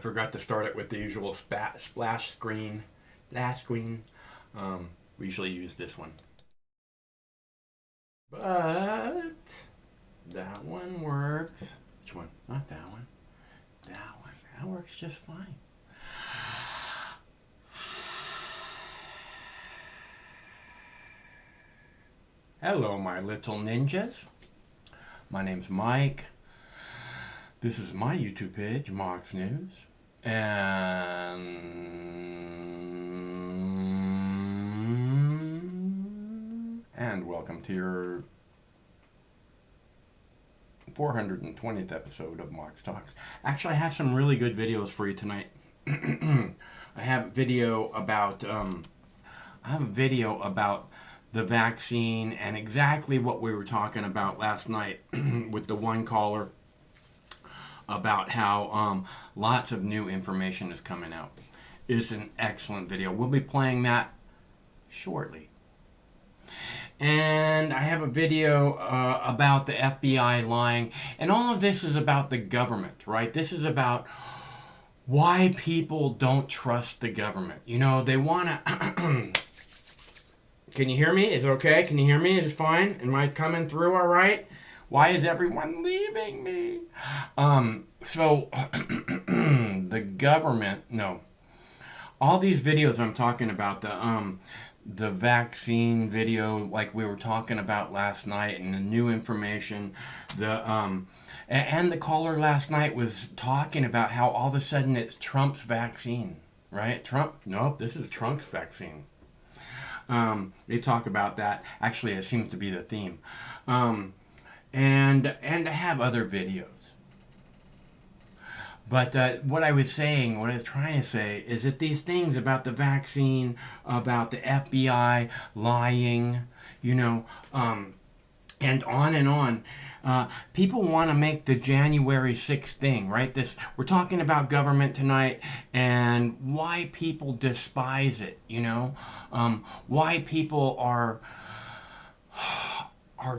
forgot to start it with the usual splash screen. Last screen. We usually use this one. But that one works. Which one? Not that one. That one. That works just fine. Hello, my little ninjas. My name's Mike. This is my YouTube page, Mox News. And welcome to your 420th episode of Mox Talks. Actually, I have some really good videos for you tonight. I have a video about the vaccine and exactly what we were talking about last night with the one caller about how lots of new information is coming out. It's an excellent video. We'll be playing that shortly. And I have a video about the FBI lying. And all of this is about the government, right? This is about why people don't trust the government. You know, they want to... Can you hear me? Is it okay? Can you hear me? Is it fine? Am I coming through all right? Why is everyone leaving me? So, the government, no. All these videos I'm talking about, the vaccine video like we were talking about last night and the new information, and the caller last night was talking about how all of a sudden it's Trump's vaccine, right? Nope, this is Trump's vaccine. They talk about that. Actually, it seems to be the theme. And I have other videos. But what I was trying to say is that these things about the vaccine, about the FBI lying, you know, and on, people want to make the January 6th thing, right? We're talking about government tonight and why people despise it, you know, why people are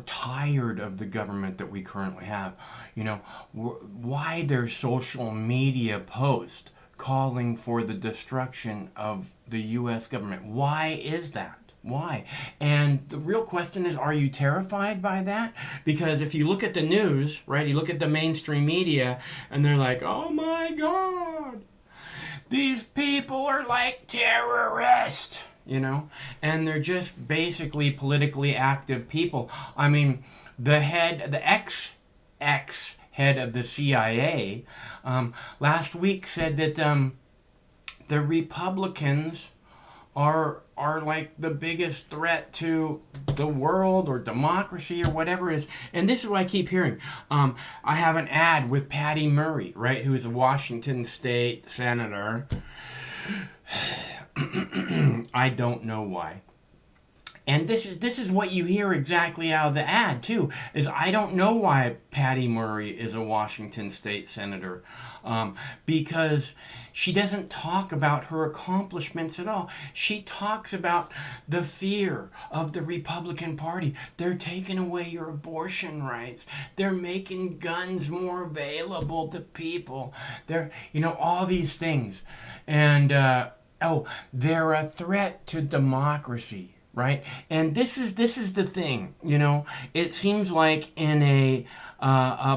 tired of the government that we currently have, you know, why there's social media posts calling for the destruction of the U.S. government. Why is that? Why? And the real question is, are you terrified by that? Because if you look at the news, right, you look at the mainstream media, and they're like, oh my God, these people are like terrorists, you know, and they're just basically politically active people. I mean, the ex-head of the CIA, last week said that the Republicans are like the biggest threat to the world or democracy or whatever it is. And this is what I keep hearing. I have an ad with Patty Murray, right, who is a Washington State senator. I don't know why. And this is what you hear exactly out of the ad too, is I don't know why Patty Murray is a Washington State senator, because she doesn't talk about her accomplishments at all. She talks about the fear of the Republican Party. They're taking away your abortion rights. They're making guns more available to people. They're, you know, all these things. And, they're a threat to democracy. Right, and this is the thing, you know. It seems like in a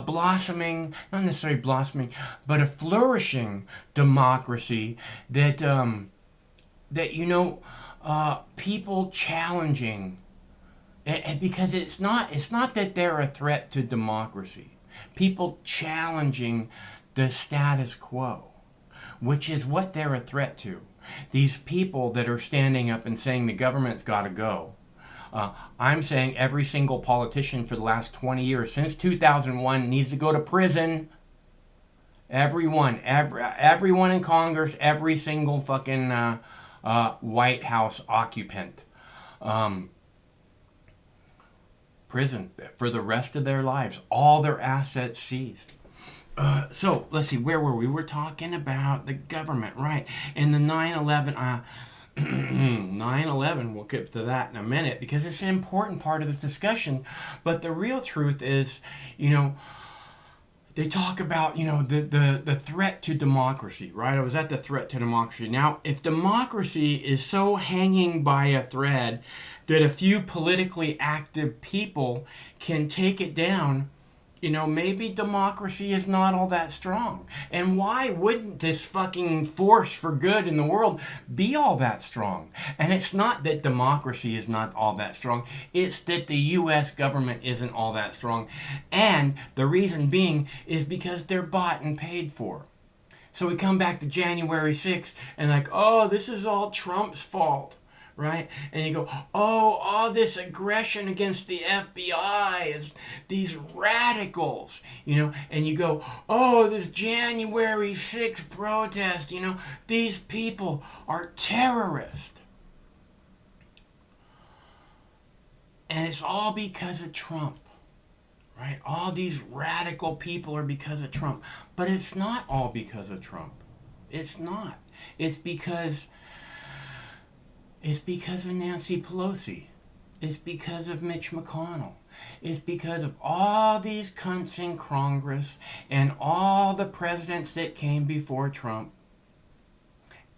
blossoming, not necessarily blossoming, but a flourishing democracy that you know, people challenging, and because it's not that they're a threat to democracy. People challenging the status quo, which is what they're a threat to. These people that are standing up and saying the government's got to go. I'm saying every single politician for the last 20 years, since 2001, needs to go to prison. Everyone in Congress, every single fucking White House occupant. Prison for the rest of their lives. All their assets seized. So, let's see, where were we? We're talking about the government, right? And the 9/11, 9/11, we'll get to that in a minute because it's an important part of this discussion. But the real truth is, you know, they talk about, the threat to democracy, right? I was at the threat to democracy. Now, if democracy is so hanging by a thread that a few politically active people can take it down, maybe democracy is not all that strong. And why wouldn't this fucking force for good in the world be all that strong? And it's not that democracy is not all that strong. It's that the U.S. government isn't all that strong. And the reason being is because they're bought and paid for. So we come back to January 6th and like, oh, this is all Trump's fault. Right? And you go, oh, all this aggression against the FBI is these radicals, and you go, oh, this January 6th protest, these people are terrorists. And it's all because of Trump, right? All these radical people are because of Trump. But it's not all because of Trump. It's not. It's because of Nancy Pelosi. It's because of Mitch McConnell. It's because of all these cunts in Congress and all the presidents that came before Trump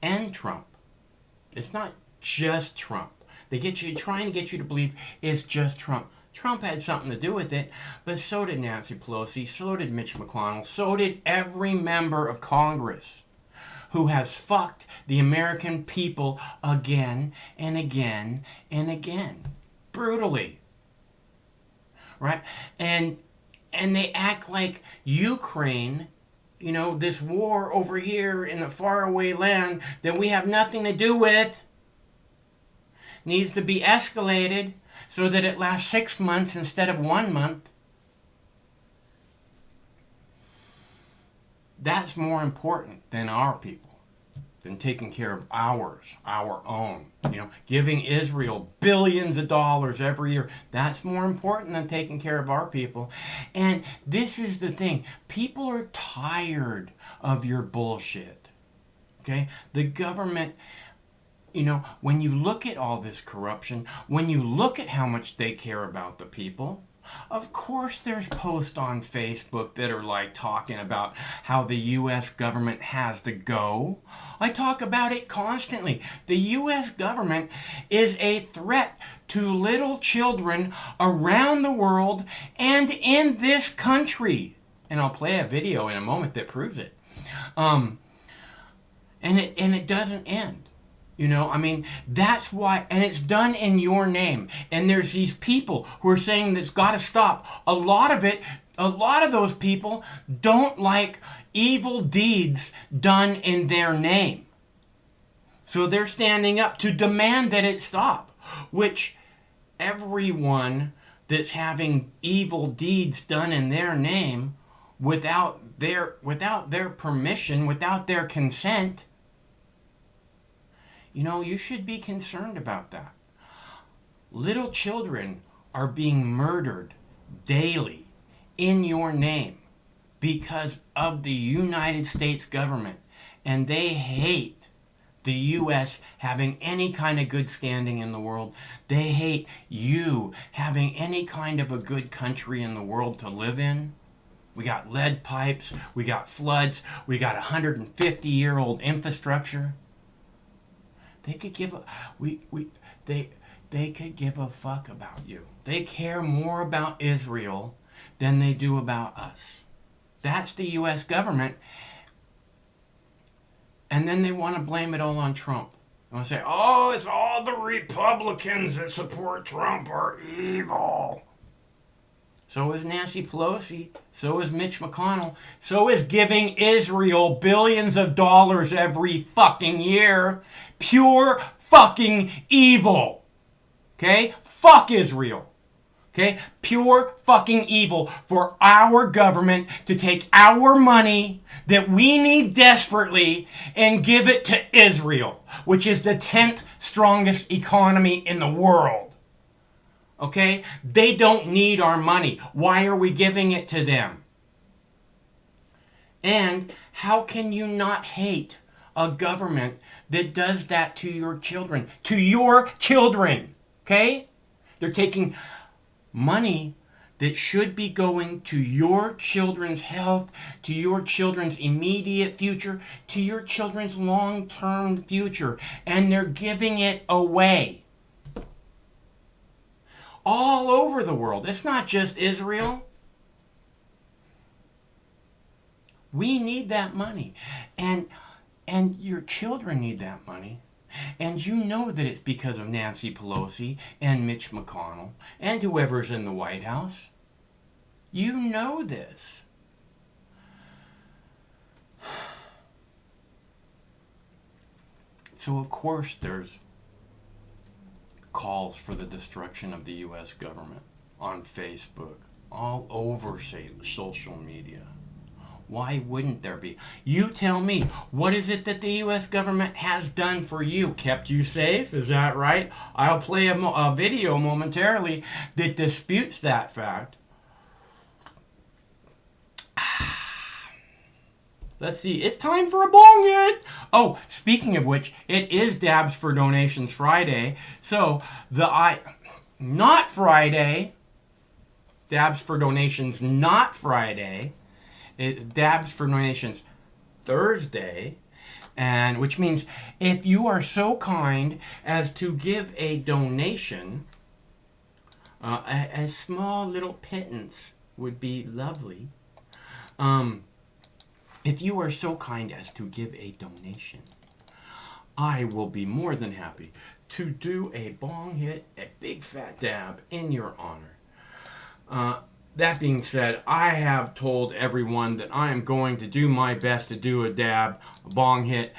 and Trump. It's not just Trump. They trying to get you to believe it's just Trump. Trump had something to do with it, but so did Nancy Pelosi, so did Mitch McConnell, so did every member of Congress who has fucked the American people again and again and again. Brutally. Right? And they act like Ukraine, this war over here in the faraway land that we have nothing to do with, needs to be escalated so that it lasts 6 months instead of 1 month. That's more important than our people, than taking care of our own. Giving Israel billions of dollars every year. That's more important than taking care of our people. And this is the thing. People are tired of your bullshit. Okay? The government, when you look at all this corruption, when you look at how much they care about the people, of course there's posts on Facebook that are like talking about how the U.S. government has to go. I talk about it constantly. The U.S. government is a threat to little children around the world and in this country. And I'll play a video in a moment that proves it. And it doesn't end. That's why, and it's done in your name. And there's these people who are saying that's got to stop. A lot of those people don't like evil deeds done in their name. So they're standing up to demand that it stop, which everyone that's having evil deeds done in their name without their permission, without their consent, you should be concerned about that. Little children are being murdered daily in your name because of the United States government. And they hate the U.S. having any kind of good standing in the world. They hate you having any kind of a good country in the world to live in. We got lead pipes, we got floods, we got 150-year-old infrastructure. They could give they could give a fuck about you. They care more about Israel than they do about us. That's the U.S. government. And then they want to blame it all on Trump. They want to say, oh, it's all the Republicans that support Trump are evil. So is Nancy Pelosi. So is Mitch McConnell. So is giving Israel billions of dollars every fucking year. Pure fucking evil. Okay? Fuck Israel. Okay? Pure fucking evil for our government to take our money that we need desperately and give it to Israel, which is the 10th strongest economy in the world. Okay? They don't need our money. Why are we giving it to them? And how can you not hate a government that does that to your children? To your children. Okay? They're taking money that should be going to your children's health, to your children's immediate future, to your children's long-term future, and they're giving it away. All over the world. It's not just Israel. We need that money. And your children need that money. And you know that it's because of Nancy Pelosi and Mitch McConnell and whoever's in the White House. You know this. So of course there's calls for the destruction of the U.S. government on Facebook, all over social media. Why wouldn't there be? You tell me, what is it that the U.S. government has done for you? Kept you safe? Is that right? I'll play a video momentarily that disputes that fact. Let's see, it's time for a bong hit. Oh, speaking of which, it is Dabs for Donations Friday. So, not Friday. Dabs for Donations not Friday. Dabs for Donations Thursday. And which means if you are so kind as to give a donation, a small little pittance would be lovely. If you are so kind as to give a donation, I will be more than happy to do a bong hit, a big fat dab in your honor. That being said, I have told everyone that I am going to do my best to do a dab, a bong hit,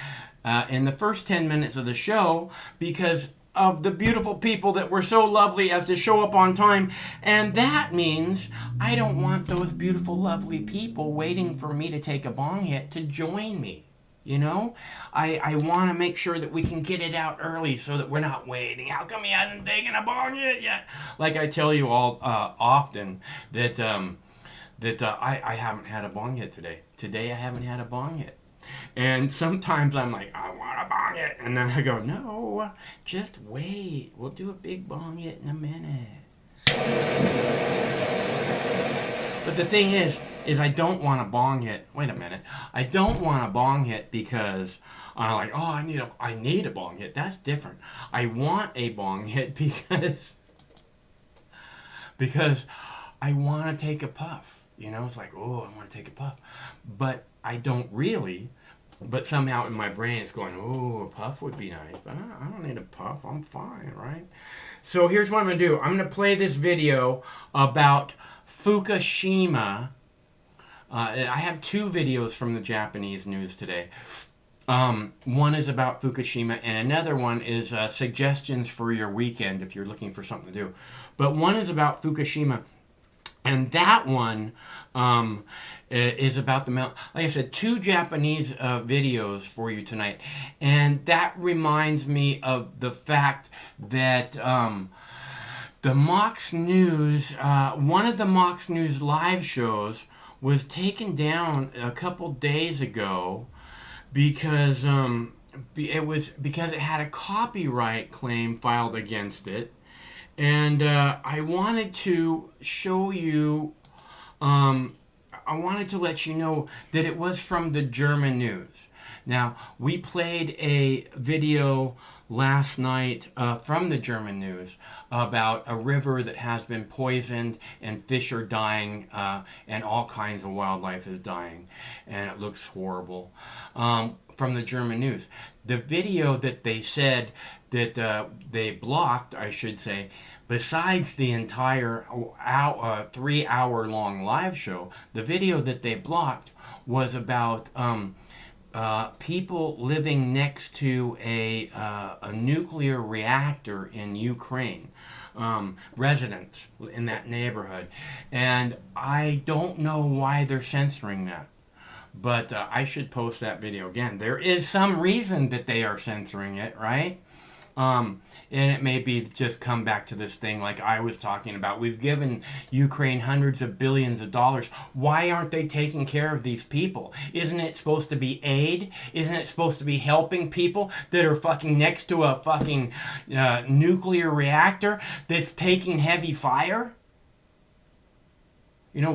in the first 10 minutes of the show because of the beautiful people that were so lovely as to show up on time. And that means I don't want those beautiful, lovely people waiting for me to take a bong hit to join me. You know, I want to make sure that we can get it out early so that we're not waiting. How come he hasn't taken a bong hit yet? Like I tell you all often that I haven't had a bong hit today. Today I haven't had a bong hit. And sometimes I'm like, I want a bong hit. And then I go, no, just wait. We'll do a big bong hit in a minute. But the thing is I don't want a bong hit. Wait a minute. I don't want a bong hit because I'm like, oh, I need a bong hit. That's different. I want a bong hit because I want to take a puff. You know, it's like, oh, I want to take a puff. But I don't really. But somehow in my brain it's going, oh, a puff would be nice. But I don't need a puff. I'm fine, right? So here's what I'm going to do. I'm going to play this video about Fukushima. I have two videos from the Japanese news today. One is about Fukushima, and another one is suggestions for your weekend if you're looking for something to do. But one is about Fukushima, and that one is about the like I said, two Japanese videos for you tonight, and that reminds me of the fact that the Mox News, one of the Mox News live shows was taken down a couple days ago because it had a copyright claim filed against it, and I wanted to show you. I wanted to let you know that it was from the German news. Now, we played a video last night from the German news about a river that has been poisoned and fish are dying and all kinds of wildlife is dying, and it looks horrible. From the German news. The video that they said that they blocked, I should say, besides the entire 3-hour-long live show, the video that they blocked was about people living next to a nuclear reactor in Ukraine, residents in that neighborhood. And I don't know why they're censoring that. But I should post that video again. There is some reason that they are censoring it, right? And it may be just come back to this thing like I was talking about. We've given Ukraine hundreds of billions of dollars. Why aren't they taking care of these people? Isn't it supposed to be aid? Isn't it supposed to be helping people that are fucking next to a fucking nuclear reactor that's taking heavy fire? You know,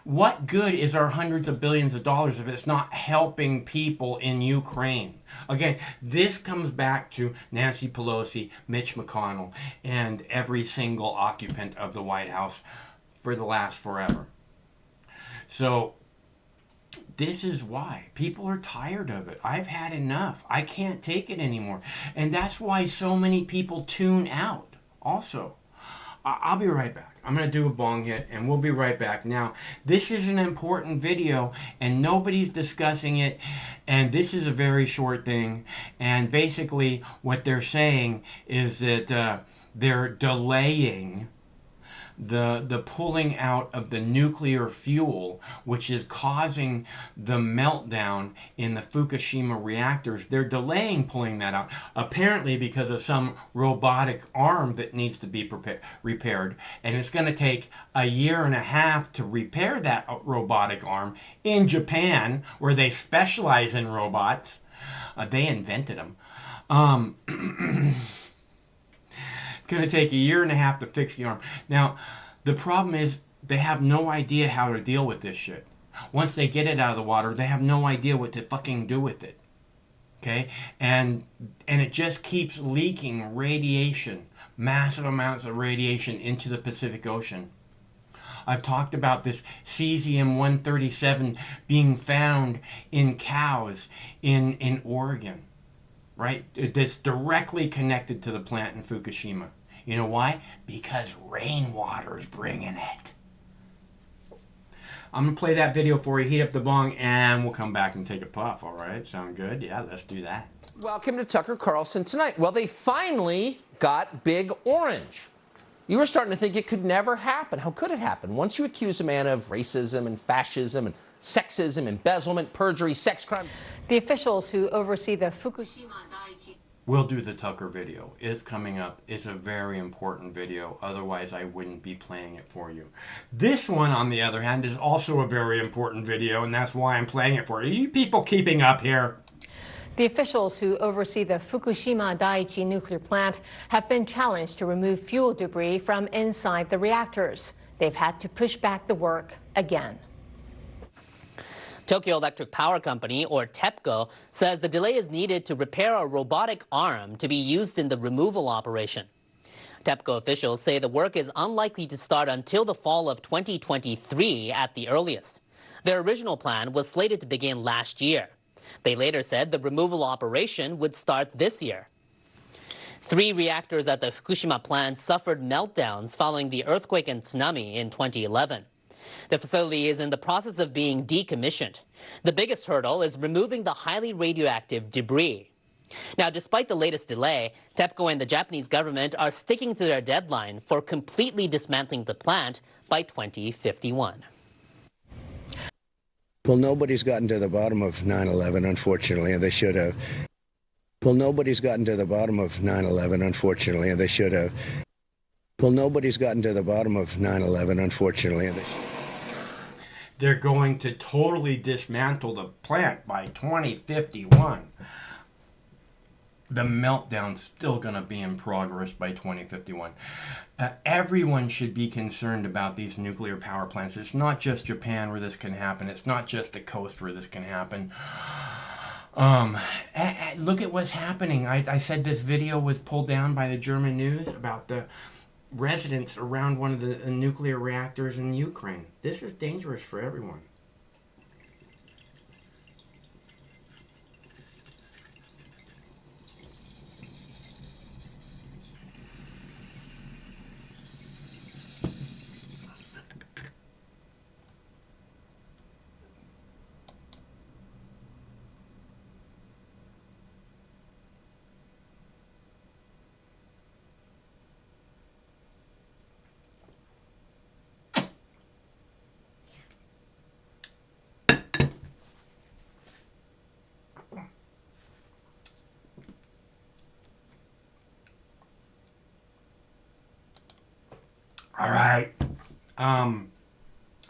what good is our hundreds of billions of dollars if it's not helping people in Ukraine? Again, this comes back to Nancy Pelosi, Mitch McConnell, and every single occupant of the White House for the last forever. So, this is why people are tired of it. I've had enough. I can't take it anymore. And that's why so many people tune out also. I'll be right back. I'm going to do a bong hit and we'll be right back. Now, this is an important video and nobody's discussing it. And this is a very short thing. And basically what they're saying is that they're delaying the pulling out of the nuclear fuel, which is causing the meltdown in the Fukushima reactors. They're delaying pulling that out, apparently because of some robotic arm that needs to be repaired. And it's going to take a year and a half to repair that robotic arm in Japan, where they specialize in robots. They invented them. It's going to take a year and a half to fix the arm. Now, the problem is they have no idea how to deal with this shit. Once they get it out of the water, they have no idea what to fucking do with it. Okay? And it just keeps leaking radiation, massive amounts of radiation into the Pacific Ocean. I've talked about this cesium-137 being found in cows in Oregon. Right? That's directly connected to the plant in Fukushima. You know why? Because rainwater is bringing it. I'm going to play that video for you, heat up the bong, and we'll come back and take a puff, all right? Sound good? Yeah, let's do that. Welcome to Tucker Carlson Tonight. Well, they finally got Big Orange. You were starting to think it could never happen. How could it happen? Once you accuse a man of racism and fascism and sexism, embezzlement, perjury, sex crimes. The officials who oversee the Fukushima Daiichi. We'll do the Tucker video. It's coming up. It's a very important video. Otherwise, I wouldn't be playing it for you. This one, on the other hand, is also a very important video, and that's why I'm playing it for you. You people keeping up here? The officials who oversee the Fukushima Daiichi nuclear plant have been challenged to remove fuel debris from inside the reactors. They've had to push back the work again. Tokyo Electric Power Company, or TEPCO, says the delay is needed to repair a robotic arm to be used in the removal operation. TEPCO officials say the work is unlikely to start until the fall of 2023 at the earliest. Their original plan was slated to begin last year. They later said the removal operation would start this year. 3 reactors at the Fukushima plant suffered meltdowns following the earthquake and tsunami in 2011. The facility is in the process of being decommissioned. The biggest hurdle is removing the highly radioactive debris. Now, despite the latest delay, TEPCO and the Japanese government are sticking to their deadline for completely dismantling the plant by 2051. Well, nobody's gotten to the bottom of 9/11, unfortunately, and they should have. Well, nobody's gotten to the bottom of 9/11, unfortunately, and they should have. Well, nobody's gotten to the bottom of 9/11, unfortunately, and they should have. They're going to totally dismantle the plant by 2051. The meltdown's still going to be in progress by 2051. Everyone should be concerned about these nuclear power plants. It's not just Japan where this can happen. It's not just the coast where this can happen. Look at what's happening. I said this video was pulled down by the German news about the residents around one of the nuclear reactors in Ukraine. This is dangerous for everyone. All right.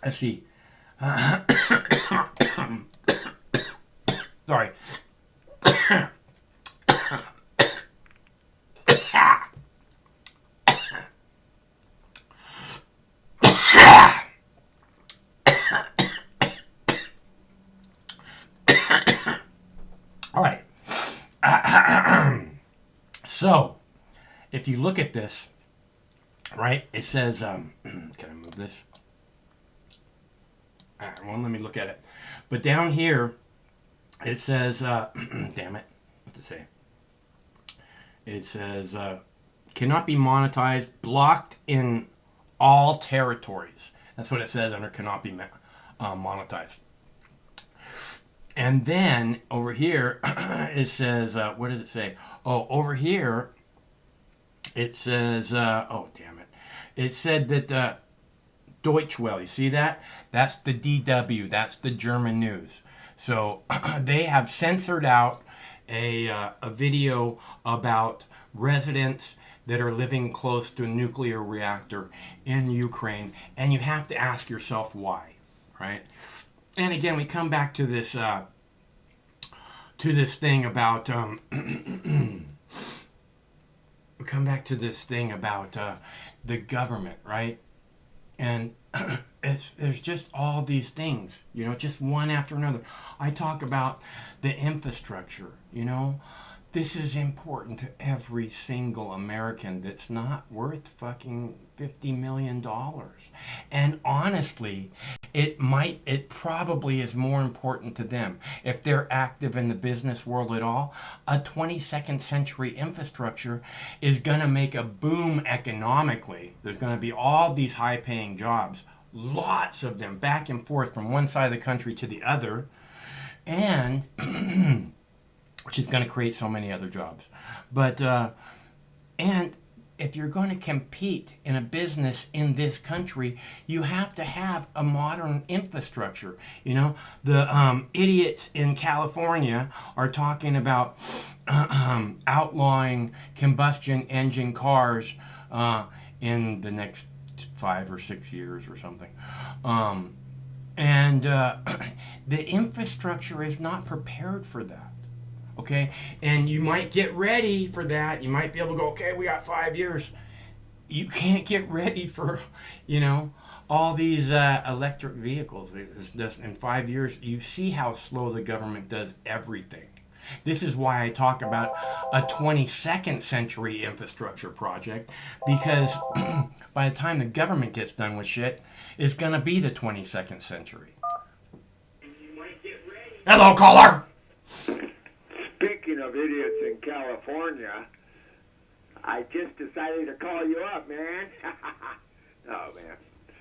Let's see. Sorry. if you look at this, right, it says, can I move this? All right, well, let me look at it. But down here, it says, damn it, what's it say? It says, cannot be monetized, blocked in all territories. That's what it says under cannot be monetized. And then over here, it says, what does it say? Oh, over here, it says, oh, damn it. It said that Deutsche Welle, you see that? That's the DW, that's the German news. So they have censored out a video about residents that are living close to a nuclear reactor in Ukraine, and you have to ask yourself why, right? And again, we come back to this thing about we come back to this thing about the government, right? And there's just all these things, you know, just one after another. I talk about the infrastructure, you know. This is important to every single American that's not worth fucking $50 million. And honestly, it probably is more important to them. If they're active in the business world at all, a 22nd century infrastructure is going to make a boom economically. There's going to be all these high paying jobs, lots of them back and forth from one side of the country to the other. And which is going to create so many other jobs. But, and if you're going to compete in a business in this country, you have to have a modern infrastructure. You know, the idiots in California are talking about outlawing combustion engine cars in the next 5 or 6 years or something. And the infrastructure is not prepared for that. Okay, and you might get ready for that. You might be able to go, okay, we got 5 years. You can't get ready for, you know, all these electric vehicles. It's just in 5 years, you see how slow the government does everything. This is why I talk about a 22nd century infrastructure project, because by the time the government gets done with shit, it's going to be the 22nd century. Hello, caller! Speaking of idiots in California, I just decided to call you up, man. Oh, man.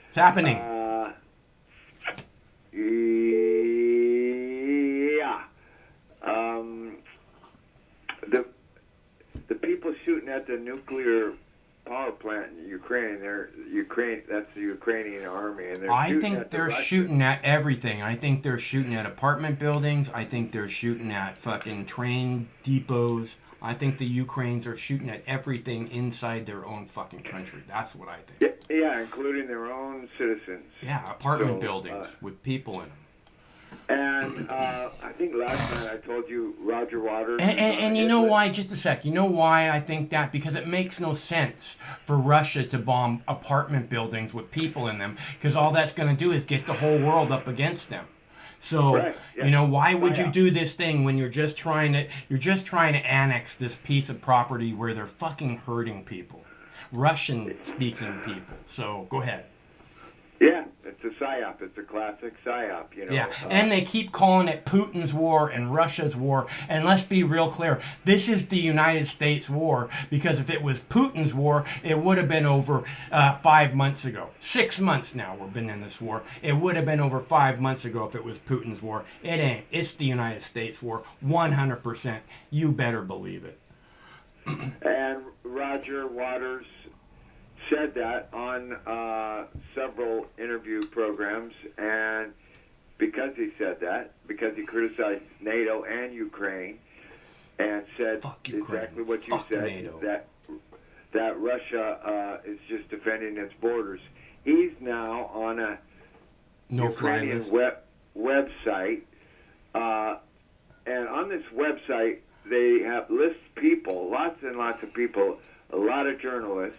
It's happening. Yeah. The people shooting at the nuclear power plant in Ukraine, that's the Ukrainian army, and I think they're shooting at everything. I think they're shooting at apartment buildings. I think they're shooting at fucking train depots. I think the Ukrainians are shooting at everything inside their own fucking country. That's what I think. Yeah, including their own citizens. Yeah, apartment buildings with people in them. And I think last night I told you Roger Waters. And you know why? Just a sec. You know why I think that? Because it makes no sense for Russia to bomb apartment buildings with people in them, because all that's going to do is get the whole world up against them. So, right, yeah. You know, why would you do this thing when you're just trying to annex this piece of property where they're fucking hurting people, Russian-speaking people? So, go ahead. Yeah, it's a psyop. It's a classic psyop, you know. Yeah, and they keep calling it Putin's war and Russia's war. And let's be real clear, this is the United States war, because if it was Putin's war, it would have been over 5 months ago. 6 months now we've been in this war. It would have been over 5 months ago if it was Putin's war. It ain't. It's the United States war, 100%. You better believe it. And Roger Waters said that on several interview programs, and because he said that, because he criticized NATO and Ukraine, and said exactly what you said, NATO. that Russia is just defending its borders. He's now on a Ukrainian website, and on this website they have list people, lots and lots of people, a lot of journalists,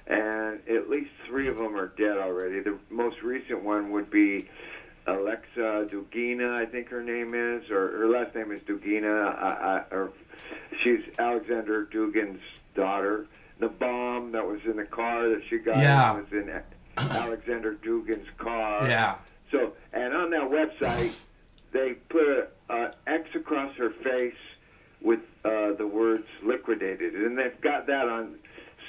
and at least 3 of them are dead already. The most recent one would be Alexa Dugina, I think her name is, or her last name is Dugina. Or she's Alexander Dugin's daughter. the bomb that was in the car that she got. Yeah. Was in Alexander Dugin's car. Yeah. So, and on that website, they put an X across her face with the words "liquidated," and they've got that on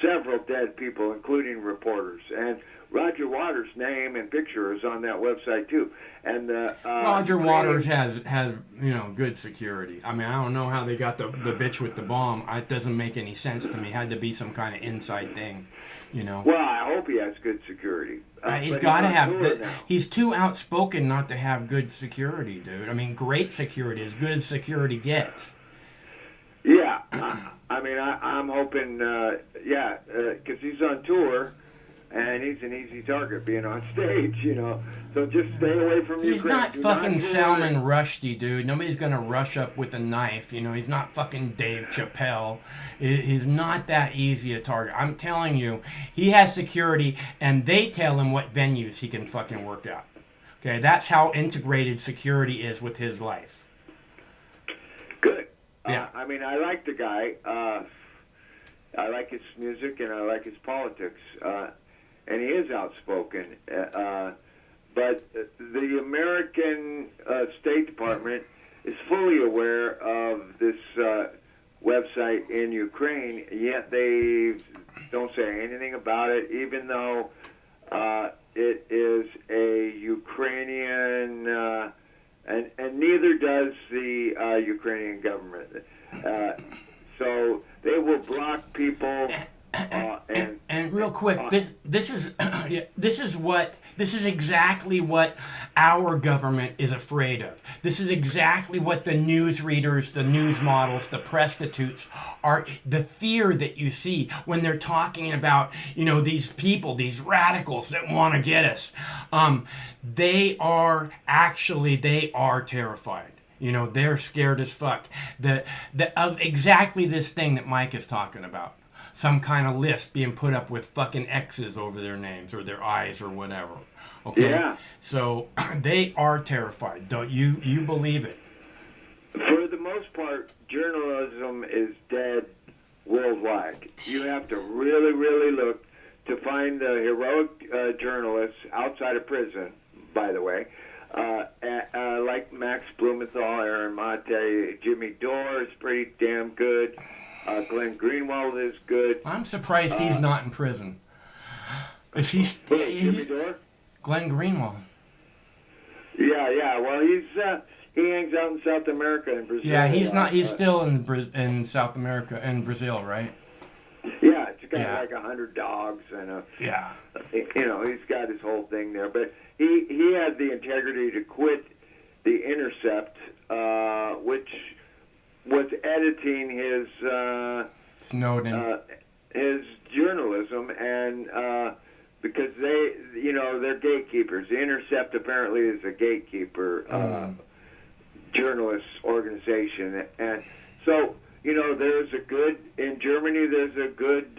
several dead people, including reporters. And Roger Waters' name and picture is on that website too. And Roger Waters has good security. I mean, I don't know how they got the bitch with the bomb. It doesn't make any sense to me. It had to be some kind of inside thing, Well, I hope he has good security. He's But got to on have. tour now. He's too outspoken not to have good security, dude. I mean, great security, as good as security gets. Yeah, I'm hoping, because he's on tour, and he's an easy target being on stage, So just stay away from He's Ukraine. not Do fucking tour. Salman Rushdie, dude. Nobody's gonna rush up with a knife. He's not fucking Dave Chappelle. He's not that easy a target. I'm telling you, he has security, and they tell him what venues he can fucking work out. Okay, that's how integrated security is with his life. Good. Yeah. I like the guy. I like his music, and I like his politics. And he is outspoken. But the American State Department is fully aware of this website in Ukraine, yet they don't say anything about it, even though it is a Ukrainian, and neither does the Ukrainian government. So they will block people. And real quick, this is exactly what our government is afraid of. This is exactly what the news readers, the news models, the prostitutes are. The fear that you see when they're talking about, these people, these radicals that want to get us. They are terrified. They're scared as fuck. Of exactly this thing that Mike is talking about. Some kind of list being put up with fucking X's over their names or their eyes or whatever. Okay? Yeah. So they are terrified. Don't you believe it? For the most part, journalism is dead worldwide. You have to really, really look to find the heroic journalists outside of prison, by the way, like Max Blumenthal, Aaron Mate, Jimmy Dore is pretty damn good. Glenn Greenwald is good. I'm surprised he's not in prison. Is he? Jimmy Dore? Glenn Greenwald. Yeah. Well, he hangs out in South America and Brazil. Yeah, he's not. He's still in South America and Brazil, right? Yeah, it's got Yeah. like 100 dogs and Yeah. he's got his whole thing there. But he had the integrity to quit The Intercept, which was editing his Snowden. his journalism, and because they're gatekeepers. The Intercept apparently is a gatekeeper journalist organization, and so in Germany there's a good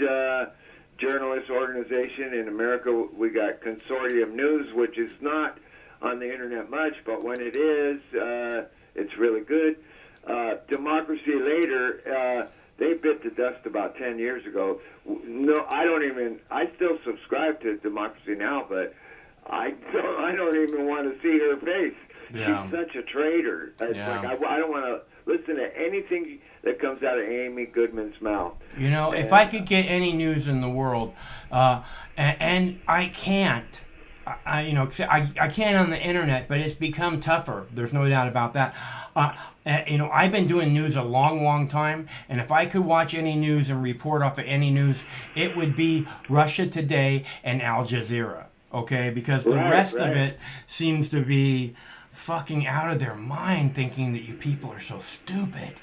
journalist organization. In America we got Consortium News, which is not on the internet much, but when it is, it's really good. Democracy Later, they bit the dust about 10 years ago. No, I still subscribe to Democracy Now!, but I don't even want to see her face. Yeah. She's such a traitor. It's Yeah. like I don't want to listen to anything that comes out of Amy Goodman's mouth. If I could get any news in the world, and I can't, I can on the internet, but it's become tougher. There's no doubt about that. I've been doing news a long, long time, and if I could watch any news and report off of any news, it would be Russia Today and Al Jazeera, okay? Because the rest of it seems to be fucking out of their mind, thinking that you people are so stupid.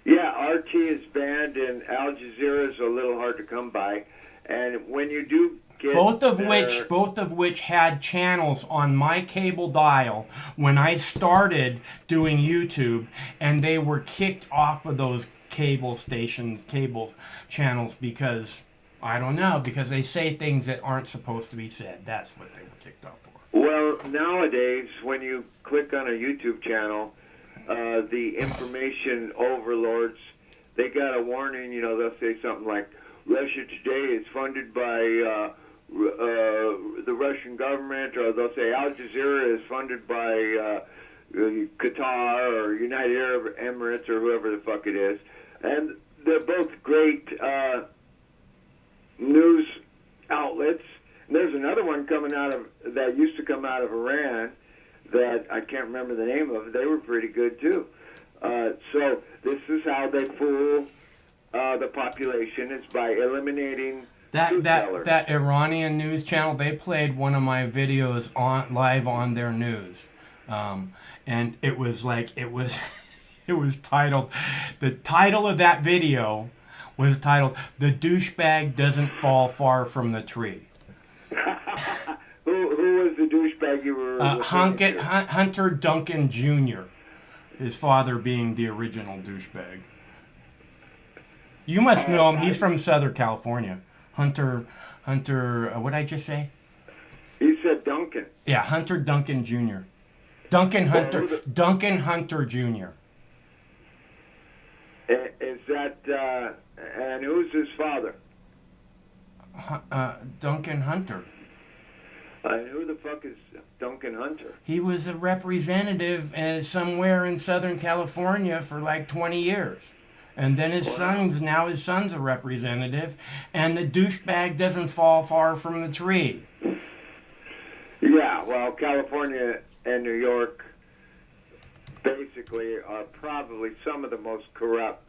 Yeah, RT is banned, and Al Jazeera is a little hard to come by. And when you do get Both of which had channels on my cable dial when I started doing YouTube, and they were kicked off of those cable channels because because they say things that aren't supposed to be said. That's what they were kicked off for. Well, nowadays, when you click on a YouTube channel, the information overlords, they got a warning, they'll say something like, Russia Today is funded by the Russian government, or they'll say Al Jazeera is funded by Qatar or United Arab Emirates or whoever the fuck it is. And they're both great news outlets. And there's another one coming out of that used to come out of Iran that I can't remember the name of. They were pretty good too. So this is how they fool the population, is by eliminating truth tellers. That Iranian news channel. They played one of my videos on live on their news, and it was it was titled. The title of that video was titled "The Douchebag Doesn't Fall Far from the Tree." Who was the douchebag you were? Hunter Duncan Jr. His father being the original douchebag. You must know him. He's from Southern California. Hunter. What did I just say? You said Duncan. Yeah, Hunter Duncan Jr. Duncan Hunter Jr. Is that and who's his father? Duncan Hunter. And who the fuck is Duncan Hunter? He was a representative somewhere in Southern California for like 20 years. And then his son's a representative, and the douchebag doesn't fall far from the tree. Yeah, well, California and New York basically are probably some of the most corrupt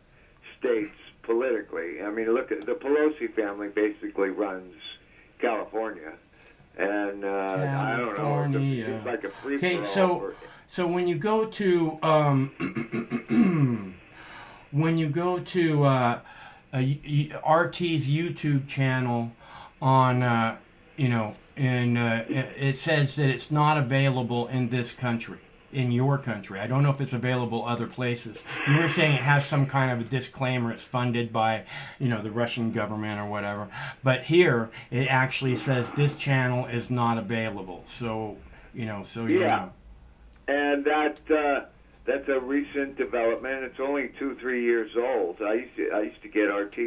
states politically. I mean, look at the Pelosi family basically runs California. And I don't know, it's like a free Okay, for all. so when you go to RT's YouTube channel on it says that it's not available in this country, in your country. I don't know if it's available other places. You were saying it has some kind of a disclaimer. It's funded by, the Russian government or whatever. But here it actually says this channel is not available. So, Yeah. And that's a recent development. It's only 2-3 years old. I used to get RT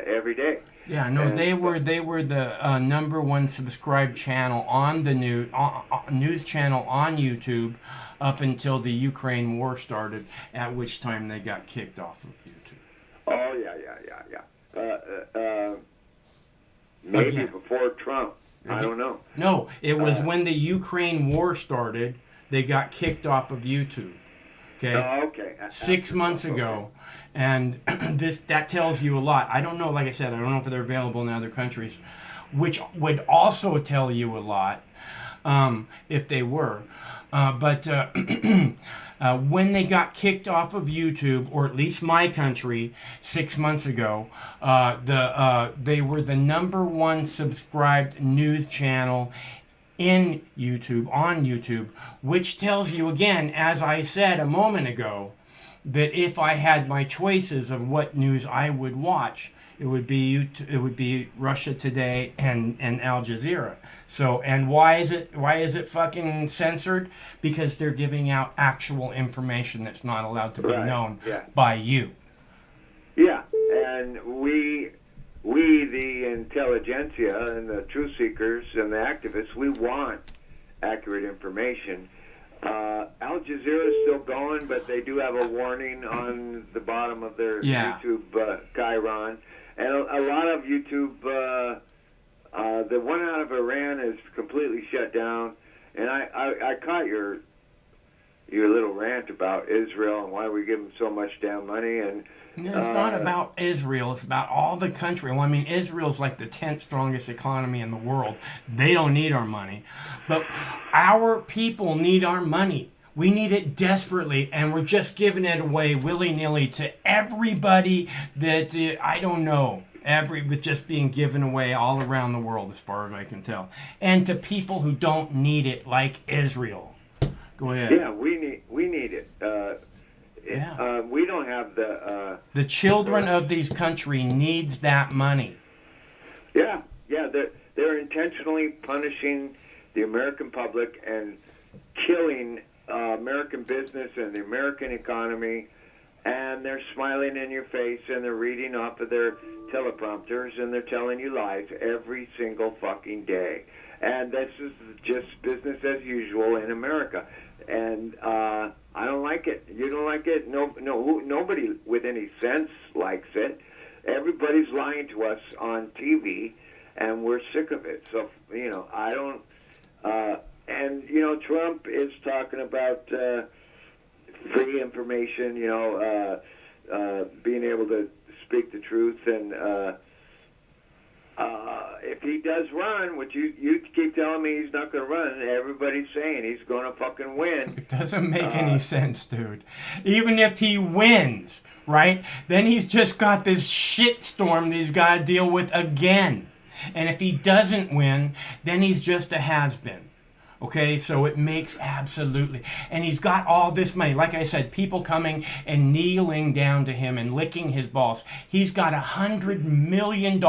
every day. Yeah, no, And they were the number one subscribed channel on the news channel on YouTube up until the Ukraine war started, at which time they got kicked off of YouTube. Oh yeah. Maybe before Trump. I don't know. No, it was when the Ukraine war started. They got kicked off of YouTube. Okay. Oh, okay. 6 months ago, and that tells you a lot. I don't know. Like I said, I don't know if they're available in other countries, which would also tell you a lot if they were. But when they got kicked off of YouTube, or at least my country, 6 months ago, they were the number one subscribed news channel on YouTube, which tells you again, as I said a moment ago, that if I had my choices of what news I would watch, it would be Russia Today and Al Jazeera. So, and why is it fucking censored? Because they're giving out actual information that's not allowed to be known by you. Yeah, and we the intelligentsia and the truth seekers and the activists, we want accurate information. Al Jazeera is still going, but they do have a warning on the bottom of their YouTube chyron. And a lot of YouTube, the one out of Iran is completely shut down. And I caught your little rant about Israel and why we give them so much damn money. And it's not about Israel. It's about all the country. Well, I mean, Israel's like the 10th strongest economy in the world. They don't need our money. But our people need our money. We need it desperately, and we're just giving it away willy-nilly to everybody that, I don't know, with just being given away all around the world, as far as I can tell. And to people who don't need it, like Israel. Go ahead. Yeah, we need it. We don't have the children of these country needs that money. Yeah, they're intentionally punishing the American public and killing American business and the American economy. and they're smiling in your face, and they're reading off of their teleprompters, and they're telling you lies every single fucking day. And this is just business as usual in America. And I don't like it. You don't like it? Nobody with any sense likes it. Everybody's lying to us on TV, and we're sick of it. So, I don't... and, Trump is talking about free information, being able to speak the truth. And if he does run, which you keep telling me he's not going to run, everybody's saying he's going to fucking win. It doesn't make any sense, dude. Even if he wins, right, then he's just got this shitstorm that he's got to deal with again. And if he doesn't win, then he's just a has-been. Okay, so it makes absolutely... And he's got all this money. Like I said, people coming and kneeling down to him and licking his balls. He's got $100 million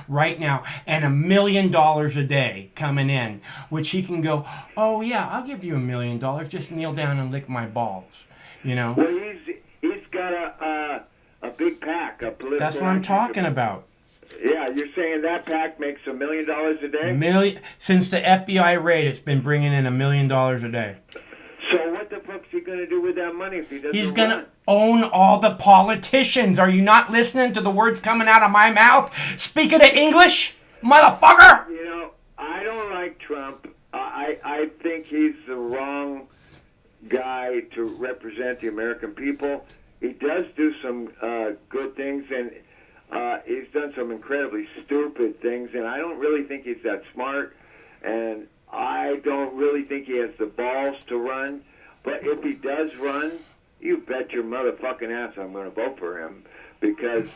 right now and $1 million a day coming in, which he can go, oh yeah, I'll give you $1 million. Just kneel down and lick my balls. Well, he's got a big pack, a political... That's what I'm talking about. Yeah, you're saying that pack makes $1 million a day? Since the FBI raid, it's been bringing in $1 million a day. So what the fuck's he going to do with that money if he doesn't He's going run? to own all the politicians. Are you not listening to the words coming out of my mouth? Speaking of English, motherfucker! I don't like Trump. I think he's the wrong guy to represent the American people. He does do some good things, and he's done some incredibly stupid things, and I don't really think he's that smart, and I don't really think he has the balls to run. But if he does run, you bet your motherfucking ass I'm going to vote for him, because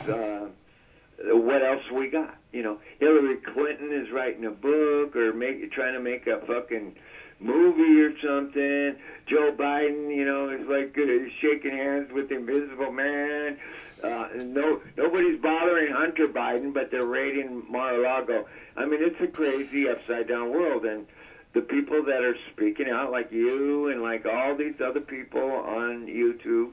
what else we got? Hillary Clinton is writing a book or trying to make a fucking movie or something. Joe Biden, is like shaking hands with the Invisible Man. Nobody's bothering Hunter Biden, but they're raiding Mar-a-Lago. I mean, it's a crazy upside-down world, and the people that are speaking out, like you and like all these other people on YouTube,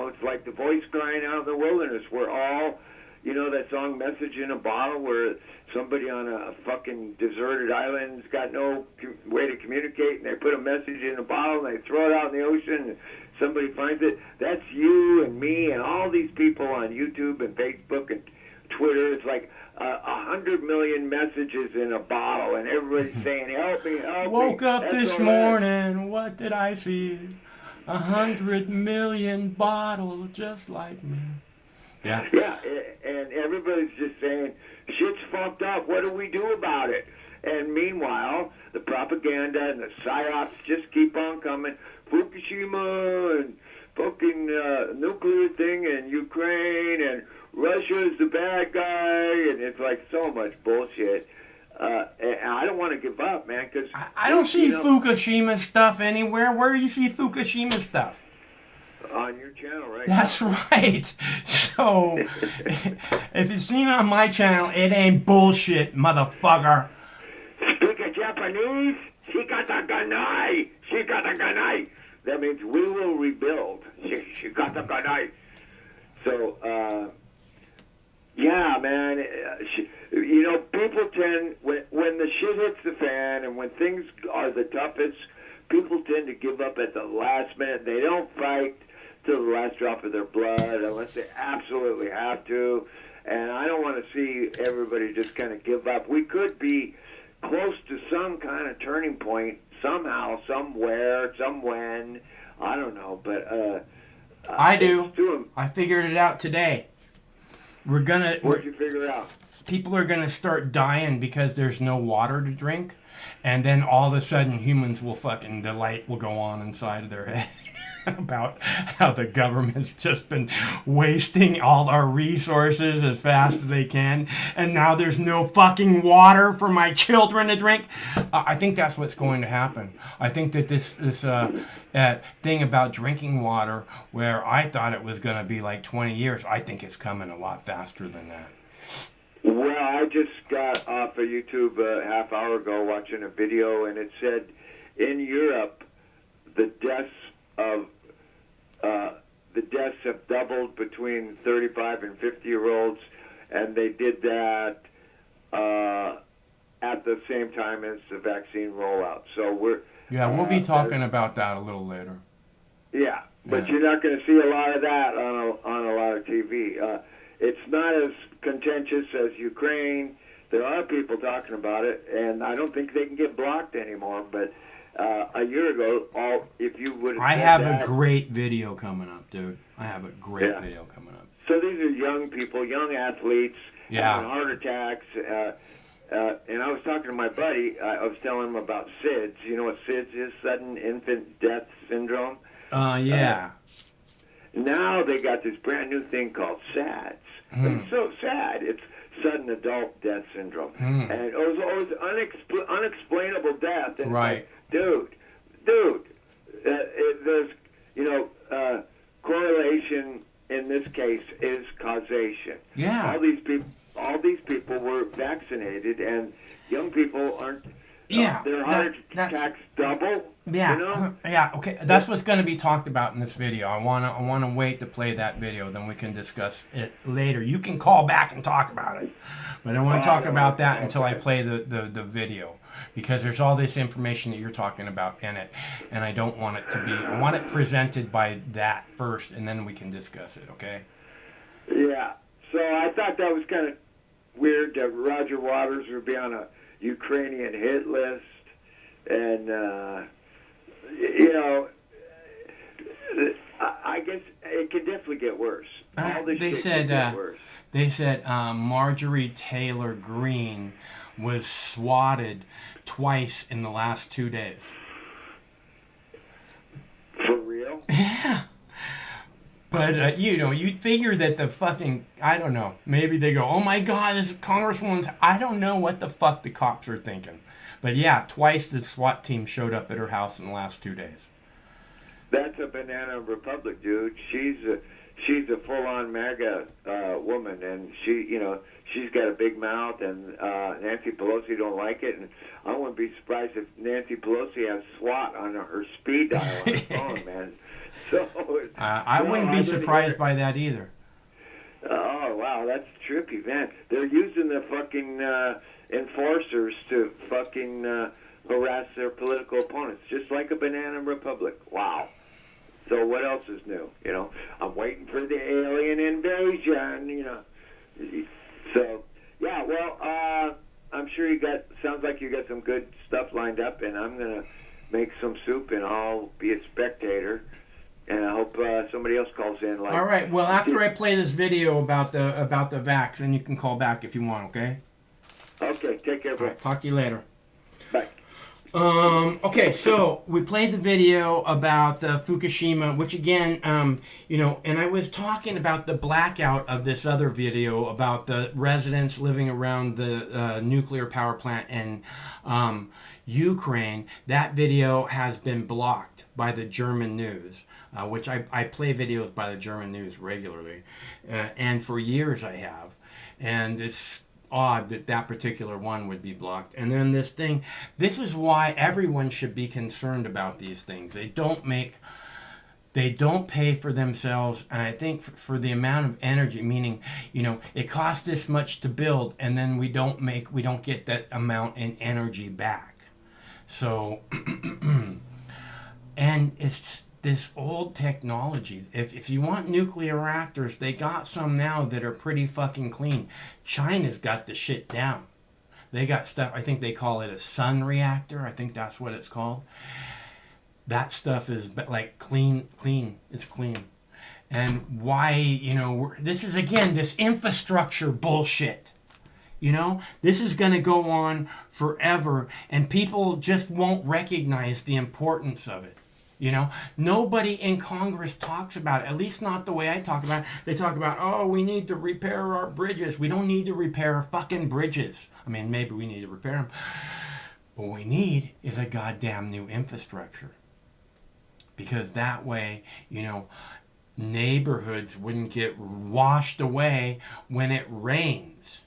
it's like the voice crying out in the wilderness. We're all, that song Message in a Bottle, where somebody on a fucking deserted island's got no way to communicate, and they put a message in a bottle, and they throw it out in the ocean, and somebody finds it. That's you and me and all these people on YouTube and Facebook and Twitter. It's like 100 million messages in a bottle, and everybody's saying, help me, help me. Woke up That's this all right. morning, what did I see? 100 million bottles just like me. Yeah. Yeah, and everybody's just saying, shit's fucked up, what do we do about it? And meanwhile, the propaganda and the psyops just keep on coming. Fukushima and fucking nuclear thing in Ukraine, and Russia's the bad guy, and it's like so much bullshit. And I don't want to give up, man, because... I don't see Fukushima stuff anywhere. Where do you see Fukushima stuff? On your channel, right? That's right. So, if it's seen on my channel, it ain't bullshit, motherfucker. Speak of Japanese? Shikataganai! Shikataganai! That means we will rebuild. Shikataganai. So, yeah, man. People tend, when the shit hits the fan and when things are the toughest, people tend to give up at the last minute. They don't fight till the last drop of their blood unless they absolutely have to. And I don't want to see everybody just kind of give up. We could be close to some kind of turning point somehow, somewhere, somewhen. I don't know, but I do. I figured it out today. What'd you figure out? People are gonna start dying because there's no water to drink, and then all of a sudden humans will the light will go on inside of their head about how the government's just been wasting all our resources as fast as they can, and now there's no fucking water for my children to drink. I think that's what's going to happen. I think that this thing about drinking water, where I thought it was going to be like 20 years, I think it's coming a lot faster than that. Well, I just got off of YouTube a half hour ago watching a video, and it said in Europe the deaths of the deaths have doubled between 35 and 50-year-olds, and they did that at the same time as the vaccine rollout. So we'll be talking about that a little later. Yeah, but Yeah. you're not going to see a lot of that on a lot of TV. It's not as contentious as Ukraine. There are people talking about it, and I don't think they can get blocked anymore. But a year ago, if you would I have a great video coming up, dude. I have a great video coming up. So these are young people, young athletes, Yeah. having heart attacks. And I was talking to my buddy. I was telling him about SIDS. You know what SIDS is? Sudden Infant Death Syndrome. Yeah. Now they got this brand new thing called SADS. It's so sad. It's Sudden Adult Death Syndrome. And it was always unexplainable death. And Right. Dude, there's, correlation in this case is causation. Yeah. All these people were vaccinated, and young people aren't. Their heart attacks double. Yeah, You know? yeah, okay. That's what's going to be talked about in this video. I wanna wait to play that video, then we can discuss it later. You can call back and talk about it, but I don't want to talk about that until I play the video, because there's all this information that you're talking about in it, and I don't want it to be. I want it presented by that first, and then we can discuss it. Okay? Yeah. So I thought that was kind of weird that Roger Waters would be on a Ukrainian hit list, and I guess it could definitely get worse. All this They shit said could get worse. they said Marjorie Taylor Greene was swatted twice in the last 2 days. For real? But, you'd figure that the fucking, I don't know, maybe they go, oh my God, this congresswoman's, I don't know what the fuck the cops are thinking. But yeah, twice the SWAT team showed up at her house in the last 2 days. That's a banana republic, dude. She's a full-on MAGA woman, and she's got a big mouth, and Nancy Pelosi don't like it, and I wouldn't be surprised if Nancy Pelosi has SWAT on her speed dial on her phone, man. So I wouldn't be surprised by that either. Oh wow, that's trippy, man. They're using the fucking enforcers to fucking harass their political opponents, just like a banana republic. Wow. So what else is new? I'm waiting for the alien invasion. So yeah, well, I'm sure sounds like you got some good stuff lined up, and I'm gonna make some soup, and I'll be a spectator. And I hope somebody else calls in. All right. Well, after I play this video about the vax, then you can call back if you want. Okay. Okay. Take care, bro. All right, talk to you later. Bye. Okay, so we played the video about the Fukushima, which again, and I was talking about the blackout of this other video about the residents living around the nuclear power plant in Ukraine. That video has been blocked by the German news, which I play videos by the German news regularly, and for years I have, and it's odd that particular one would be blocked. And then this is why everyone should be concerned about these things. They don't pay for themselves, and I think for the amount of energy, meaning, it costs this much to build, and then we don't get that amount in energy back. So and it's this old technology. If you want nuclear reactors, they got some now that are pretty fucking clean. China's got the shit down. They got stuff, I think they call it a sun reactor. I think that's what it's called. That stuff is like clean. It's clean. And why, this is again, this infrastructure bullshit. This is going to go on forever, and people just won't recognize the importance of it. Nobody in Congress talks about it, at least not the way I talk about it. They talk about, oh, we need to repair our bridges. We don't need to repair fucking bridges. I mean, maybe we need to repair them. What we need is a goddamn new infrastructure. Because that way, neighborhoods wouldn't get washed away when it rains.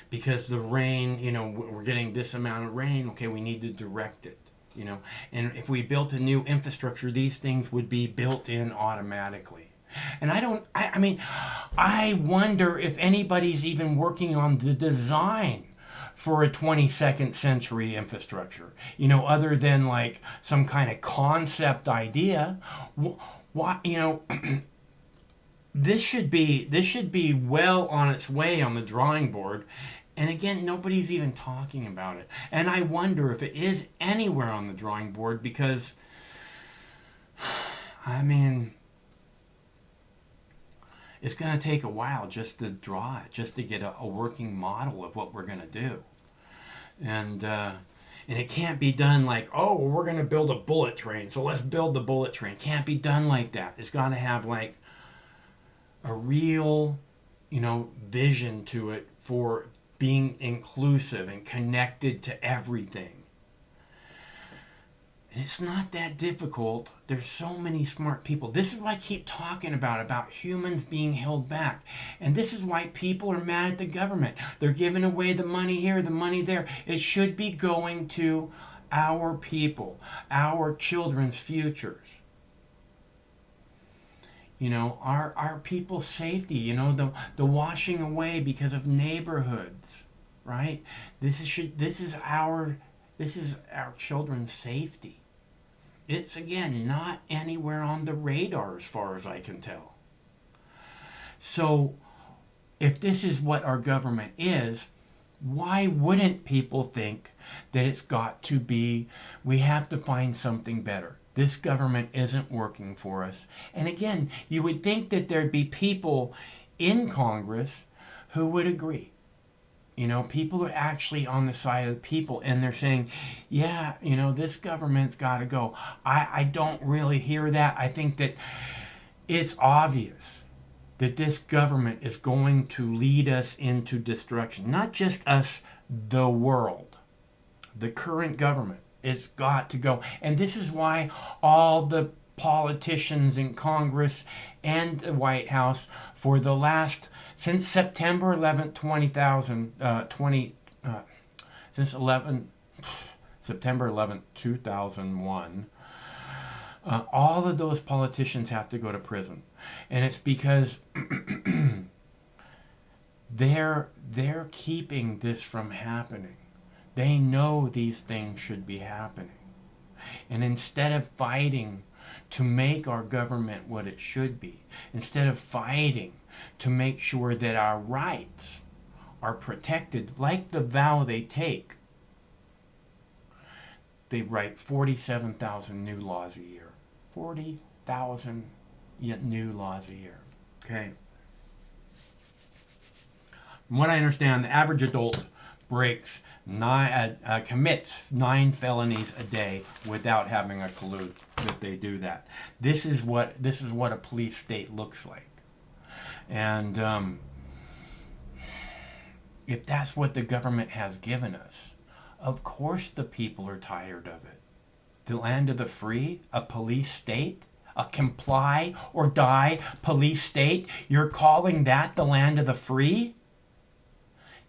Because the rain, we're getting this amount of rain. Okay, we need to direct it. you know. And if we built a new infrastructure, these things would be built in automatically. And I mean, I wonder if anybody's even working on the design for a 22nd century infrastructure, you know, other than like some kind of concept idea. Why, you know, this should be well on its way on the drawing board. And again, nobody's even talking about it. And I wonder if it is anywhere on the drawing board because, I mean, it's going to take a while just to draw it, just to get a working model of what we're going to do. And it can't be done like, oh, well, we're going to build a bullet train, so let's build the bullet train. It can't be done like that. It's got to have like a real, you know, vision to it for being inclusive and connected to everything. And it's not that difficult. There's so many smart people. This is what I keep talking about humans being held back. And this is why people are mad at the government. They're giving away the money here, the money there. It should be going to our people, our children's futures. You know, our people's safety, you know, the washing away because of neighborhoods, right? This is our children's safety. It's, again, not anywhere on the radar as far as I can tell. So, if this is what our government is, why wouldn't people think that it's got to be, we have to find something better? This government isn't working for us. And again, you would think that there'd be people in Congress who would agree. You know, people are actually on the side of the people, and they're saying, yeah, you know, this government's got to go. I don't really hear that. I think that it's obvious that this government is going to lead us into destruction. Not just us, the world. The current government. It's got to go. And this is why all the politicians in Congress and the White House for the last, since September 11th, September 11th, 2001, all of those politicians have to go to prison. And it's because they're keeping this from happening. They know these things should be happening. And instead of fighting to make our government what it should be, instead of fighting to make sure that our rights are protected, like the vow they take, they write 47,000 new laws a year. 40,000 new laws a year. Okay? From what I understand, the average adult commits 9 felonies a day without having a clue that they do that. This is what a police state looks like. And if that's what the government has given us, of course the people are tired of it. The land of the free, a police state, a comply or die police state, you're calling that the land of the free?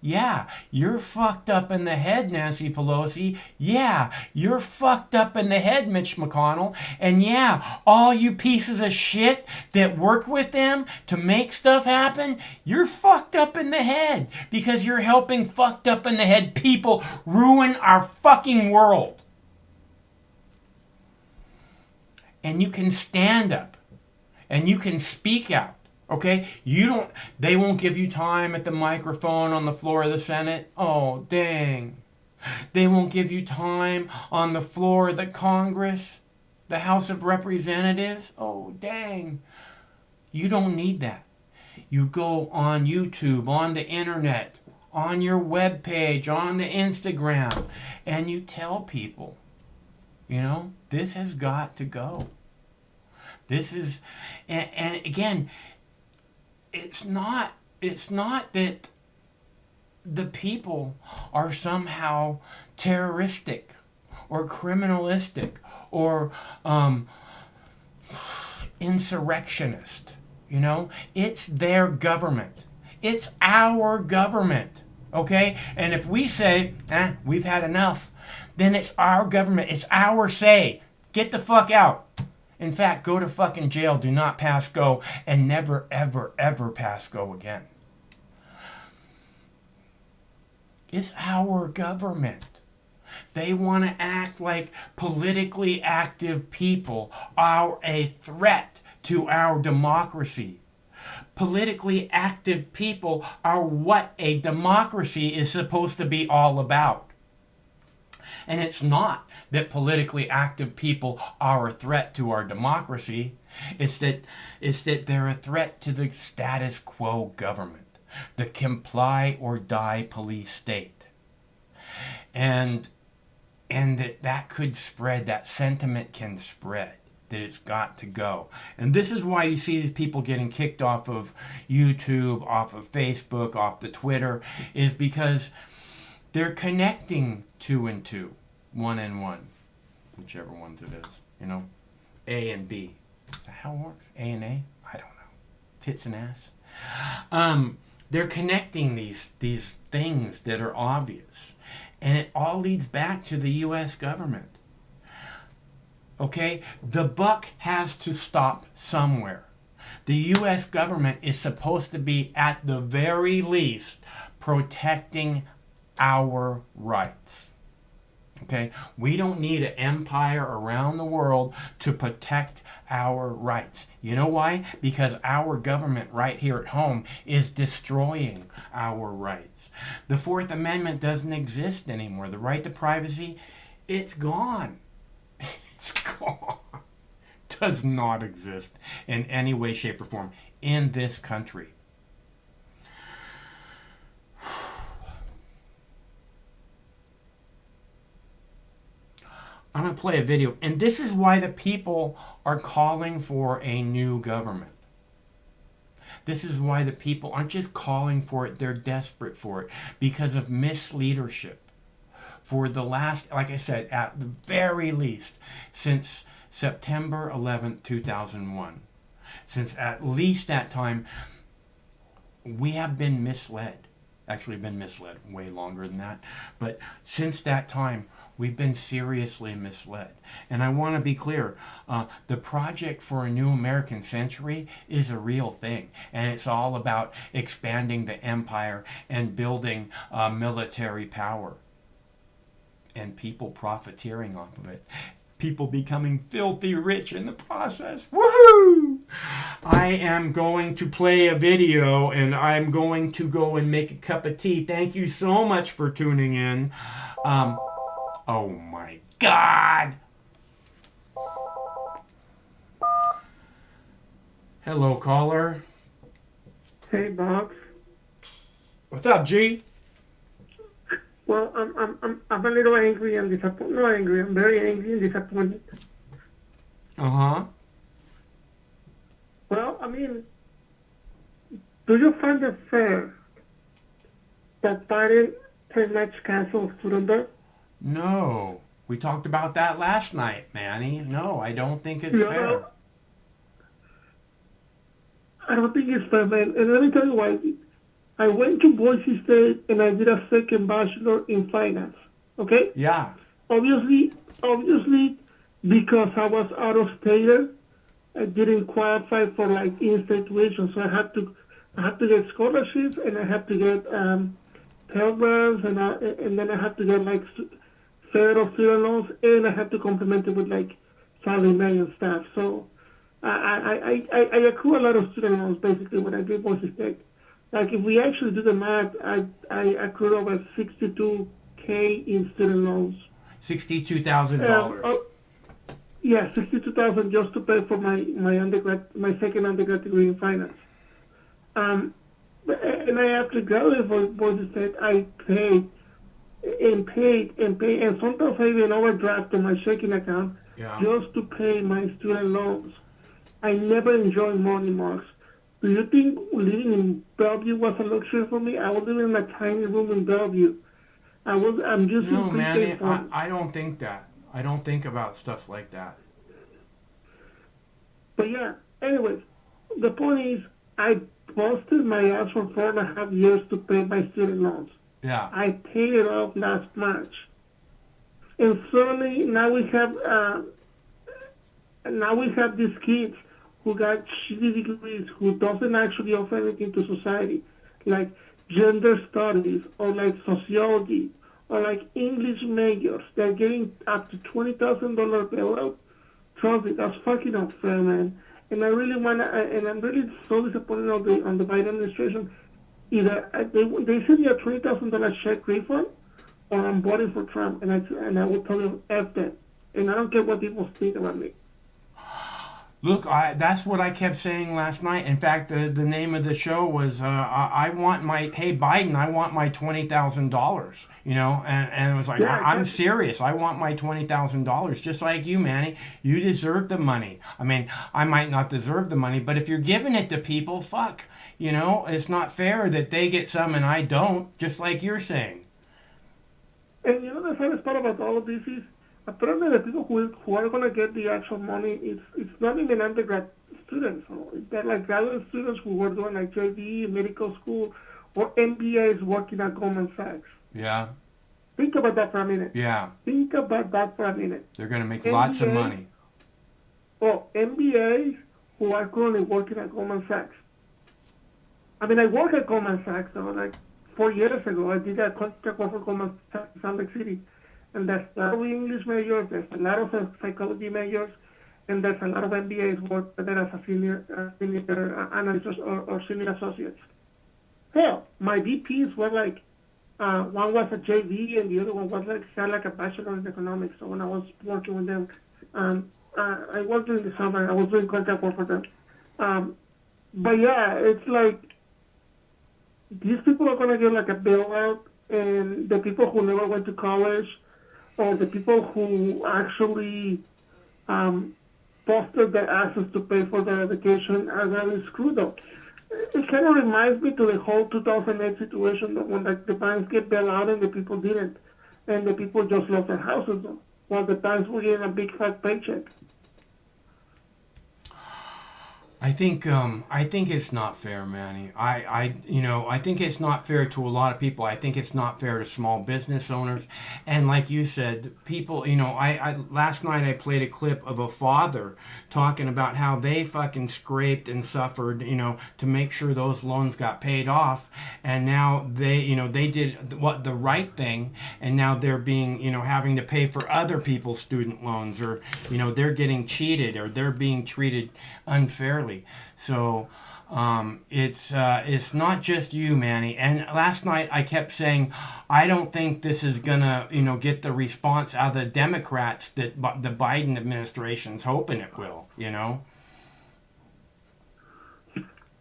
Yeah, you're fucked up in the head, Nancy Pelosi. Yeah, you're fucked up in the head, Mitch McConnell. And yeah, all you pieces of shit that work with them to make stuff happen, you're fucked up in the head because you're helping fucked up in the head people ruin our fucking world. And you can stand up and you can speak out. Okay, they won't give you time at the microphone on the floor of the Senate. Oh, dang. They won't give you time on the floor of the Congress, the House of Representatives. Oh, dang. You don't need that. You go on YouTube, on the internet, on your webpage, on the Instagram, and you tell people, you know, this has got to go. This is, and again, it's not that the people are somehow terroristic or criminalistic or insurrectionist. You know, it's their government. It's our government. Okay? And if we say, we've had enough, then it's our government. It's our say. Get the fuck out. In fact, go to fucking jail. Do not pass go. And never, ever, ever pass go again. It's our government. They want to act like politically active people are a threat to our democracy. Politically active people are what a democracy is supposed to be all about. And it's not that politically active people are a threat to our democracy. It's that they're a threat to the status quo government, the comply or die police state. And that could spread, that sentiment can spread, that it's got to go. And this is why you see these people getting kicked off of YouTube, off of Facebook, off the Twitter, is because they're connecting 2 and 2, 1 and 1, whichever ones it is, you know, A and B. Is that how it works? A and A? I don't know. Tits and ass. They're connecting these things that are obvious. And it all leads back to the U.S. government. Okay? The buck has to stop somewhere. The U.S. government is supposed to be, at the very least, protecting our rights. Okay? We don't need an empire around the world to protect our rights. You know why? Because our government right here at home is destroying our rights. The Fourth Amendment doesn't exist anymore. The right to privacy, it's gone. It's gone. Does not exist in any way, shape, or form in this country. I'm going to play a video, and this is why the people are calling for a new government. This is why the people aren't just calling for it, they're desperate for it because of misleadership. For the last, like I said, at the very least, since September 11th, 2001, since at least that time, we have been misled. Actually been misled way longer than that. But since that time, we've been seriously misled. And I want to be clear, the Project for a New American Century is a real thing. And it's all about expanding the empire and building military power. And people profiteering off of it. People becoming filthy rich in the process. Woohoo! I am going to play a video and I'm going to go and make a cup of tea. Thank you so much for tuning in. Oh my God! Hello, caller. Hey, Bob. What's up, G? Well, I'm a little angry and disappointed. Not angry. I'm very angry and disappointed. Uh-huh. Well, I mean, do you find it fair that Biden pretty much canceled student debt? No. We talked about that last night, Manny. No, I don't think it's fair. I don't think it's fair, man. And let me tell you why. I went to Boise State and I did a second bachelor in finance. Okay? Yeah. Obviously, because I was out of state, I didn't qualify for like in-state tuition, so I had to get scholarships and I had to get Pell Grants and then I had to get like federal student loans and I had to complement it with like Sallie Mae and stuff. So I accrue a lot of student loans basically when I did Boise State. Like if we actually do the math, I accrued over $62K in student loans. $62,000. Yeah, $62,000 just to pay for my second undergrad degree in finance. And I after graduated from Boise State, I paid, and sometimes I even overdraft on my checking account just to pay my student loans. I never enjoyed money marks. Do you think living in Bellevue was a luxury for me? I was living in a tiny room in Bellevue. I'm just no, man, I don't think that. I don't think about stuff like that. But yeah, anyways, the point is, I busted my ass for 4.5 years to pay my student loans. Yeah. I paid it off last March. And suddenly now we have these kids who got shitty degrees who doesn't actually offer anything to society, like gender studies or like sociology or like English majors. They're getting up to $20,000 bailout. Trust me, that's fucking unfair, man. And I really and I'm really so disappointed on the Biden administration. Either they send me a $20,000 check refund, or I'm voting for Trump, and I will tell them F that. And I don't care what people think about me. Look, that's what I kept saying last night. In fact, the name of the show was I want my, hey, Biden, I want my $20,000, you know, and it was like, Yeah, I'm serious. I want my $20,000, just like you, Manny. You deserve the money. I mean, I might not deserve the money, but if you're giving it to people, fuck, you know, it's not fair that they get some and I don't, just like you're saying. And you know the saddest part about all of this is, apparently the people who are going to get the actual money, it's not even undergrad students. They're like graduate students who were doing like JD, medical school, or MBAs working at Goldman Sachs. Yeah. Think about that for a minute. Yeah. Think about that for a minute. They're going to make lots of money. Well, MBAs who are currently working at Goldman Sachs. I mean, I work at Goldman Sachs, so like 4 years ago, I did a contract work for Goldman Sachs in Salt Lake City. And there's a lot of English majors, there's a lot of psychology majors, and there's a lot of MBAs work there as a senior analyst or senior associates. Hell, my VPs were like, one was a JD and the other one was like, had like a bachelor in economics. So when I was working with them, I worked during the summer, I was doing contract work for them. But yeah, it's like, these people are going to get like a bailout, and the people who never went to college, or the people who actually busted their asses to pay for their education are really screwed up. It kind of reminds me to the whole 2008 situation when like, the banks get bailed out and the people didn't. And the people just lost their houses while the banks were getting a big fat paycheck. I think it's not fair, Manny. I think it's not fair to a lot of people. I think it's not fair to small business owners, and like you said, people. You know, I last night I played a clip of a father talking about how they fucking scraped and suffered, you know, to make sure those loans got paid off, and now they did the right thing, and now they're being, you know, having to pay for other people's student loans, or you know, they're getting cheated or they're being treated unfairly. So it's not just you, Manny. And last night I kept saying I don't think this is gonna, you know, get the response out of the Democrats that the Biden administration's hoping it will. You know.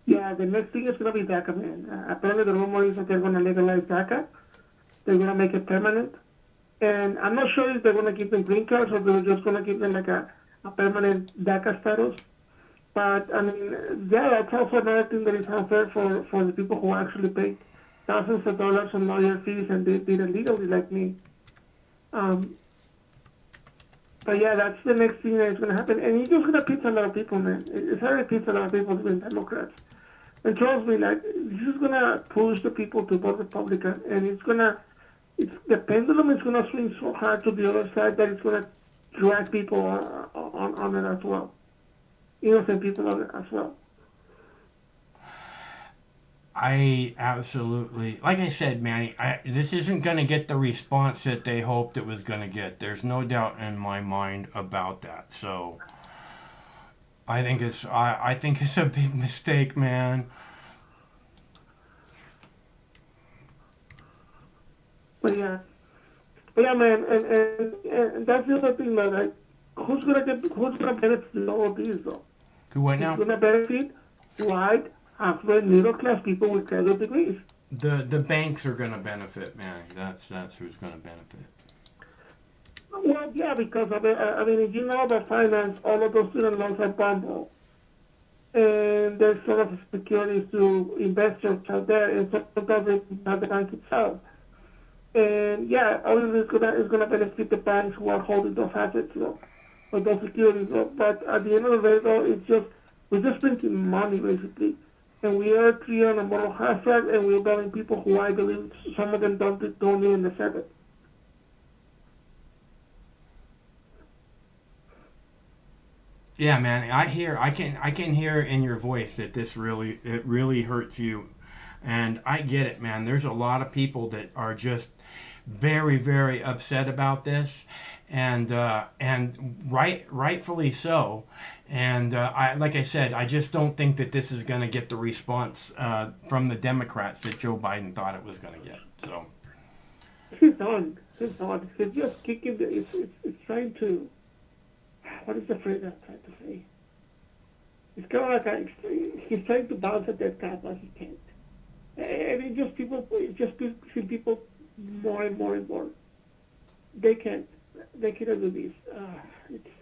Yeah, the next thing is gonna be DACA, man. Apparently the rumor is that they're gonna legalize DACA. They're gonna make it permanent, and I'm not sure if they're gonna give them green cards or they're just gonna give them like a permanent DACA status. But, I mean, yeah, that's also another thing that is unfair for the people who actually paid thousands of dollars on lawyer fees and they did it legally like me. But, yeah, that's the next thing that is going to happen. And it's just going to piss a lot of people, man. It's already pissed a lot of people, even Democrats. And trust me, like, this is going to push the people to vote Republican. And the pendulum is going to swing so hard to the other side that it's going to drag people on it as well. Innocent people as well. I absolutely, like I said, Manny, this isn't going to get the response that they hoped it was going to get. There's no doubt in my mind about that. So I think it's a big mistake, man. But yeah, man, and that's the other thing, man. Like, who's gonna benefit from all of these, though? Who what now? Who's gonna benefit? White, affluent, middle class people with graduate degrees. The banks are gonna benefit, man. That's who's gonna benefit. Well, yeah, because I mean, if you know about finance, all of those student loans are bundled, and there's sort of securities to investors out there, and sometimes it's not the bank itself. And yeah, obviously it's gonna benefit the banks who are holding those assets, though. Or those securities, but at the end of the day, though, we're just printing money, basically. and we are creating a moral hazard, and we're telling people who I believe some of them don't even deserve it. Yeah, man, I can hear in your voice that it really hurts you, and I get it, man. There's a lot of people that are just very, very upset about this, and rightfully so. And like I said, I just don't think that this is going to get the response from the Democrats that Joe Biden thought it was going to get. So He's on. He's on. He's just kicking the. It's trying to. What is the phrase I'm trying to say? It's kind of like he's trying to bounce at that cap, but he can't. And it just see people more and more and more. They cannot do this.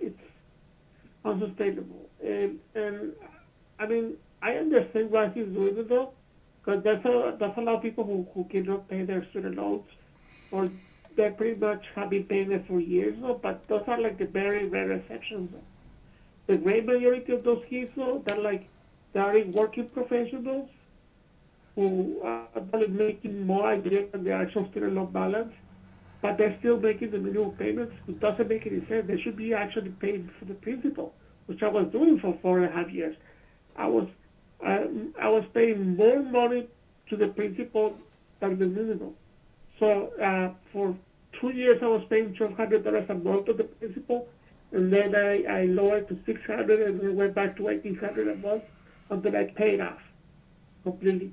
It's unsustainable. And I mean, I understand why he's doing it though, because that's a lot of people who cannot pay their student loans, or they pretty much have been paying it for years now, but those are like the very rare exceptions. The great majority of those kids, though, they're in working professionals who are probably making more idea than the actual student loan balance, but they're still making the minimum payments. It doesn't make any sense. They should be actually paying for the principal, which I was doing for 4.5 years. I was paying more money to the principal than the minimum. So for 2 years, I was paying $1,200 a month to the principal, and then I lowered to $600, and then went back to $1,800 a month until I paid off completely,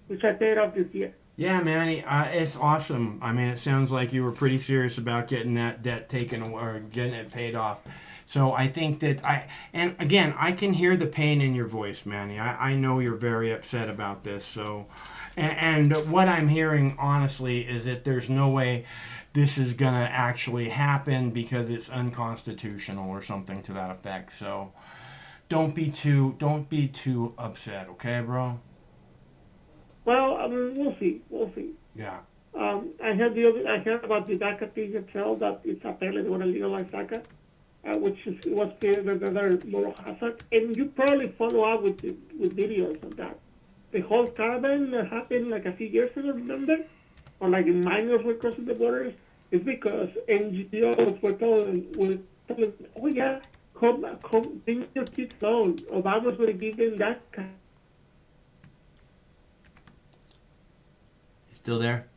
which I paid off this year. yeah, man, it's awesome. I mean, it sounds like you were pretty serious about getting that debt taken or getting it paid off. So I think that and again, I can hear the pain in your voice, Manny. I know you're very upset about this. So, and what I'm hearing, honestly, is that there's no way this is going to actually happen because it's unconstitutional or something to that effect. So don't be too upset, okay, bro? Well, I mean, we'll see. Yeah. I heard about the DACA thing itself, that it's apparently they want to legalize DACA, which was another moral hazard. And you probably follow up with videos of that. The whole caravan that happened like a few years ago, remember? Or like the minors were crossing the borders. It's because NGOs were telling, oh yeah, come, bring your kids loan. Obama's going to give them DACA. Still there?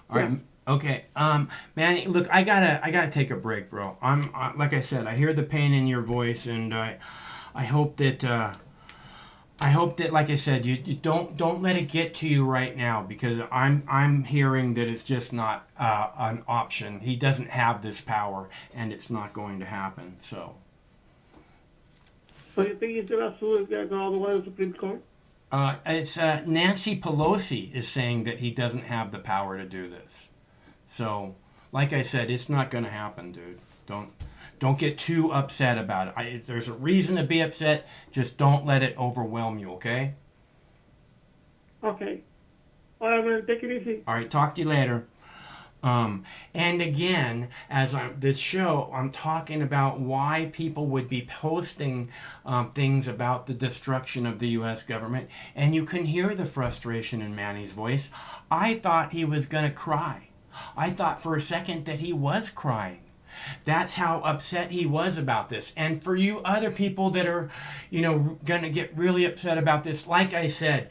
All right. Okay. Man, look, I gotta take a break, bro. I'm like I said, I hear the pain in your voice, and I hope that like I said, you don't let it get to you right now, because I'm hearing that it's just not an option. He doesn't have this power, and it's not going to happen. So you think he's gonna sue if they're going all the way to the Supreme Court? It's Nancy Pelosi is saying that he doesn't have the power to do this. So, like I said, it's not going to happen, dude. Don't get too upset about it. If there's a reason to be upset, just don't let it overwhelm you, okay? Okay. All right, man. Take it easy. All right, talk to you later. And again, this show, I'm talking about why people would be posting things about the destruction of the U.S. government, and you can hear the frustration in Manny's voice. I thought he was going to cry. I thought for a second that he was crying. That's how upset he was about this. And for you other people that are, going to get really upset about this, like I said,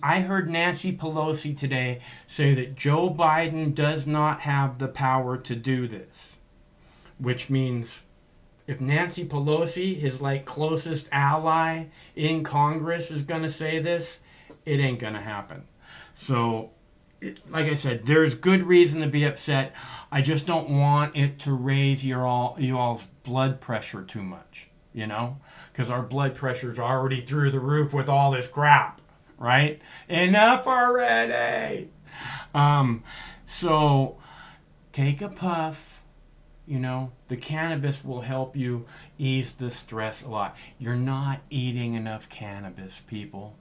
I heard Nancy Pelosi today say that Joe Biden does not have the power to do this. Which means if Nancy Pelosi, his closest ally in Congress, is going to say this, it ain't going to happen. So, like I said, there's good reason to be upset. I just don't want it to raise you all's blood pressure too much, because our blood pressure's already through the roof with all this crap, right? Enough already. So take a puff. The cannabis will help you ease the stress a lot. You're not eating enough cannabis, people.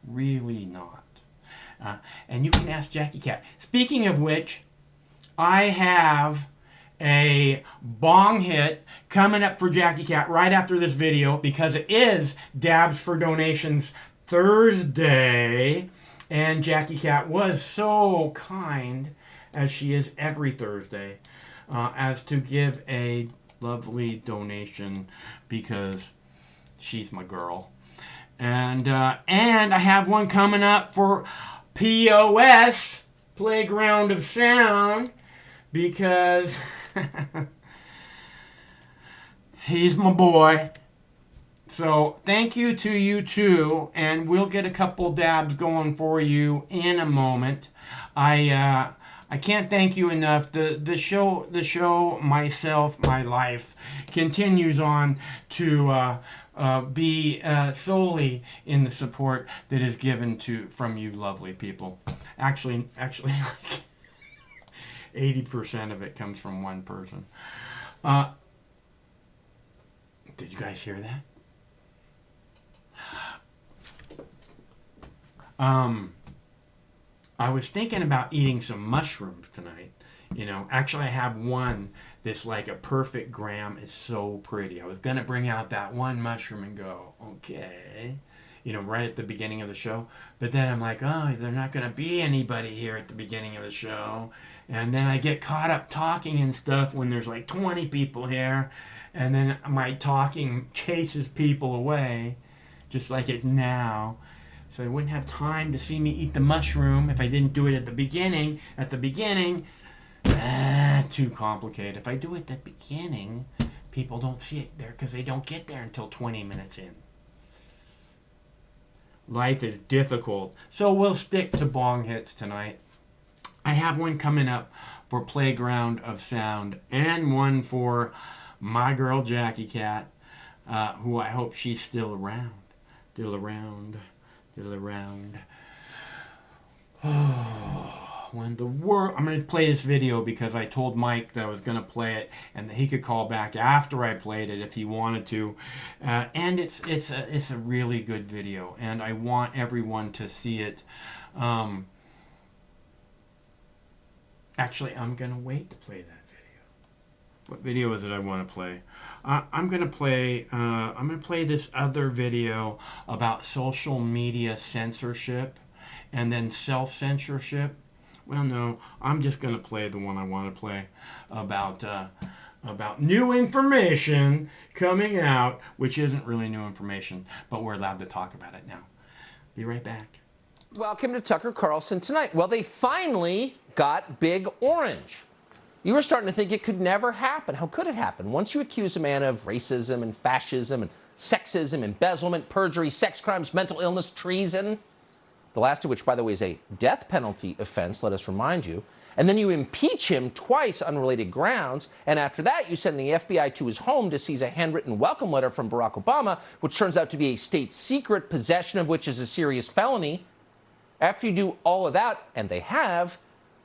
Really not. And you can ask Jackie Cat. Speaking of which, I have a bong hit coming up for Jackie Cat right after this video, because it is Dabs for Donations Thursday. And Jackie Cat was so kind, as she is every Thursday, as to give a lovely donation, because she's my girl. And I have one coming up for POS, Playground of Sound, because he's my boy. So thank you to you too, and we'll get a couple dabs going for you in a moment. I can't thank you enough. The show, myself, my life, continues on to be solely in the support that is given from you lovely people. Actually, like 80% of it comes from one person. Did you guys hear that? I was thinking about eating some mushrooms tonight. You know, actually I have one that's like a perfect gram. It's so pretty. I was going to bring out that one mushroom and go, okay, you know, right at the beginning of the show. But then I'm like, oh, there's not going to be anybody here at the beginning of the show. And then I get caught up talking and stuff when there's like 20 people here. And then my talking chases people away, just like it now. So I wouldn't have time to see me eat the mushroom if I didn't do it at the beginning. Too complicated. If I do it at the beginning, people don't see it there because they don't get there until 20 minutes in. Life is difficult. So we'll stick to bong hits tonight. I have one coming up for Playground of Sound and one for my girl Jackie Cat, who I hope she's still around. Still around. When the world, I'm going to play this video because I told Mike that I was going to play it and that he could call back after I played it if he wanted to. And it's a really good video, and I want everyone to see it. Actually, I'm going to wait to play that video. What video is it I want to play? I'm going to play this other video about social media censorship and then self-censorship. Well, no, I'm just going to play the one I want to play about new information coming out, which isn't really new information, but we're allowed to talk about it now. Be right back. Welcome to Tucker Carlson Tonight. Well, they finally got Big Orange. You were starting to think it could never happen. How could it happen? Once you accuse a man of racism and fascism and sexism, embezzlement, perjury, sex crimes, mental illness, treason, the last of which, by the way, is a death penalty offense, let us remind you, and then you impeach him twice on related grounds, and after that you send the FBI to his home to seize a handwritten welcome letter from Barack Obama, which turns out to be a state secret, possession of which is a serious felony. After you do all of that, and they have,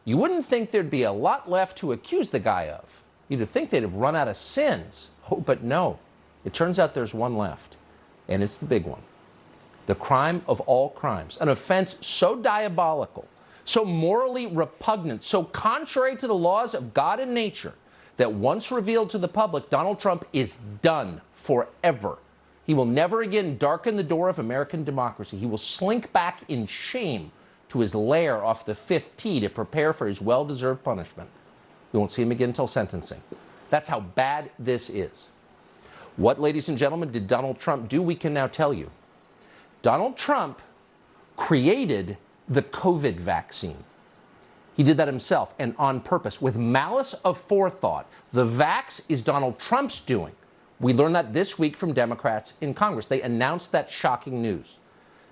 you wouldn't think there'd be a lot left to accuse the guy of. You'd think they'd have run out of sins. Oh, but no. It turns out there's one left, and it's the big one. The crime of all crimes, an offense so diabolical, so morally repugnant, so contrary to the laws of God and nature, that once revealed to the public, Donald Trump is done forever. He will never again darken the door of American democracy. He will slink back in shame to his lair off the 5th tee to prepare for his well-deserved punishment. We won't see him again until sentencing. That's how bad this is. What, ladies and gentlemen, did Donald Trump do? We can now tell you. Donald Trump created the COVID vaccine. He did that himself and on purpose, with malice of forethought. The vax is Donald Trump's doing. We learned that this week from Democrats in Congress. They announced that shocking news.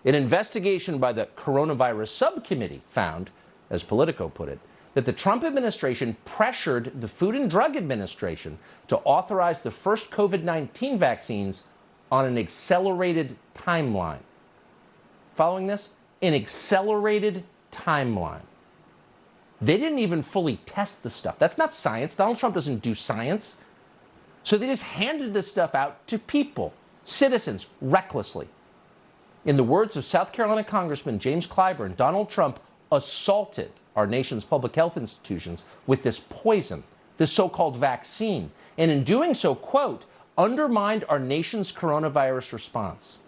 An investigation by the Coronavirus Subcommittee found, as Politico put it, that the Trump administration pressured the Food and Drug Administration to authorize the first COVID-19 vaccines on an accelerated timeline. Following this? An accelerated timeline. They didn't even fully test the stuff. That's not science. Donald Trump doesn't do science. So they just handed this stuff out to people, citizens, recklessly. In the words of South Carolina Congressman James Clyburn, Donald Trump assaulted our nation's public health institutions with this poison the so-called vaccine, and in doing so, quote, undermined our nation's coronavirus response.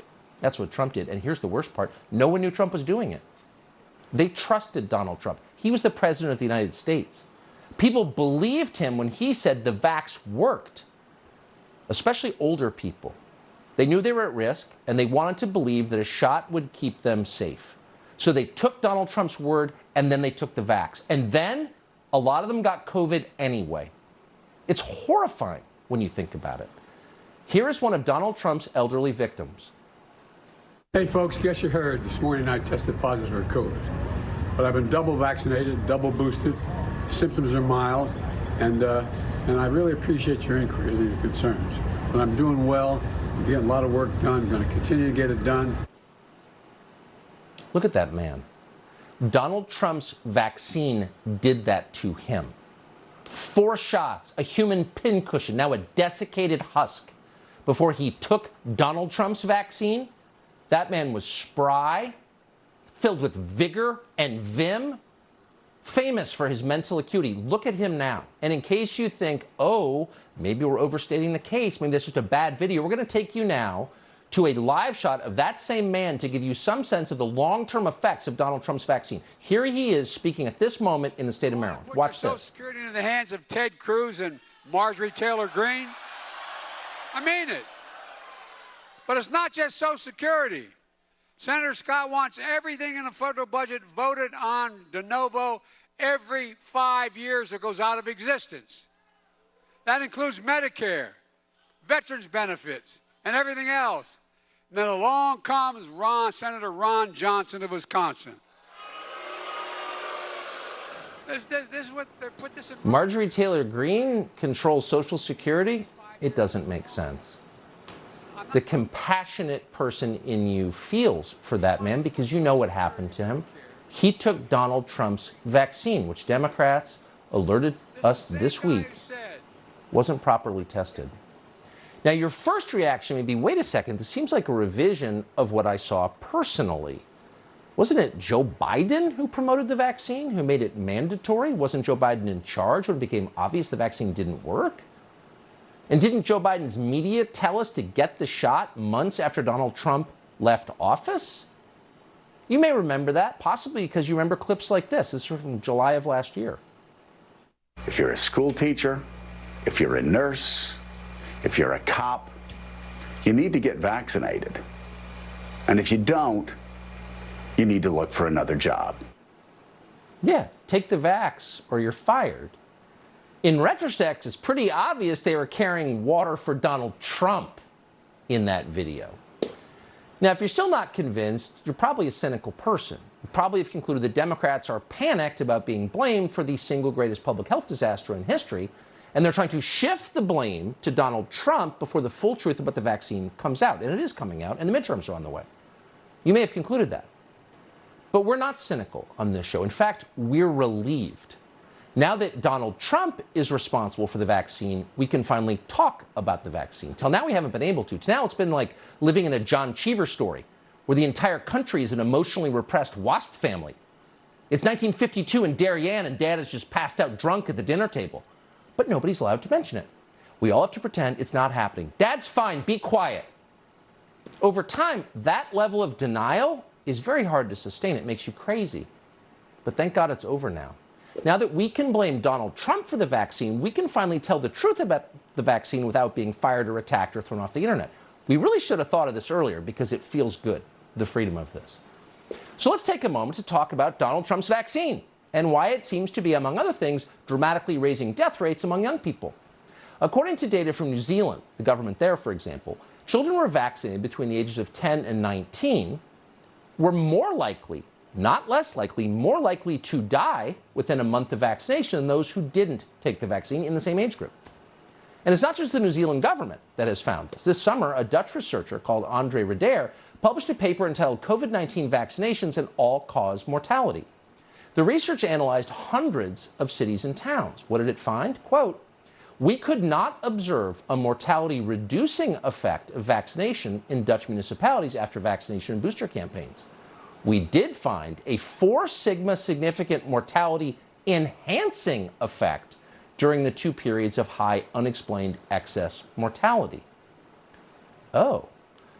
That's what Trump did. And here's the worst part. No one knew Trump was doing it. They trusted Donald Trump. He was the president of the United States. People believed him when he said the vax worked, especially older people. They knew they were at risk, and they wanted to believe that a shot would keep them safe. So they took Donald Trump's word, and then they took the vax. And then a lot of them got COVID anyway. It's horrifying when you think about it. Here is one of Donald Trump's elderly victims. Hey folks, guess you heard this morning I tested positive for COVID. But I've been double vaccinated, double boosted. Symptoms are mild, and I really appreciate your inquiries and your concerns. But I'm doing well. I'm getting a lot of work done. I'm going to continue to get it done. Look at that man. Donald Trump's vaccine did that to him. 4 shots, a human pincushion, now a desiccated husk. Before he took Donald Trump's vaccine, that man was spry, filled with vigor and vim, famous for his mental acuity. Look at him now. And in case you think, oh, maybe we're overstating the case, maybe that's just a bad video, we're going to take you now to a live shot of that same man to give you some sense of the long-term effects of Donald Trump's vaccine. Here he is speaking at this moment in the state of Maryland. Watch Social this. Security in the hands of Ted Cruz and Marjorie Taylor Greene. I mean it. But it's not just Social Security. Senator Scott wants everything in the federal budget voted on de novo every 5 years it goes out of existence. That includes Medicare, veterans benefits, and everything else. And then along comes Senator Ron Johnson of Wisconsin. This is what they put this in. Marjorie Taylor Greene controls Social Security? It doesn't make sense. The compassionate person in you feels for that man because you know what happened to him. He took Donald Trump's vaccine, which Democrats alerted us this week wasn't properly tested. Now, your first reaction may be, wait a second, this seems like a revision of what I saw personally. Wasn't it Joe Biden who promoted the vaccine, who made it mandatory? Wasn't Joe Biden in charge when it became obvious the vaccine didn't work? And didn't Joe Biden's media tell us to get the shot months after Donald Trump left office? You may remember that, possibly because you remember clips like this. This is from July of last year. If you're a school teacher, if you're a nurse, if you're a cop, you need to get vaccinated. And if you don't, you need to look for another job. Yeah, take the vax or you're fired. In retrospect, it's pretty obvious they were carrying water for Donald Trump in that video. Now, if you're still not convinced, you're probably a cynical person. You probably have concluded that Democrats are panicked about being blamed for the single greatest public health disaster in history, and they're trying to shift the blame to Donald Trump before the full truth about the vaccine comes out. And it is coming out, and the midterms are on the way. You may have concluded that. But we're not cynical on this show. In fact, we're relieved. Now that Donald Trump is responsible for the vaccine, we can finally talk about the vaccine. Till now, we haven't been able to. Till now, it's been like living in a John Cheever story, where the entire country is an emotionally repressed WASP family. It's 1952 in Darien, and Dad is just passed out drunk at the dinner table. But nobody's allowed to mention it. We all have to pretend it's not happening. Dad's fine, be quiet. Over time, that level of denial is very hard to sustain. It makes you crazy. But thank God it's over now. Now that we can blame Donald Trump for the vaccine, we can finally tell the truth about the vaccine without being fired or attacked or thrown off the internet. We really should have thought of this earlier because it feels good, the freedom of this. So let's take a moment to talk about Donald Trump's vaccine and why it seems to be, among other things, dramatically raising death rates among young people. According to data from New Zealand, the government there, for example, children who were vaccinated between the ages of 10 and 19 were more likely, not less likely, more likely to die within a month of vaccination than those who didn't take the vaccine in the same age group. And it's not just the New Zealand government that has found this. This summer, a Dutch researcher called Andre Radair published a paper entitled COVID-19 Vaccinations and All-Cause Mortality. The research analyzed hundreds of cities and towns. What did it find? Quote, "We could not observe a mortality-reducing effect of vaccination in Dutch municipalities after vaccination and booster campaigns. We did find a 4 sigma significant mortality enhancing effect during the 2 periods of high unexplained excess mortality. Oh,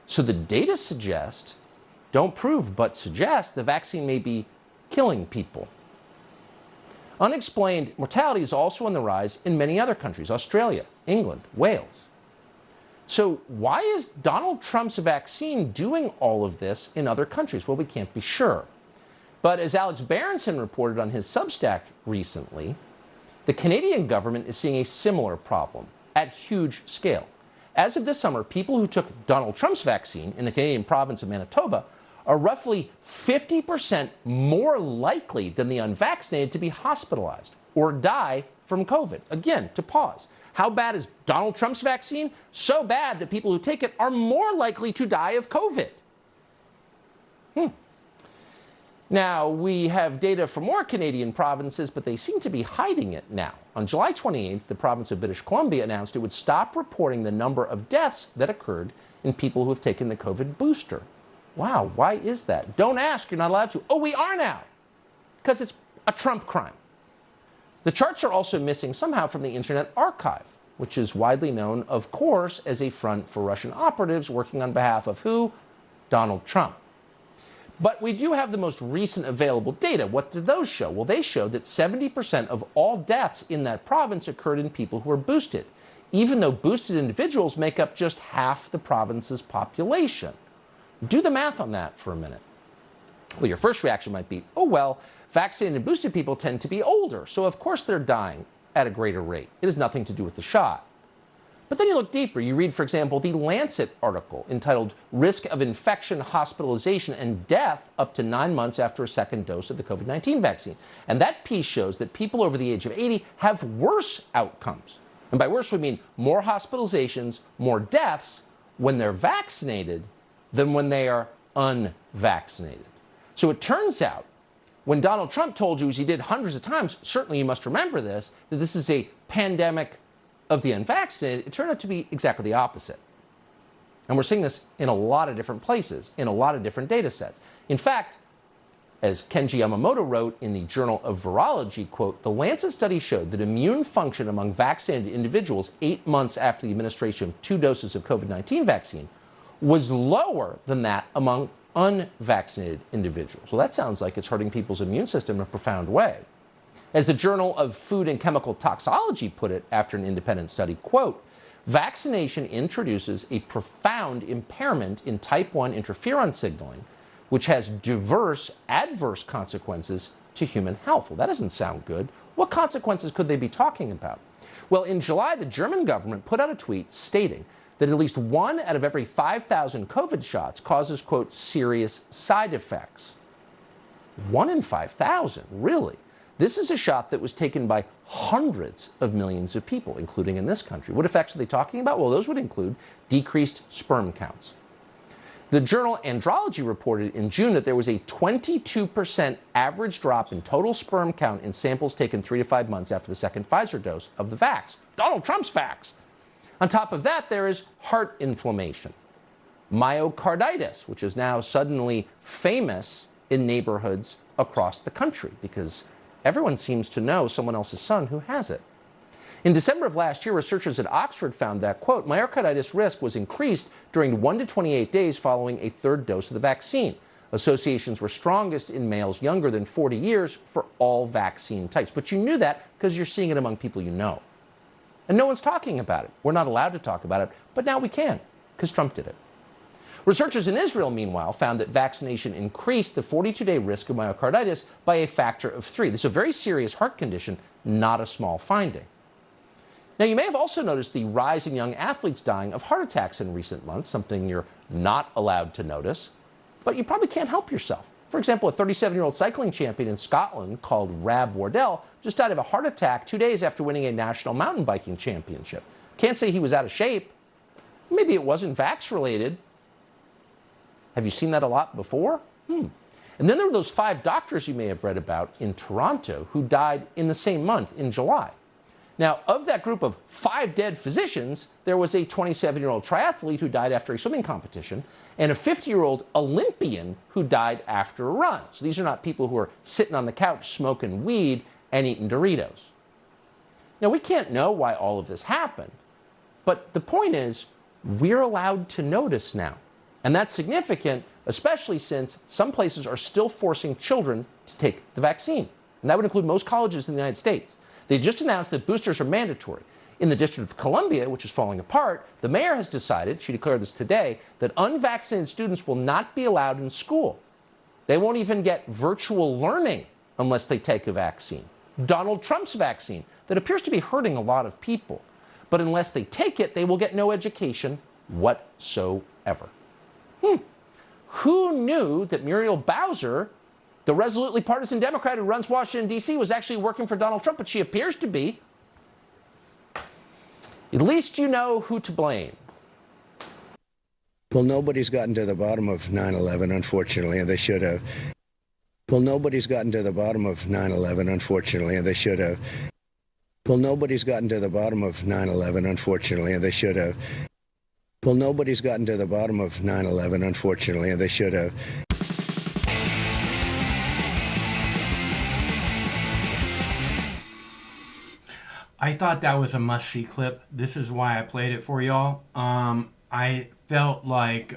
so the data suggest, don't prove, but suggest the vaccine may be killing people. Unexplained mortality is also on the rise in many other countries, Australia, England, Wales. So why is Donald Trump's vaccine doing all of this in other countries? Well, we can't be sure. But as Alex Berenson reported on his Substack recently, the Canadian government is seeing a similar problem at huge scale. As of this summer, people who took Donald Trump's vaccine in the Canadian province of Manitoba are roughly 50% more likely than the unvaccinated to be hospitalized or die from COVID. Again, to pause. How bad is Donald Trump's vaccine? So bad that people who take it are more likely to die of COVID. Now, we have data from more Canadian provinces, but they seem to be hiding it now. On July 28th, the province of British Columbia announced it would stop reporting the number of deaths that occurred in people who have taken the COVID booster. Wow, why is that? Don't ask, you're not allowed to. Oh, we are now, because it's a Trump crime. The charts are also missing somehow from the Internet Archive, which is widely known, of course, as a front for Russian operatives working on behalf of who? Donald Trump. But we do have the most recent available data. What did those show? Well, they showed that 70% of all deaths in that province occurred in people who were boosted, even though boosted individuals make up just half the province's population. Do the math on that for a minute. Well, your first reaction might be, oh, well, vaccinated and boosted people tend to be older, so of course they're dying at a greater rate. It has nothing to do with the shot. But then you look deeper. You read, for example, the Lancet article entitled Risk of Infection, Hospitalization, and Death Up to 9 Months After a Second Dose of the COVID-19 Vaccine. And that piece shows that people over the age of 80 have worse outcomes. And by worse, we mean more hospitalizations, more deaths when they're vaccinated than when they are unvaccinated. So it turns out, when Donald Trump told you, as he did hundreds of times, certainly you must remember this, that this is a pandemic of the unvaccinated, it turned out to be exactly the opposite. And we're seeing this in a lot of different places, in a lot of different data sets. In fact, as Kenji Yamamoto wrote in the Journal of Virology, quote, the Lancet study showed that immune function among vaccinated individuals 8 months after the administration of 2 doses of COVID-19 vaccine was lower than that among unvaccinated individuals. Well, that sounds like it's hurting people's immune system in a profound way. As the Journal of Food and Chemical Toxicology put it after an independent study, quote, vaccination introduces a profound impairment in type 1 interferon signaling, which has diverse adverse consequences to human health. Well, that doesn't sound good. What consequences could they be talking about? Well, in July, the German government put out a tweet stating that at least 1 out of every 5,000 COVID shots causes, quote, serious side effects. 1 in 5,000, really? This is a shot that was taken by hundreds of millions of people, including in this country. What effects are they talking about? Well, those would include decreased sperm counts. The journal Andrology reported in June that there was a 22% average drop in total sperm count in samples taken 3 to 5 months after the second Pfizer dose of the vax. Donald Trump's vax. On top of that, there is heart inflammation, myocarditis, which is now suddenly famous in neighborhoods across the country because everyone seems to know someone else's son who has it. In December of last year, researchers at Oxford found that, quote, myocarditis risk was increased during 1 to 28 days following a 3rd dose of the vaccine. Associations were strongest in males younger than 40 years for all vaccine types. But you knew that because you're seeing it among people you know. And no one's talking about it. We're not allowed to talk about it, but now we can because Trump did it. Researchers in Israel, meanwhile, found that vaccination increased the 42-day risk of myocarditis by a factor of 3. This is a very serious heart condition, not a small finding. Now, you may have also noticed the rise in young athletes dying of heart attacks in recent months, something you're not allowed to notice, but you probably can't help yourself. For example, a 37-year-old cycling champion in Scotland called Rab Wardell just died of a heart attack 2 days after winning a national mountain biking championship. Can't say he was out of shape. Maybe it wasn't vax-related. Have you seen that a lot before? And then there were those 5 doctors you may have read about in Toronto who died in the same month, in July. Now, of that group of 5 dead physicians, there was a 27-year-old triathlete who died after a swimming competition and a 50-year-old Olympian who died after a run. So these are not people who are sitting on the couch smoking weed and eating Doritos. Now, we can't know why all of this happened, but the point is, we're allowed to notice now. And that's significant, especially since some places are still forcing children to take the vaccine. And that would include most colleges in the United States. They just announced that boosters are mandatory. In the District of Columbia, which is falling apart, the mayor has decided, she declared this today, that unvaccinated students will not be allowed in school. They won't even get virtual learning unless they take a vaccine. Donald Trump's vaccine, that appears to be hurting a lot of people. But unless they take it, they will get no education whatsoever. Who knew that Muriel Bowser, the resolutely partisan Democrat who runs Washington, D.C., was actually working for Donald Trump, but she appears to be. At least you know who to blame. Well, nobody's gotten to the bottom of 9/11, unfortunately, and they should have. Well, nobody's gotten to the bottom of 9/11, unfortunately, and they should have. Well, nobody's gotten to the bottom of 9/11, unfortunately, and they should have. Well, nobody's gotten to the bottom of 9/11, unfortunately, and they should have. I thought that was a must-see clip. This is why I played it for y'all. I felt like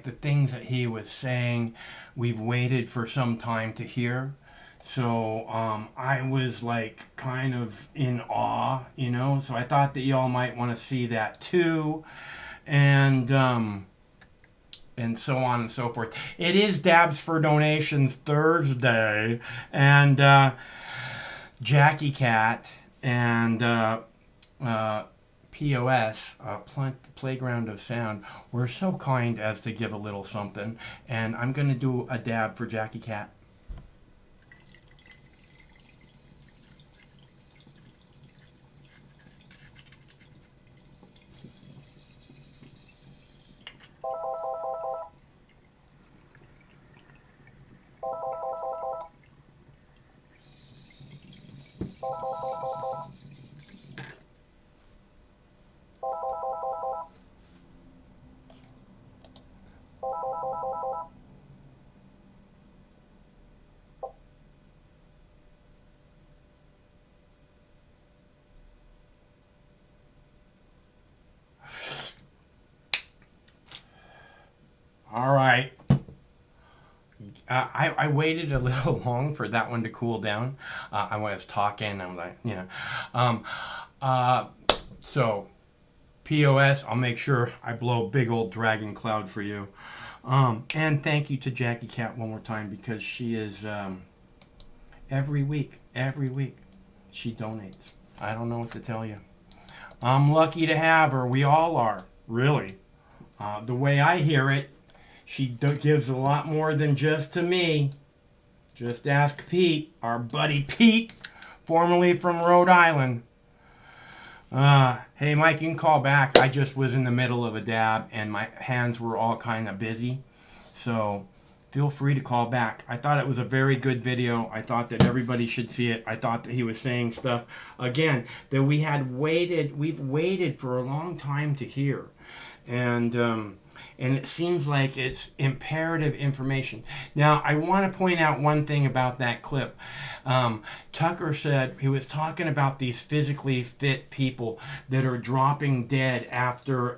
the things that he was saying, we've waited for some time to hear. So I was like kind of in awe, you know. So I thought that y'all might want to see that too, and so on and so forth. It is Dabs for Donations Thursday, and Jackie Cat and POS, Playground of Sound, were so kind as to give a little something, and I'm going to do a dab for Jackie Cat. All right. I waited a little long for that one to cool down. I was talking. I'm like, you know. So, POS, I'll make sure I blow a big old dragon cloud for you. And thank you to Jackie Cat one more time, because she is, every week, she donates. I don't know what to tell you. I'm lucky to have her. We all are, really. The way I hear it, she gives a lot more than just to me. Just ask Pete, our buddy Pete, formerly from Rhode Island. Hey, Mike, you can call back. I just was in the middle of a dab, and my hands were all kind of busy. So feel free to call back. I thought it was a very good video. I thought that everybody should see it. I thought that he was saying stuff, again, that we've waited for a long time to hear. And it seems like it's imperative information. Now, I want to point out one thing about that clip. Tucker said he was talking about these physically fit people that are dropping dead after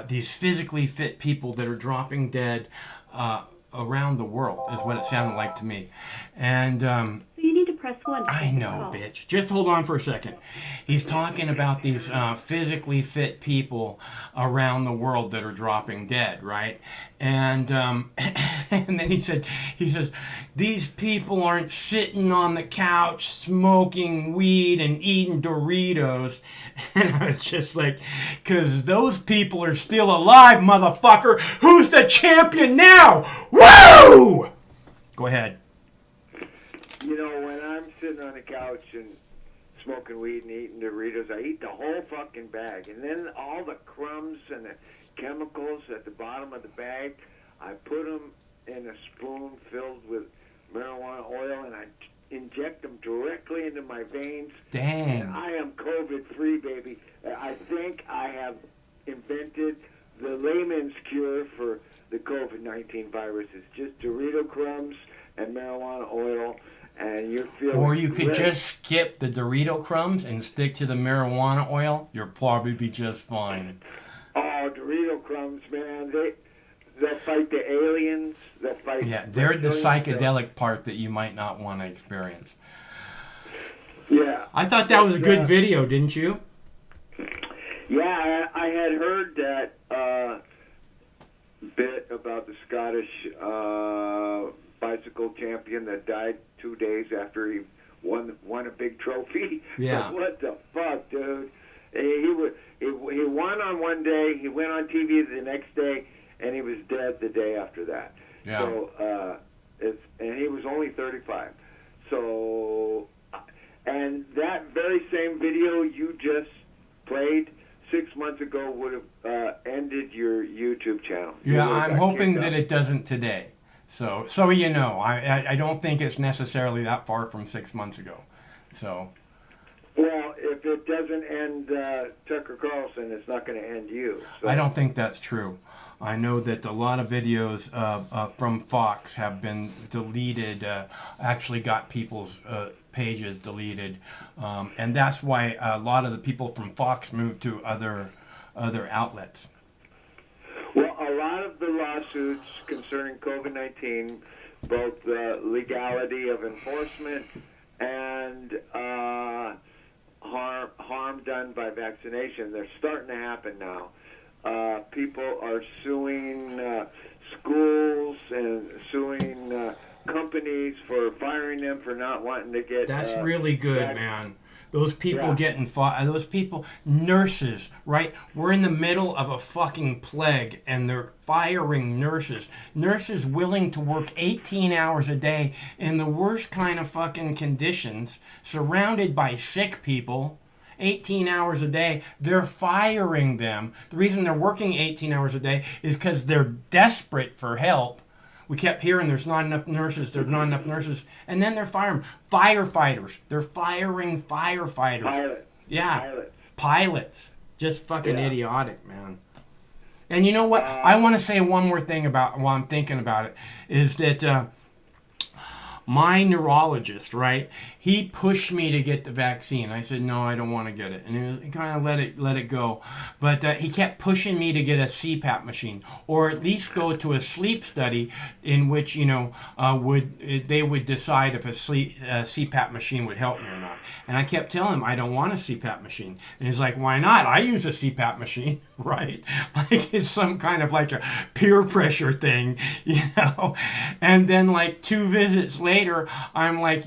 these physically fit people that are dropping dead around the world, is what it sounded like to me. And you need to press 1. I know, bitch. Just hold on for a second. He's talking about these physically fit people around the world that are dropping dead, right? And and then he says, these people aren't sitting on the couch smoking weed and eating Doritos. And I was just like, because those people are still alive, motherfucker. Who's the champion now? Woo! Go ahead. You know, when I'm sitting on the couch and smoking weed and eating Doritos, I eat the whole fucking bag. And then all the crumbs and the chemicals at the bottom of the bag, I put them in a spoon filled with marijuana oil, and I inject them directly into my veins. Dang. And I am COVID-free, baby. I think I have invented the layman's cure for the COVID-19 virus. It's just Dorito crumbs and marijuana oil. and you're feeling Or you could great. just skip the Dorito crumbs and stick to the marijuana oil. You'll probably be just fine. Oh, Dorito crumbs, man! They'll fight the aliens. They'll fight. Yeah, they're the reptilians. psychedelic part that you might not want to experience. Yeah. I thought that was a good Yeah. video, didn't you? Yeah, I had heard that bit about the Scottish bicycle champion that died 2 days after he won a big trophy. Yeah. What the fuck, dude? He won on one day. He went on TV the next day, and he was dead the day after that. Yeah. So and he was only 35. So, and that very same video you just played 6 months ago would have ended your YouTube channel. You Yeah, would have I'm got hoping kicked that out. it doesn't today. So you know, I don't think it's necessarily that far from 6 months ago. So Well, if it doesn't end Tucker Carlson, it's not going to end you. So. I don't think that's true. I know that a lot of videos from Fox have been deleted, actually got people's pages deleted, and that's why a lot of the people from Fox moved to other outlets. Well, a lot of the lawsuits concerning COVID-19, both the legality of enforcement and harm done by vaccination, they're starting to happen now. People are suing schools and suing companies for firing them for not wanting to get. That's really good, vac- man. Those people Yeah. getting fought, those people, nurses, right? We're in the middle of a fucking plague and they're firing nurses. Nurses willing to work 18 hours a day in the worst kind of fucking conditions, surrounded by sick people, 18 hours a day. They're firing them. The reason they're working 18 hours a day is because they're desperate for help. We kept hearing there's not enough nurses, and then they're firing firefighters. They're firing firefighters. Pilot. Yeah, Pilots. pilots. Just fucking Yeah. idiotic, man. And you know what? I want to say one more thing about while I'm thinking about it is that my neurologist, right? He pushed me to get the vaccine. I said no, I don't want to get it, and he kind of let it go. But he kept pushing me to get a CPAP machine, or at least go to a sleep study in which they would decide if a CPAP machine would help me or not. And I kept telling him I don't want a CPAP machine, and he's like, "Why not? I use a CPAP machine." Right? Like it's some kind of like a peer pressure thing, you know? And then like 2 visits later, I'm like,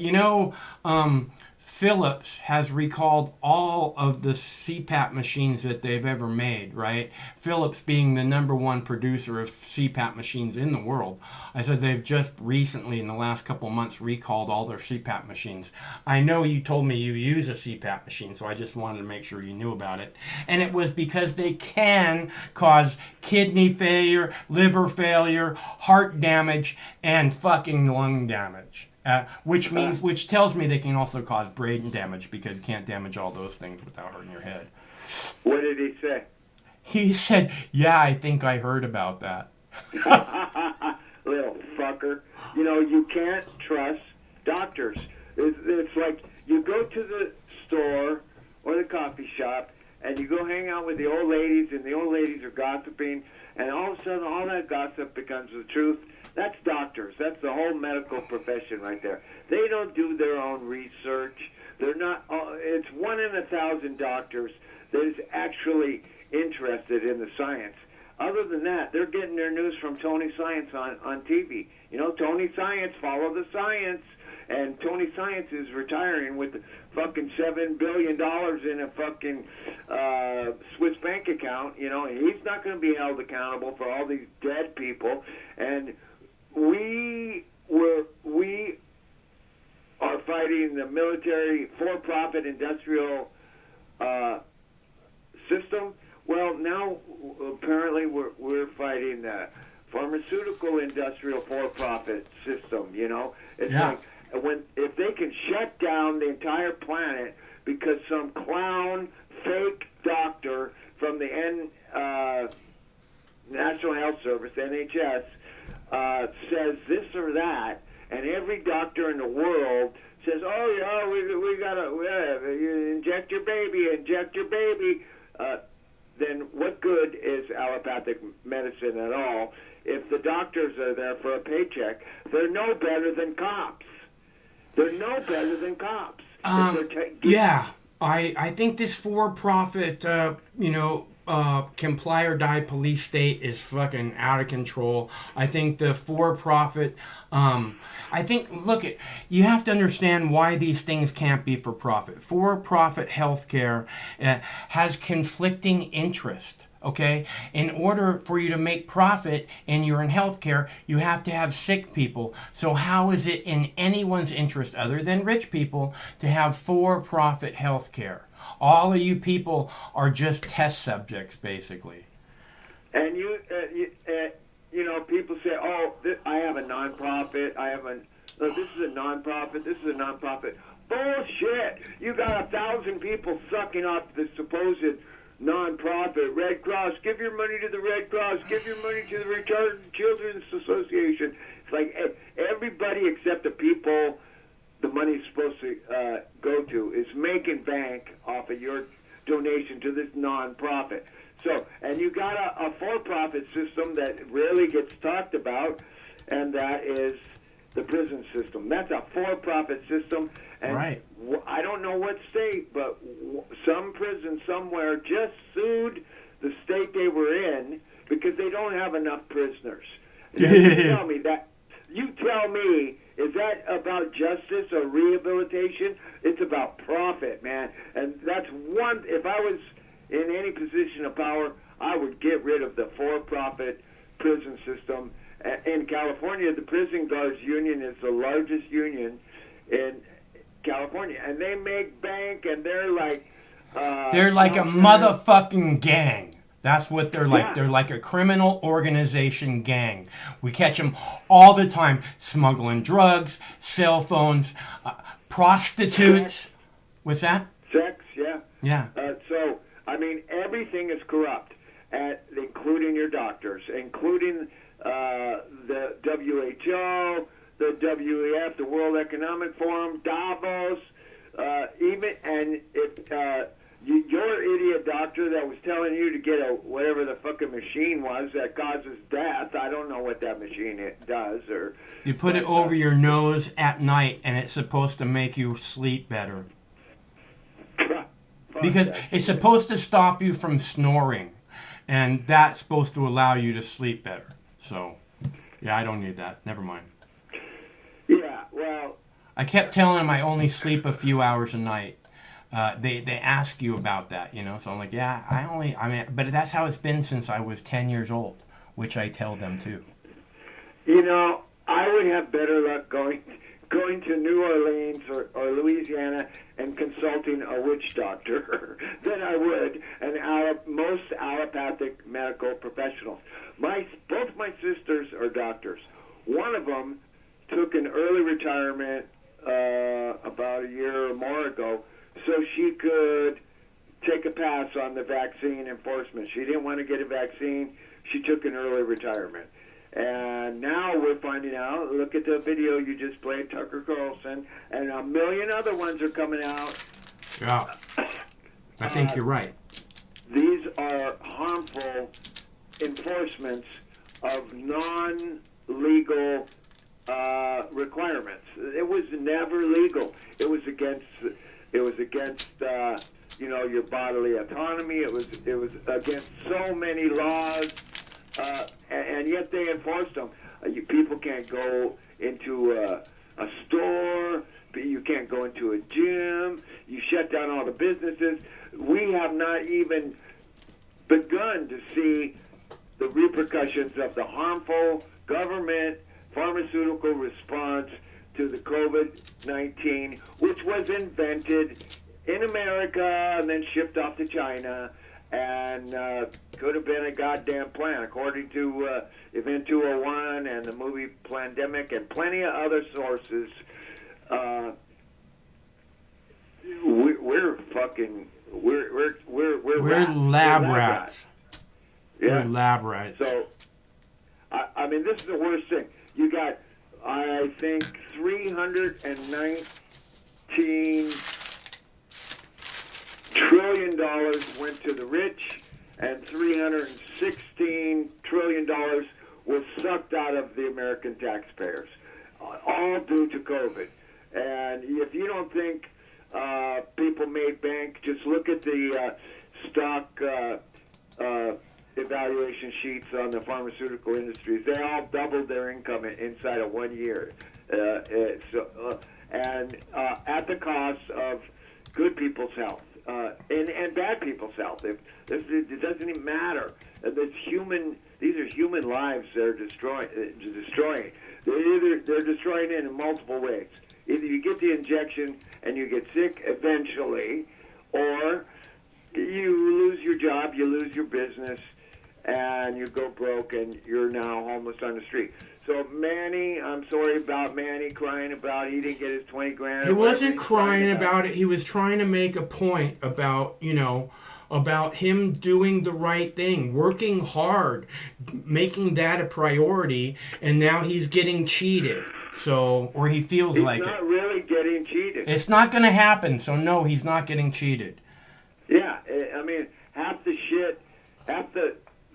Philips has recalled all of the CPAP machines that they've ever made, right? Philips being the #1 producer of CPAP machines in the world. I said they've just recently, in the last couple of months, recalled all their CPAP machines. I know you told me you use a CPAP machine, so I just wanted to make sure you knew about it. And it was because they can cause kidney failure, liver failure, heart damage, and fucking lung damage. Which tells me they can also cause brain damage because you can't damage all those things without hurting your head. What did he say? He said, "Yeah, I think I heard about that." Little fucker. You can't trust doctors. It's like you go to the store or the coffee shop and you go hang out with the old ladies, and the old ladies are gossiping, and all of a sudden all that gossip becomes the truth. That's doctors. That's the whole medical profession right there. They don't do their own research. They're not. It's 1 in 1,000 doctors that is actually interested in the science. Other than that, they're getting their news from Tony Science on TV. Tony Science, follow the science. And Tony Science is retiring with fucking $7 billion in a fucking Swiss bank account, and he's not going to be held accountable for all these dead people. And we are fighting the military for-profit industrial system. Well, now apparently we're fighting the pharmaceutical industrial for-profit system. It's Yeah. like if they can shut down the entire planet because some clown fake doctor from the National Health Service, NHS, says this or that, and every doctor in the world says, "Oh yeah, we gotta you inject your baby." Then what good is allopathic medicine at all if the doctors are there for a paycheck? They're no better than cops. Yeah, I think this for-profit, comply or die police state is fucking out of control. I think the for-profit, you have to understand why these things can't be for profit. For-profit healthcare has conflicting interest. Okay? In order for you to make profit and you're in healthcare, you have to have sick people. So how is it in anyone's interest other than rich people to have for-profit healthcare? All of you people are just test subjects, basically. And people say, "Oh, I have a nonprofit. This is a nonprofit. This is a nonprofit." Bullshit! You got 1,000 people sucking off the supposed nonprofit. Red Cross, give your money to the Red Cross. Give your money to the Retarded Children's Association. It's like everybody except the people the money's supposed to go to is making bank off of your donation to this nonprofit. So, and you got a for-profit system that rarely gets talked about, and that is the prison system. That's a for-profit system, and right. I don't know what state, but some prison somewhere just sued the state they were in because they don't have enough prisoners. You tell me, is that about justice or rehabilitation? It's about profit, man. And that's one, if I was in any position of power, I would get rid of the for-profit prison system. In California, the Prison Guards Union is the largest union in California, and they make bank, and they're like a motherfucking gang. That's what they're like. Yeah. They're like a criminal organization gang. We catch them all the time smuggling drugs, cell phones, prostitutes. Sex. What's that? Sex, yeah. Yeah. So, I mean, everything is corrupt, including your doctors, including the WHO, the WEF, the World Economic Forum, Davos, your idiot doctor that was telling you to get whatever the fucking machine was that causes death. I don't know what that machine does. You put it over your nose at night, and it's supposed to make you sleep better. Because it's supposed to stop you from snoring, and that's supposed to allow you to sleep better. So, yeah, I don't need that. Never mind. Yeah, well, I kept telling them I only sleep a few hours a night. They ask you about that, so I'm like, yeah, but that's how it's been since I was 10 years old, which I tell them too. I would have better luck going to New Orleans or Louisiana and consulting a witch doctor than I would most allopathic medical professionals. Both my sisters are doctors. One of them took an early retirement about a year or more ago so she could take a pass on the vaccine enforcement. She didn't want to get a vaccine. She took an early retirement. And now we're finding out, look at the video you just played, Tucker Carlson, and a million other ones are coming out. Yeah, I think you're right. These are harmful enforcements of non-legal requirements. It was never legal. It was against your bodily autonomy. It was against so many laws. And yet they enforced them. People can't go into a store. You can't go into a gym. You shut down all the businesses. We have not even begun to see the repercussions of the harmful government pharmaceutical response to the COVID-19, which was invented in America and then shipped off to China. And could have been a goddamn plan, according to Event 201 and the movie Plandemic and plenty of other sources. We're lab rats. Yeah. We're lab rats. So, I mean, this is the worst thing. You got, I think, 309 trillion went to the rich, and $316 trillion was sucked out of the American taxpayers, all due to COVID. And if you don't think people made bank, just look at the stock evaluation sheets on the pharmaceutical industries. They all doubled their income inside of 1 year. And at the cost of good people's health and bad people's health. It doesn't even matter. These are human lives they're destroying. They're destroying it in multiple ways. Either you get the injection and you get sick eventually, or you lose your job, you lose your business, and you go broke, and you're now homeless on the street. So Manny, I'm sorry about Manny crying about he didn't get his 20 grand. He wasn't crying about it. He was trying to make a point about, about him doing the right thing, working hard, making that a priority, and now he's getting cheated. So, or he feels like it. He's not really getting cheated. It's not going to happen, so no, he's not getting cheated. Yeah, I mean, half the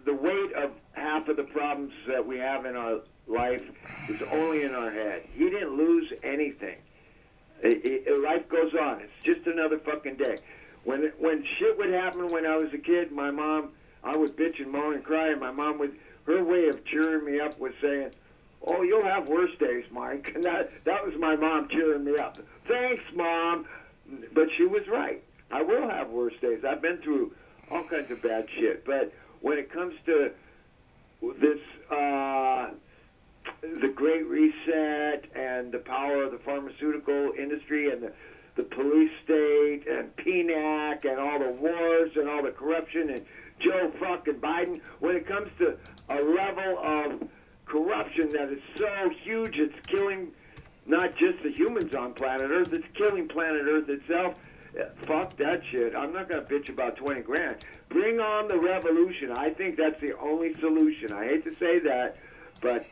weight of half of the problems that we have in our life is only in our head. He didn't lose anything. Life goes on. It's just another fucking day. When shit would happen when I was a kid, my mom, I would bitch and moan and cry, and my mom her way of cheering me up was saying, "Oh, you'll have worse days, Mike." And that was my mom cheering me up. Thanks, Mom. But she was right. I will have worse days. I've been through all kinds of bad shit. But when it comes to this, the Great Reset and the power of the pharmaceutical industry and the police state and PNAC and all the wars and all the corruption and Joe fucking Biden, when it comes to a level of corruption that is so huge it's killing not just the humans on planet Earth, it's killing planet Earth itself. Fuck that shit. I'm not going to bitch about 20 grand. Bring on the revolution. I think that's the only solution. I hate to say that, but...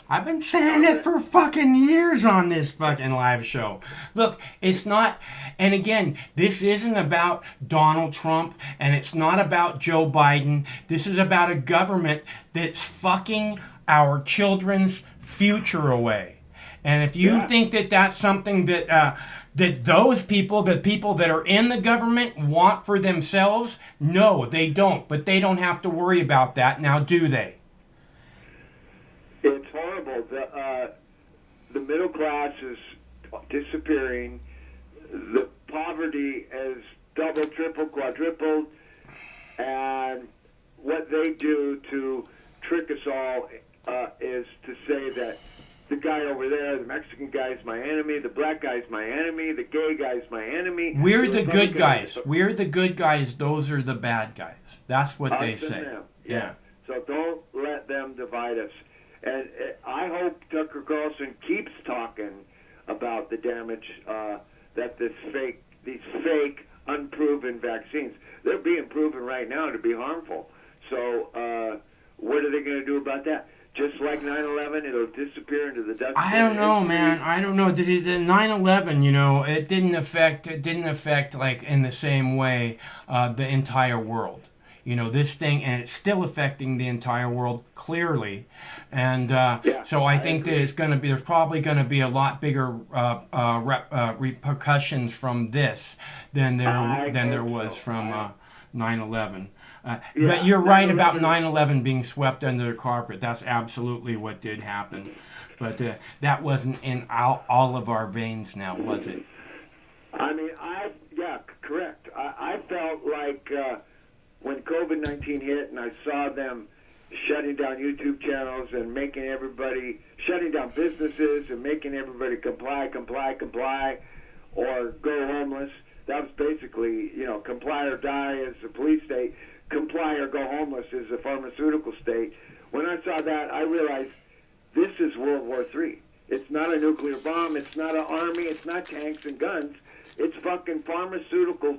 I've been saying it for fucking years on this fucking live show. Look, it's not... And again, this isn't about Donald Trump, and it's not about Joe Biden. This is about a government that's fucking our children's future away. And if you think that that's something that that those people, the people that are in the government, want for themselves, no, they don't. But they don't have to worry about that now, do they? It's horrible. The middle class is disappearing. The poverty has doubled, tripled, quadrupled. And what they do to trick us all is to say that the guy over there, the Mexican guy is my enemy, the black guy is my enemy, the gay guy is my enemy. We're the good guys. We're the good guys. Those are the bad guys. That's what they say. Yeah. So don't let them divide us. And I hope Tucker Carlson keeps talking about the damage that these fake, unproven vaccines, they're being proven right now to be harmful. So what are they going to do about that? Just like 9/11, it'll disappear into the dust. I don't know, man. I don't know. The 9/11, it didn't affect like in the same way the entire world. This thing, and it's still affecting the entire world clearly. And so I think that there's probably going to be a lot bigger repercussions from this than there was from 9/11. But you're right about 9/11 being swept under the carpet. That's absolutely what did happen. But that wasn't in all of our veins now, was it? I mean, correct. I felt like when COVID-19 hit and I saw them shutting down YouTube channels and shutting down businesses and making everybody comply, or go homeless. That was basically, comply or die as the police state. Comply or go homeless is the pharmaceutical state. When I saw that, I realized this is World War III. It's not a nuclear bomb. It's not an army. It's not tanks and guns. It's fucking pharmaceutical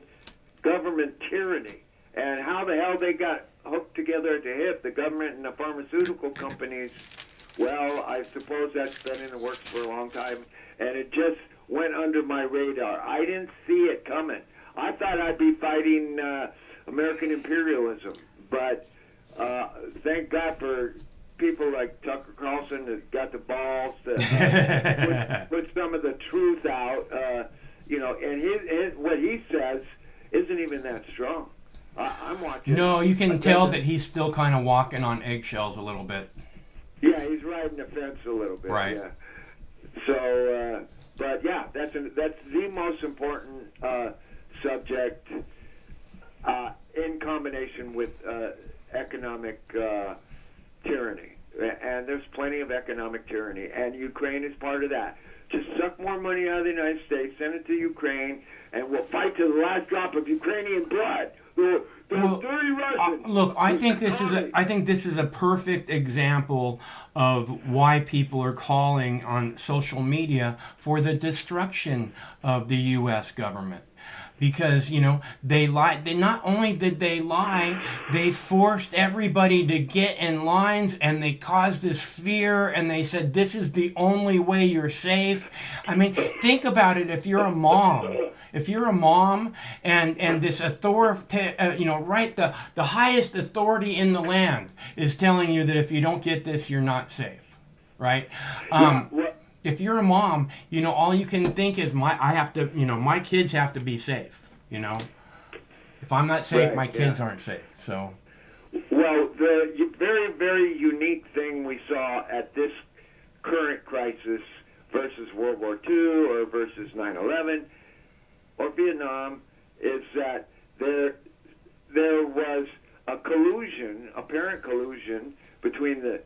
government tyranny. And how the hell they got hooked together at the hip, the government and the pharmaceutical companies, well, I suppose that's been in the works for a long time. And it just went under my radar. I didn't see it coming. I thought I'd be fighting American imperialism, but thank God for people like Tucker Carlson that got the balls to put some of the truth out. And his what he says isn't even that strong. I'm watching. No, you can tell that he's still kind of walking on eggshells a little bit. Yeah, he's riding the fence a little bit. Right. Yeah. So, but yeah, that's the most important subject in combination with economic tyranny. And there's plenty of economic tyranny, and Ukraine is part of that. Just suck more money out of the United States, send it to Ukraine, and we'll fight to the last drop of Ukrainian blood. The dirty Russians. Look, I think this is a perfect example of why people are calling on social media for the destruction of the U.S. government. Because, they lied. Not only did they lie, they forced everybody to get in lines, and they caused this fear, and they said, this is the only way you're safe. I mean, think about it. If you're a mom, and this authority, the highest authority in the land is telling you that if you don't get this, you're not safe, right? If you're a mom, all you can think is my kids have to be safe. If I'm not safe, my kids aren't safe. So, well, the very, very unique thing we saw at this current crisis versus World War II or versus 9/11 or Vietnam is that there was a collusion, apparent collusion between the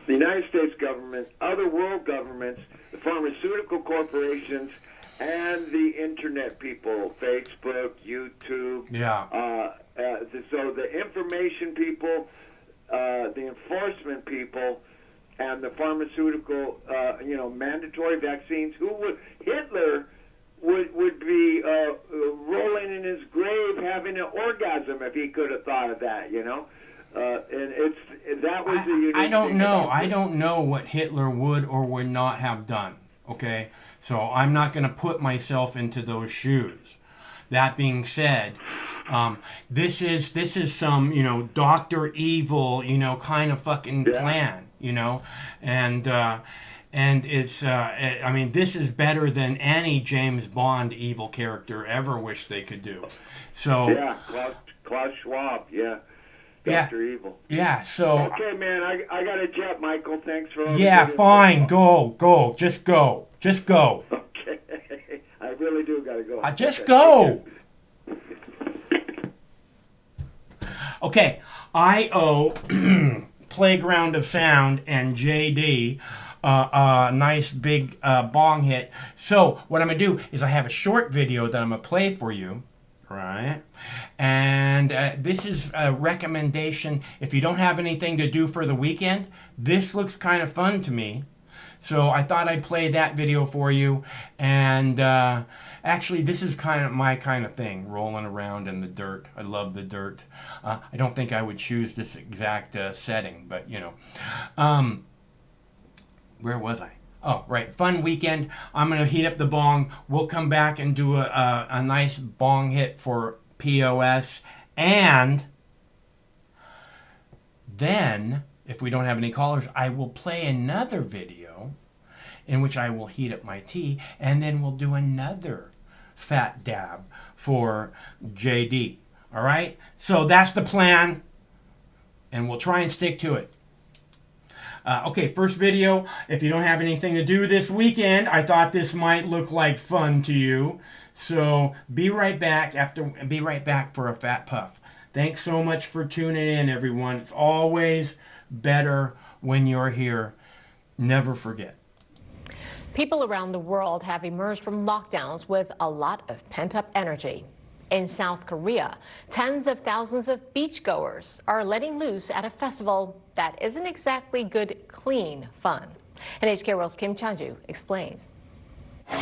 United States government, other world governments, the pharmaceutical corporations, and the internet people, Facebook, YouTube. Yeah. So the information people, the enforcement people, and the pharmaceutical, mandatory vaccines. Hitler would be rolling in his grave having an orgasm if he could have thought of that, And that was the unique I don't thing know. about I don't know what Hitler would or would not have done. Okay, so I'm not going to put myself into those shoes. That being said, this is some Dr. Evil kind of fucking plan, and it's this is better than any James Bond evil character ever wished they could do. So yeah, Klaus Schwab, yeah. Dr. Evil. Yeah, so... Okay, man, I got a jet, Michael. Thanks for... Yeah, fine. Go. Just go. Okay. I really do got to go. Just go. Okay, I owe Playground of Sound and JD a nice big bong hit. So what I'm going to do is I have a short video that I'm going to play for you. Right, and this is a recommendation. If you don't have anything to do for the weekend, this looks kind of fun to me. So I thought I'd play that video for you. And actually, this is kind of my kind of thing, rolling around in the dirt. I love the dirt. I don't think I would choose this exact setting, but where was I? Oh, right. Fun weekend. I'm going to heat up the bong. We'll come back and do a nice bong hit for POS. And then, if we don't have any callers, I will play another video in which I will heat up my tea. And then we'll do another fat dab for JD. All right? So that's the plan. And we'll try and stick to it. Okay, first video. If you don't have anything to do this weekend, I thought this might look like fun to you. So be right back for a fat puff. Thanks so much for tuning in, everyone. It's always better when you're here. Never forget. People around the world have emerged from lockdowns with a lot of pent-up energy. In South Korea, tens of thousands of beachgoers are letting loose at a festival that isn't exactly good, clean fun. NHK World's Kim Chanju explains. It's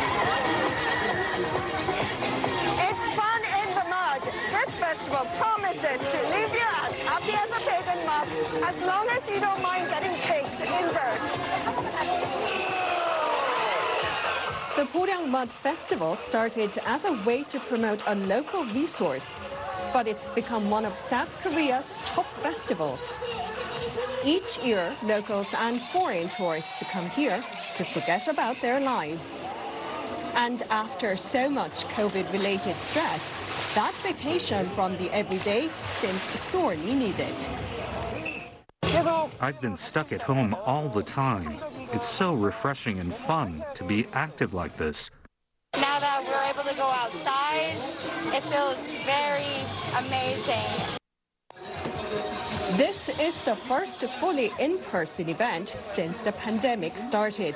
fun in the mud. This festival promises to leave you as happy as a pig in mud, as long as you don't mind getting caked in dirt. The Poryang Mud Festival started as a way to promote a local resource, but it's become one of South Korea's top festivals. Each year, locals and foreign tourists come here to forget about their lives. And after so much COVID-related stress, that vacation from the everyday seems sorely needed. I've been stuck at home all the time. It's so refreshing and fun to be active like this. Now that we're able to go outside, it feels very amazing. This is the first fully in-person event since the pandemic started.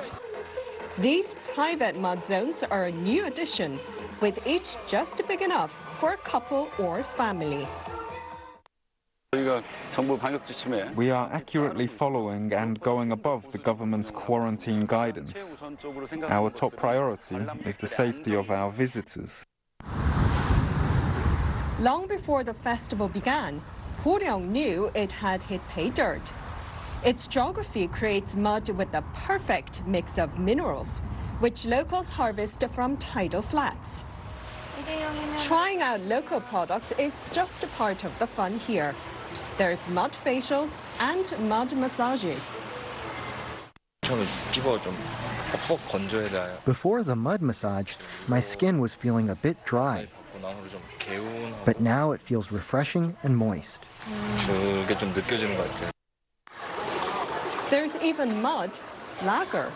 These private mud zones are a new addition, with each just big enough for a couple or family. We are accurately following and going above the government's quarantine guidance. Our top priority is the safety of our visitors. Long before the festival began, Poryang knew it had hit pay dirt. Its geography creates mud with the perfect mix of minerals, which locals harvest from tidal flats. Trying out local products is just a part of the fun here. There's mud facials and mud massages. Before the mud massage, my skin was feeling a bit dry. But now it feels refreshing and moist. There's even mud lager.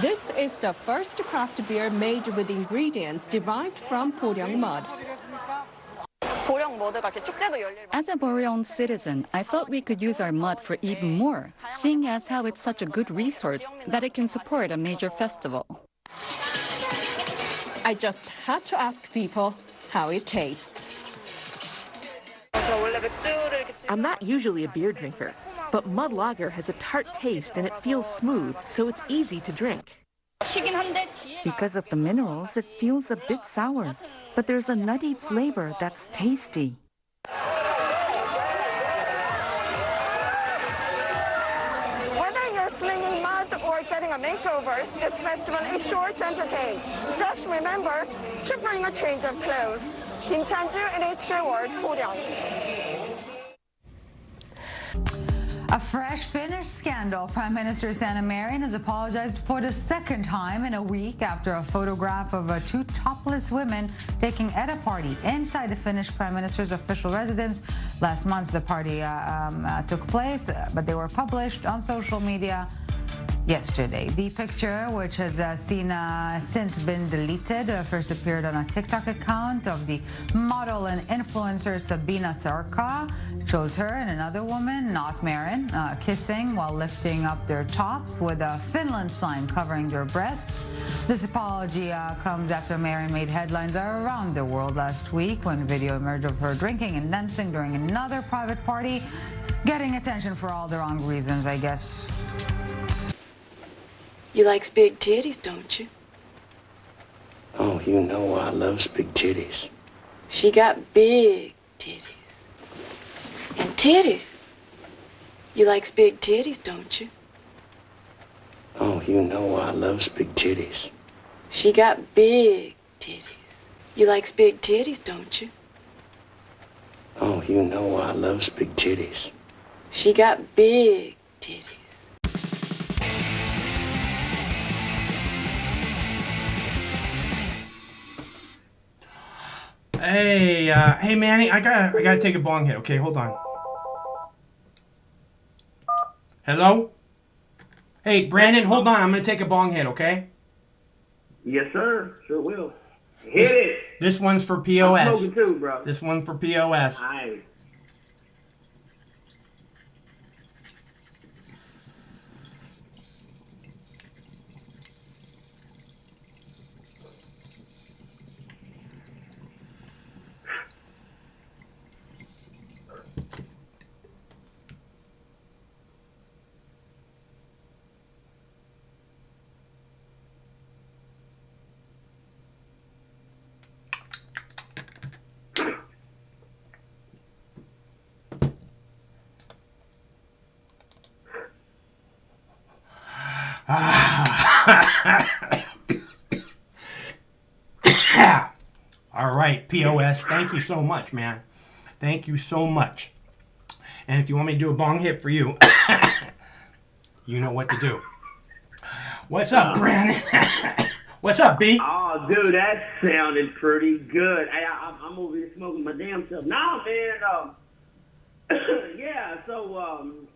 This is the first craft beer made with ingredients derived from Poryang mud. As a Boreon citizen, I thought we could use our mud for even more, seeing as how it's such a good resource that it can support a major festival. I just had to ask people how it tastes. I'm not usually a beer drinker, but mud lager has a tart taste and it feels smooth, so it's easy to drink. Because of the minerals, it feels a bit sour, but there's a nutty flavor that's tasty. Whether you're slinging mud or getting a makeover, this festival is sure to entertain. Just remember to bring a change of clothes. Kim Chan-ju, NHK World, Poryang. A fresh Finnish scandal. Prime Minister Sanna Marin has apologized for the second time in a week after a photograph of two topless women taking at a party inside the Finnish Prime Minister's official residence. Last month, the party took place, but they were published on social media yesterday. The picture, which has since been deleted, first appeared on a TikTok account of the model and influencer Sabina Sarka. Shows her and another woman, not Marin, kissing while lifting up their tops with a Finland sign covering their breasts. This apology comes after Marin made headlines around the world last week when video emerged of her drinking and dancing during another private party, getting attention for all the wrong reasons, I guess. You likes big titties, don't you? Oh, you know I loves big titties. She got big titties. And titties. You likes big titties, don't you? Oh, you know I loves big titties. She got big titties. You likes big titties, don't you? Oh, you know I loves big titties. She got big titties. Hey, Manny, I gotta take a bong hit. Okay, hold on. Hello? Hey, Brandon, hold on. I'm gonna take a bong hit. Okay? Yes, sir. Sure will. Hit it. This one's for POS. I'm smoking too, bro. This one's for POS. Aye. All right, POS. Thank you so much, man. Thank you so much. And if you want me to do a bong hit for you, you know what to do. What's up, Brandon? What's up, B? Oh, dude, that sounded pretty good. I'm over here smoking my damn self. Nah, man. Yeah. So,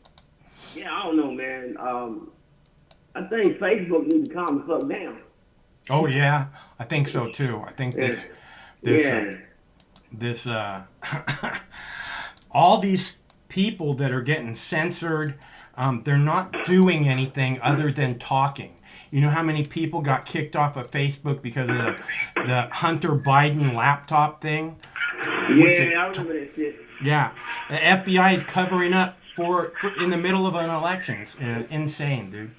yeah, I don't know, man. I think Facebook needs to calm the fuck down. Oh yeah, I think so too. I think this all these people that are getting censored, they're not doing anything other than talking. You know how many people got kicked off of Facebook because of the Hunter Biden laptop thing? Yeah, I remember that shit. Yeah, the FBI is covering up for in the middle of an election. It's insane, dude.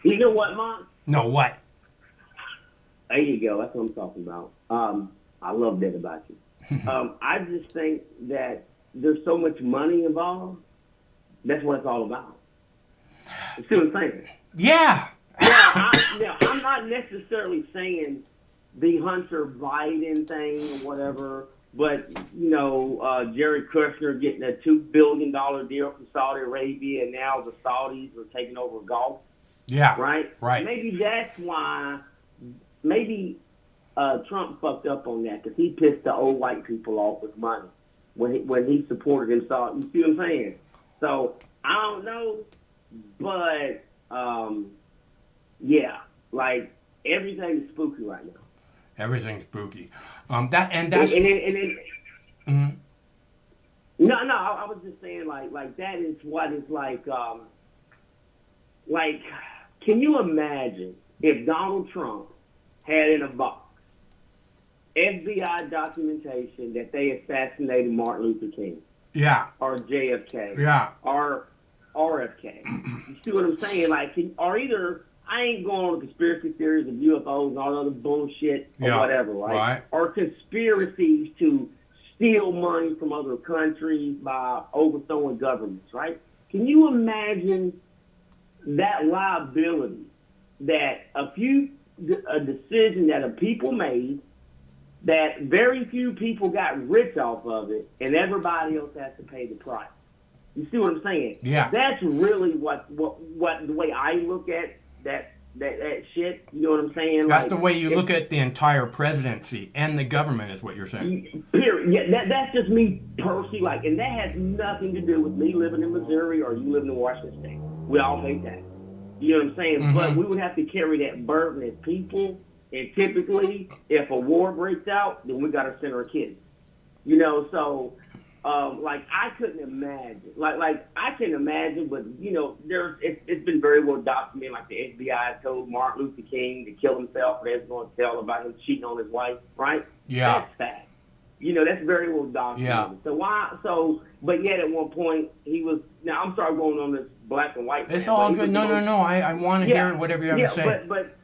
You know what, Mom? No, what? There you go. That's what I'm talking about. I love that about you. I just think that there's so much money involved. That's what it's all about. You see what I'm saying? Yeah. I'm not necessarily saying the Hunter Biden thing or whatever, but, you know, Jared Kushner getting a $2 billion deal from Saudi Arabia, and now the Saudis are taking over golf. Yeah. Right? Right. Maybe that's why, Trump fucked up on that, because he pissed the old white people off with money when he supported him. So, you see what I'm saying? So, I don't know, but, yeah, like, everything's spooky right now. Everything's spooky. No, I was just saying, like that is what is like, can you imagine if Donald Trump had in a box FBI documentation that they assassinated Martin Luther King? Yeah. Or JFK? Yeah. Or RFK? You see what I'm saying? Like, or either, I ain't going on conspiracy theories of UFOs and all the other bullshit or whatever, right? Or conspiracies to steal money from other countries by overthrowing governments, right? Can you imagine that liability that a decision that a people made, that very few people got rich off of it, and everybody else has to pay the price? You see what I'm saying? Yeah. That's really what the way I look at that shit. You know what I'm saying? That's the way you look at the entire presidency and the government, is what you're saying. Period. Yeah, that's just me personally. Like, and that has nothing to do with me living in Missouri or you living in Washington State. We all hate that. You know what I'm saying? Mm-hmm. But we would have to carry that burden as people. And typically, if a war breaks out, then we got to send our kids. You know, so. Like, I couldn't imagine. Like I can imagine, but, you know, it's been very well documented. Like, the FBI told Martin Luther King to kill himself, and they're going to tell about him cheating on his wife, right? Yeah. That's fact. You know, that's very well documented. Yeah. But yet at one point, he was, now I'm sorry going on this black and white. It's all good. No. I want to hear whatever you have to say. But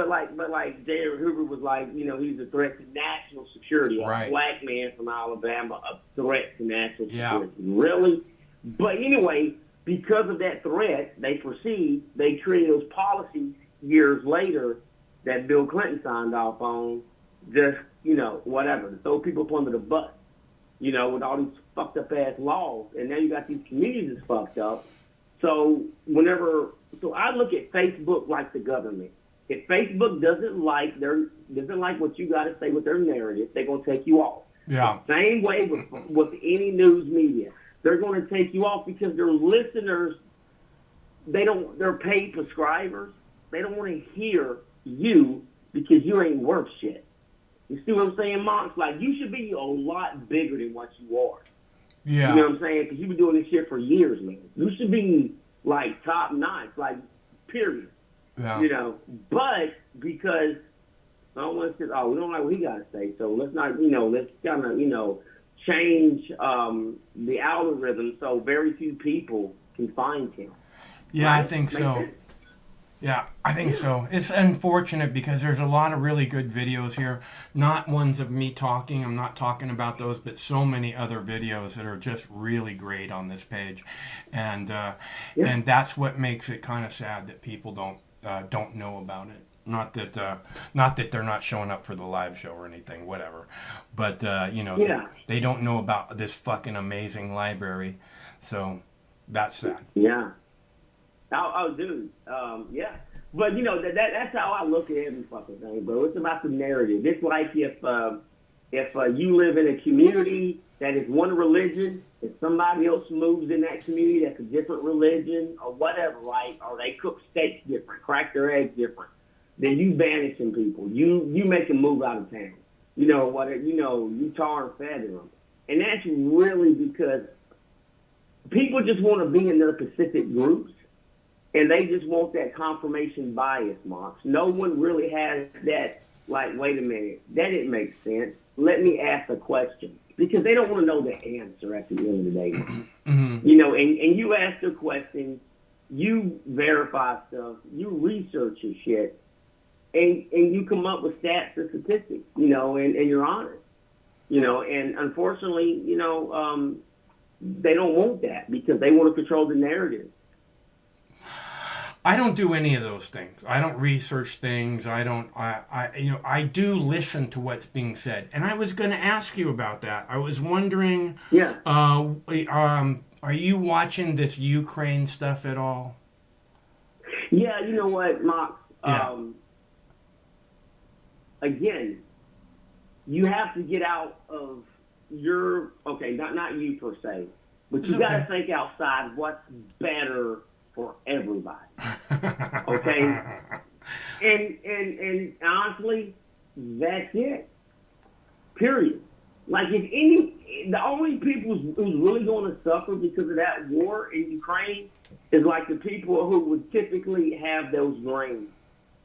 like J. Hoover was like, you know, he's a threat to national security. Right. A black man from Alabama, a threat to national security. Yeah. Really? But anyway, because of that threat, they created those policies years later that Bill Clinton signed off on, just, you know, whatever, to throw people up under the bus, you know, with all these fucked up ass laws. And now you got these communities that's fucked up. So I look at Facebook like the government. If Facebook doesn't like what you got to say with their narrative, they're going to take you off. Yeah. Same way with any news media. They're going to take you off because their listeners, they're paid subscribers. They don't want to hear you because you ain't worth shit. You see what I'm saying, Monks? Like, you should be a lot bigger than what you are. Yeah. You know what I'm saying? Because you've been doing this shit for years, man. You should be, like, top notch, like, period. Yeah. You know, but because someone says, we don't like what he got to say, so let's not, you know, let's kind of, you know, change the algorithm so very few people can find him. Yeah, right? I think so. Sense? Yeah, I think so. It's unfortunate because there's a lot of really good videos here. Not ones of me talking. I'm not talking about those, but so many other videos that are just really great on this page. And that's what makes it kind of sad that people don't don't know about it. Not that they're not showing up for the live show or anything, whatever. But they don't know about this fucking amazing library. So that's sad. Yeah. Oh, dude. Yeah. But that's how I look at every fucking thing, bro. It's about the narrative. It's like if you live in a community that is one religion, if somebody else moves in that community that's a different religion or whatever, right? Or they cook steaks different, crack their eggs different, then you banishing people. You make them move out of town. You tar and feather them. And that's really because people just want to be in their specific groups, and they just want that confirmation bias, Mox. No one really has that, like, wait a minute, that didn't make sense. Let me ask a question. Because they don't want to know the answer at the end of the day. Mm-hmm. And you ask the question, you verify stuff, you research your shit, and you come up with stats and statistics, and you're honest. And unfortunately, they don't want that because they want to control the narrative. I don't do any of those things. I don't research things. I do listen to what's being said. And I was going to ask you about that. I was wondering, are you watching this Ukraine stuff at all? Yeah, you know what, Mox? Again, you have to get out of not you per se, but you got to think outside what's better for everybody. Okay? And honestly, that's it. Period. Like, the only people who's really going to suffer because of that war in Ukraine is like the people who would typically have those grains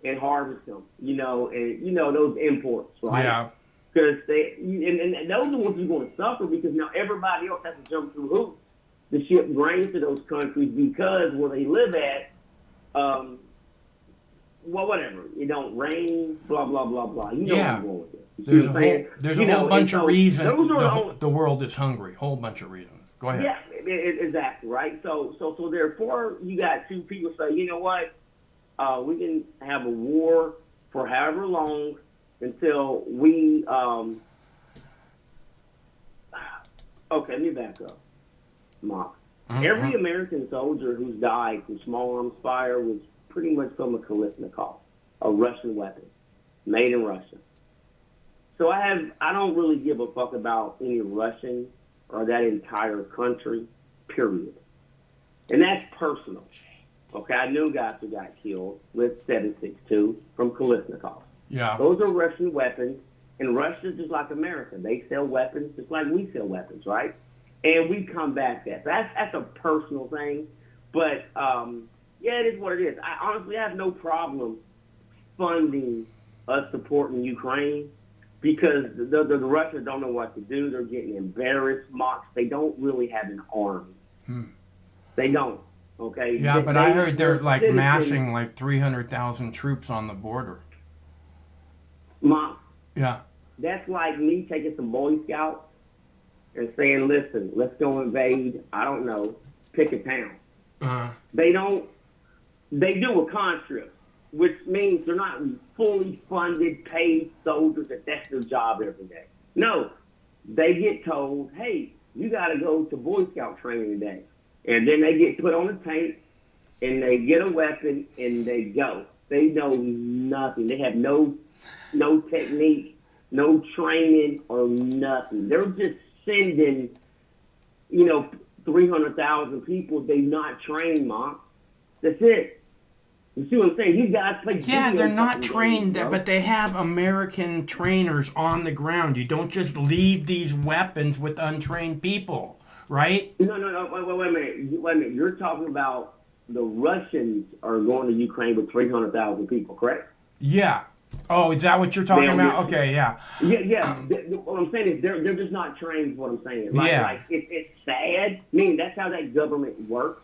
and harvest them, and those imports, right? Yeah. Because and those are the ones who are going to suffer because now everybody else has to jump through hoops to ship grain to those countries because where they live at, whatever. It don't rain, blah, blah, blah, blah. You know where I'm going with it. There's a whole bunch of reasons the world is hungry. Whole bunch of reasons. Go ahead. Yeah, exactly, right? So therefore, you got two people say, you know what? We can have a war for however long until we, okay, let me back up. Mock. Every American soldier who's died from small arms fire was pretty much from a Kalashnikov, a Russian weapon, made in Russia. So I don't really give a fuck about any Russian or that entire country, period. And that's personal. Okay, I knew guys who got killed with 7.62 from Kalashnikov. Yeah. Those are Russian weapons, and Russia's just like America. They sell weapons just like we sell weapons, right? And we combat that. That's a personal thing. But, it is what it is. I honestly have no problem funding us supporting Ukraine because the Russians don't know what to do. They're getting embarrassed, mocked. They don't really have an army. They don't, okay? Yeah, but I heard they're like massing like 300,000 troops on the border. Mock. Yeah. That's like me taking some Boy Scouts and saying, listen, let's go invade, I don't know, pick a town. They do a conscript, which means they're not fully funded, paid soldiers that's their job every day. No, they get told, hey, you got to go to Boy Scout training today. And then they get put on a tank, and they get a weapon, and they go. They know nothing. They have no technique, no training, or nothing. They're just sending, 300,000 people they not trained, Mom. That's it. You see what I'm saying? These guys play. Yeah, they're not trained, but they have American trainers on the ground. You don't just leave these weapons with untrained people, right? No. Wait a minute. You're talking about the Russians are going to Ukraine with 300,000 people, correct? Yeah. Oh, is that what you're talking about? Okay, yeah. Yeah. What I'm saying is they're just not trained. Is what I'm saying. Like it's sad. I mean, that's how that government works.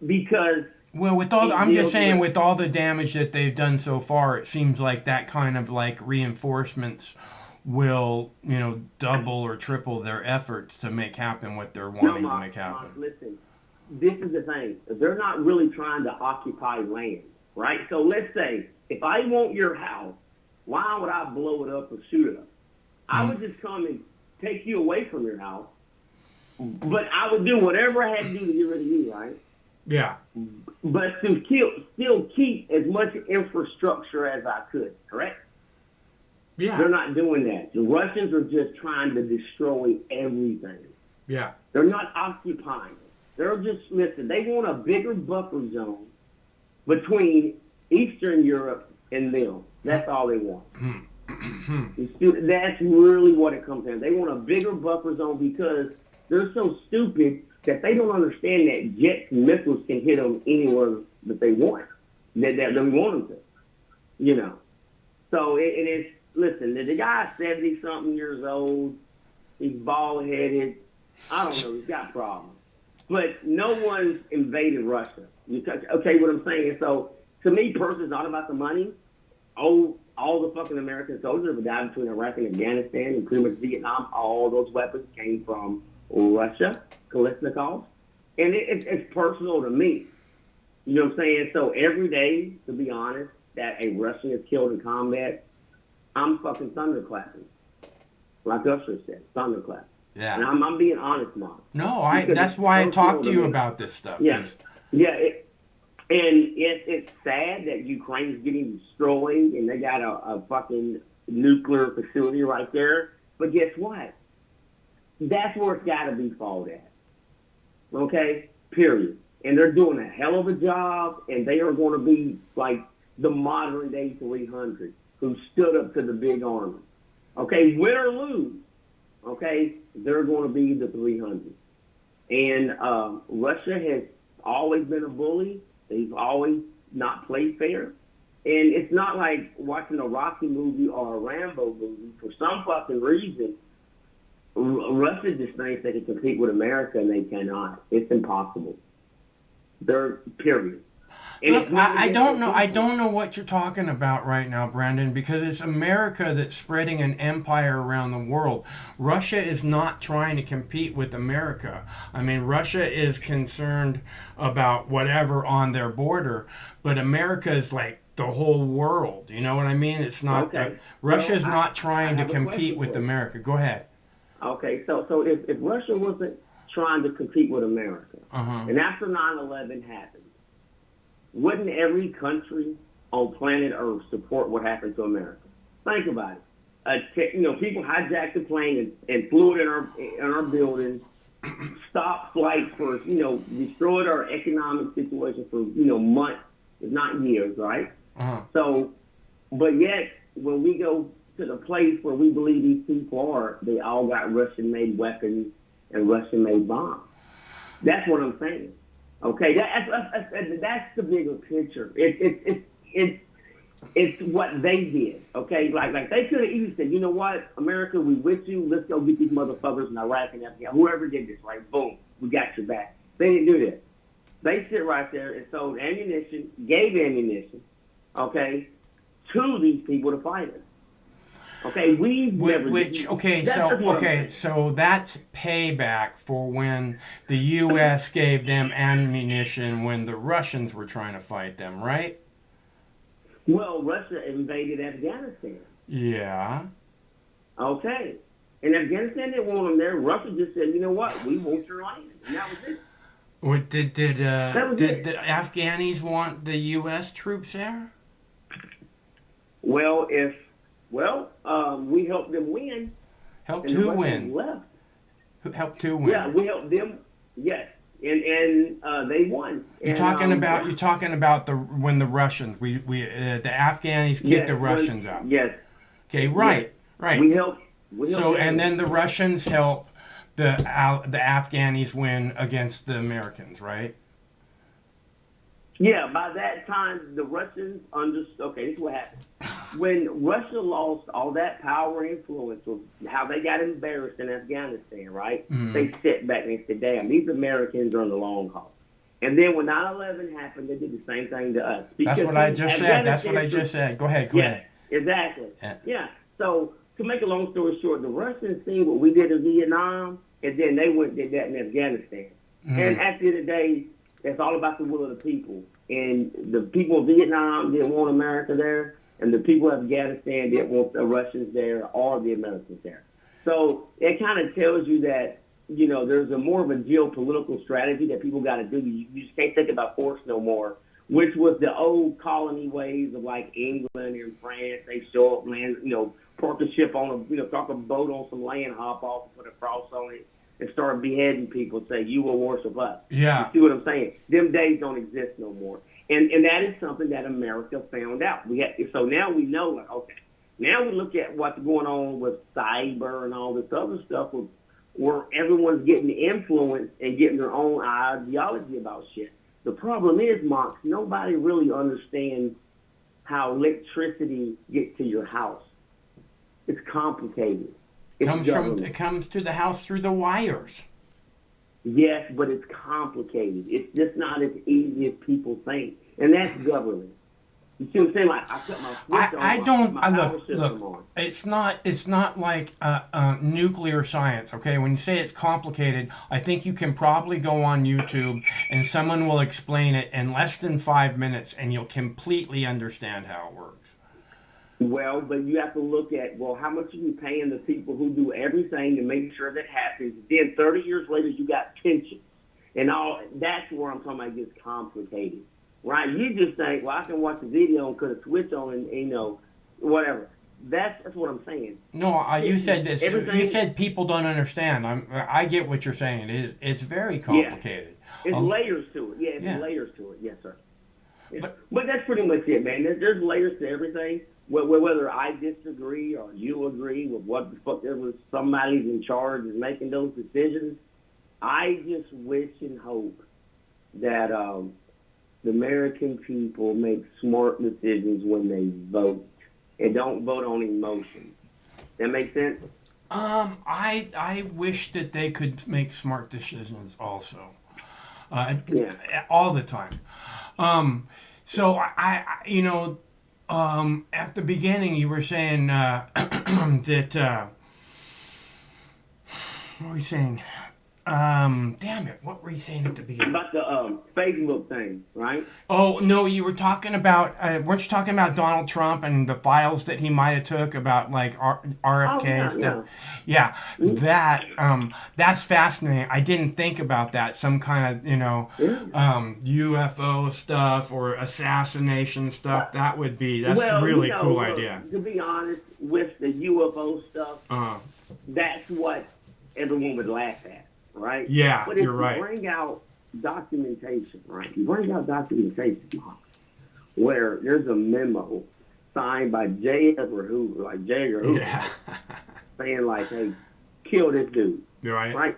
Because with all with all the damage that they've done so far, it seems like that kind of like reinforcements will double or triple their efforts to make happen what they're wanting to make happen. Listen, this is the thing. They're not really trying to occupy land. right? So let's say if I want your house, why would I blow it up or shoot it up? I would just come and take you away from your house, but I would do whatever I had to do to get rid of you, right? Yeah. But to still keep as much infrastructure as I could, correct? Yeah. They're not doing that. The Russians are just trying to destroy everything. Yeah. They're not occupying it. They're just, listen, they want a bigger buffer zone between Eastern Europe and them. That's all they want. That's really what it comes down. They want a bigger buffer zone because they're so stupid that they don't understand that jets and missiles can hit them anywhere that they want, that they want them to, you know. So it is, listen, the guy's 70-something years old. He's bald-headed. I don't know. He's got problems. But no one's invaded Russia. Okay, what I'm saying? So to me, personally, it's not about the money. All the fucking American soldiers have died between Iraq and Afghanistan and pretty much Vietnam. All those weapons came from Russia, Kalashnikov. And it's personal to me. You know what I'm saying? So every day, to be honest, that a Russian is killed in combat, I'm fucking thunderclapping. Like Usher said, thunderclapping. Yeah. And I'm being honest, Mom. No, that's why I talk to you about this stuff. Yeah. Yeah. It's sad that Ukraine's getting destroyed and they got a fucking nuclear facility right there. But guess what? That's where it's got to be fought at. Okay? Period. And they're doing a hell of a job, and they are going to be like the modern day 300 who stood up to the big army. Okay? Win or lose. Okay? They're going to be the 300. And Russia has always been a bully. They've always not played fair. And it's not like watching a Rocky movie or a Rambo movie. For some fucking reason, Russia just thinks they can compete with America, and they cannot. It's impossible. They're period. Look, I don't know what you're talking about right now, Brandon, because it's America that's spreading an empire around the world. Russia is not trying to compete with America. I mean, Russia is concerned about whatever on their border, but America is like the whole world. You know what I mean? It's not Okay. Russia is not trying to have a compete question with for you. America. Go ahead. Okay, so if Russia wasn't trying to compete with America, Uh-huh. and after 9/11 happened, wouldn't every country on planet Earth support what happened to America? Think about it. People hijacked the plane and flew it in our buildings, stopped flights for, destroyed our economic situation for, months, if not years, right? Uh-huh. So, but yet, when we go to the place where we believe these people are, they all got Russian-made weapons and Russian-made bombs. That's what I'm saying. Okay, that's the bigger picture. It's what they did. Okay, like they could have easily said, you know what, America, we with you. Let's go get these motherfuckers in Iraq and Afghanistan. Whoever did this, right? Boom, we got your back. They didn't do that. They sit right there and sold ammunition, gave ammunition, okay, to these people to fight us. Okay, so that's payback for when the U.S. gave them ammunition when the Russians were trying to fight them, right? Well, Russia invaded Afghanistan. Yeah. Okay. And Afghanistan didn't want them there. Russia just said, you know what, we want your land. And that was it. What, did the Afghanis want the U.S. troops there? Well, we helped them win. Helped who win? Left. Helped who win? Yeah, we helped them. Yes, and they won. You're talking about when the Russians the Afghanis kicked the Russians out. Yes. Okay, right. We helped. And then the Russians help the Afghanis win against the Americans, right? Yeah, by that time, the Russians understood. Okay, this is what happened. When Russia lost all that power and influence of how they got embarrassed in Afghanistan, right? Mm-hmm. They sit back and said, damn, these Americans are on the long haul. And then when 9/11 happened, they did the same thing to us. That's what I just said. Go ahead. Exactly. Yeah. So to make a long story short, the Russians seen what we did in Vietnam, and then they went and did that in Afghanistan. Mm-hmm. And at the end of the day, It's all about the will of the people. And the people of Vietnam didn't want America there, and the people of Afghanistan didn't want the Russians there or the Americans there. So it kind of tells you that, you know, there's a more of a geopolitical strategy that people got to do. You just can't think about force no more, which was the old colony ways of like England and France. They show up, land, you know, park a ship on a, you know, park a boat on some land, hop off, and put a cross on it, and start beheading people and say, you will worship us. Yeah. You see what I'm saying? Them days don't exist no more. And that is something that America found out. So now we know, like, okay, now we look at what's going on with cyber and all this other stuff where everyone's getting influenced and getting their own ideology about shit. The problem is, Mox, nobody really understands how electricity gets to your house. It's complicated. It comes to the house through the wires. Yes, but it's complicated. It's just not as easy as people think, and that's government. You see what I'm saying? Like I put my switch on. Look. It's not like nuclear science. Okay, when you say it's complicated, I think you can probably go on YouTube and someone will explain it in less than 5 minutes, and you'll completely understand how it works. Well, but you have to look at, well, how much are you paying the people who do everything to make sure that happens? Then 30 years later, you got pensions and all. That's where I'm talking about it gets complicated, right? You just think, well, I can watch the video and put a switch on and you know, whatever. That's what I'm saying. No, you said this. You said people don't understand. I get what you're saying. It's very complicated. Yeah. It's layers to it. Yeah, it's layers to it. Yes, sir. Yeah. But that's pretty much it, man. There's layers to everything. Whether I disagree or you agree with what the fuck there was somebody's in charge is making those decisions, I just wish and hope that the American people make smart decisions when they vote and don't vote on emotion. That make sense? I wish that they could make smart decisions also. All the time. So I you know, at the beginning, you were saying that. What were you saying? Damn it! What were you saying at the beginning? About the Facebook thing, right? Oh no, you were talking about. Weren't you talking about Donald Trump and the files that he might have took about like RFK and stuff? Yeah, that's fascinating. I didn't think about that. Some kind of UFO stuff or assassination stuff. That's really cool idea. To be honest, with the UFO stuff, that's what everyone would laugh at. Right? Yeah, but if you're right. You bring out documentation, right? You bring out documentation where there's a memo signed by J. Edgar Hoover, saying like, hey, kill this dude. Right. Right?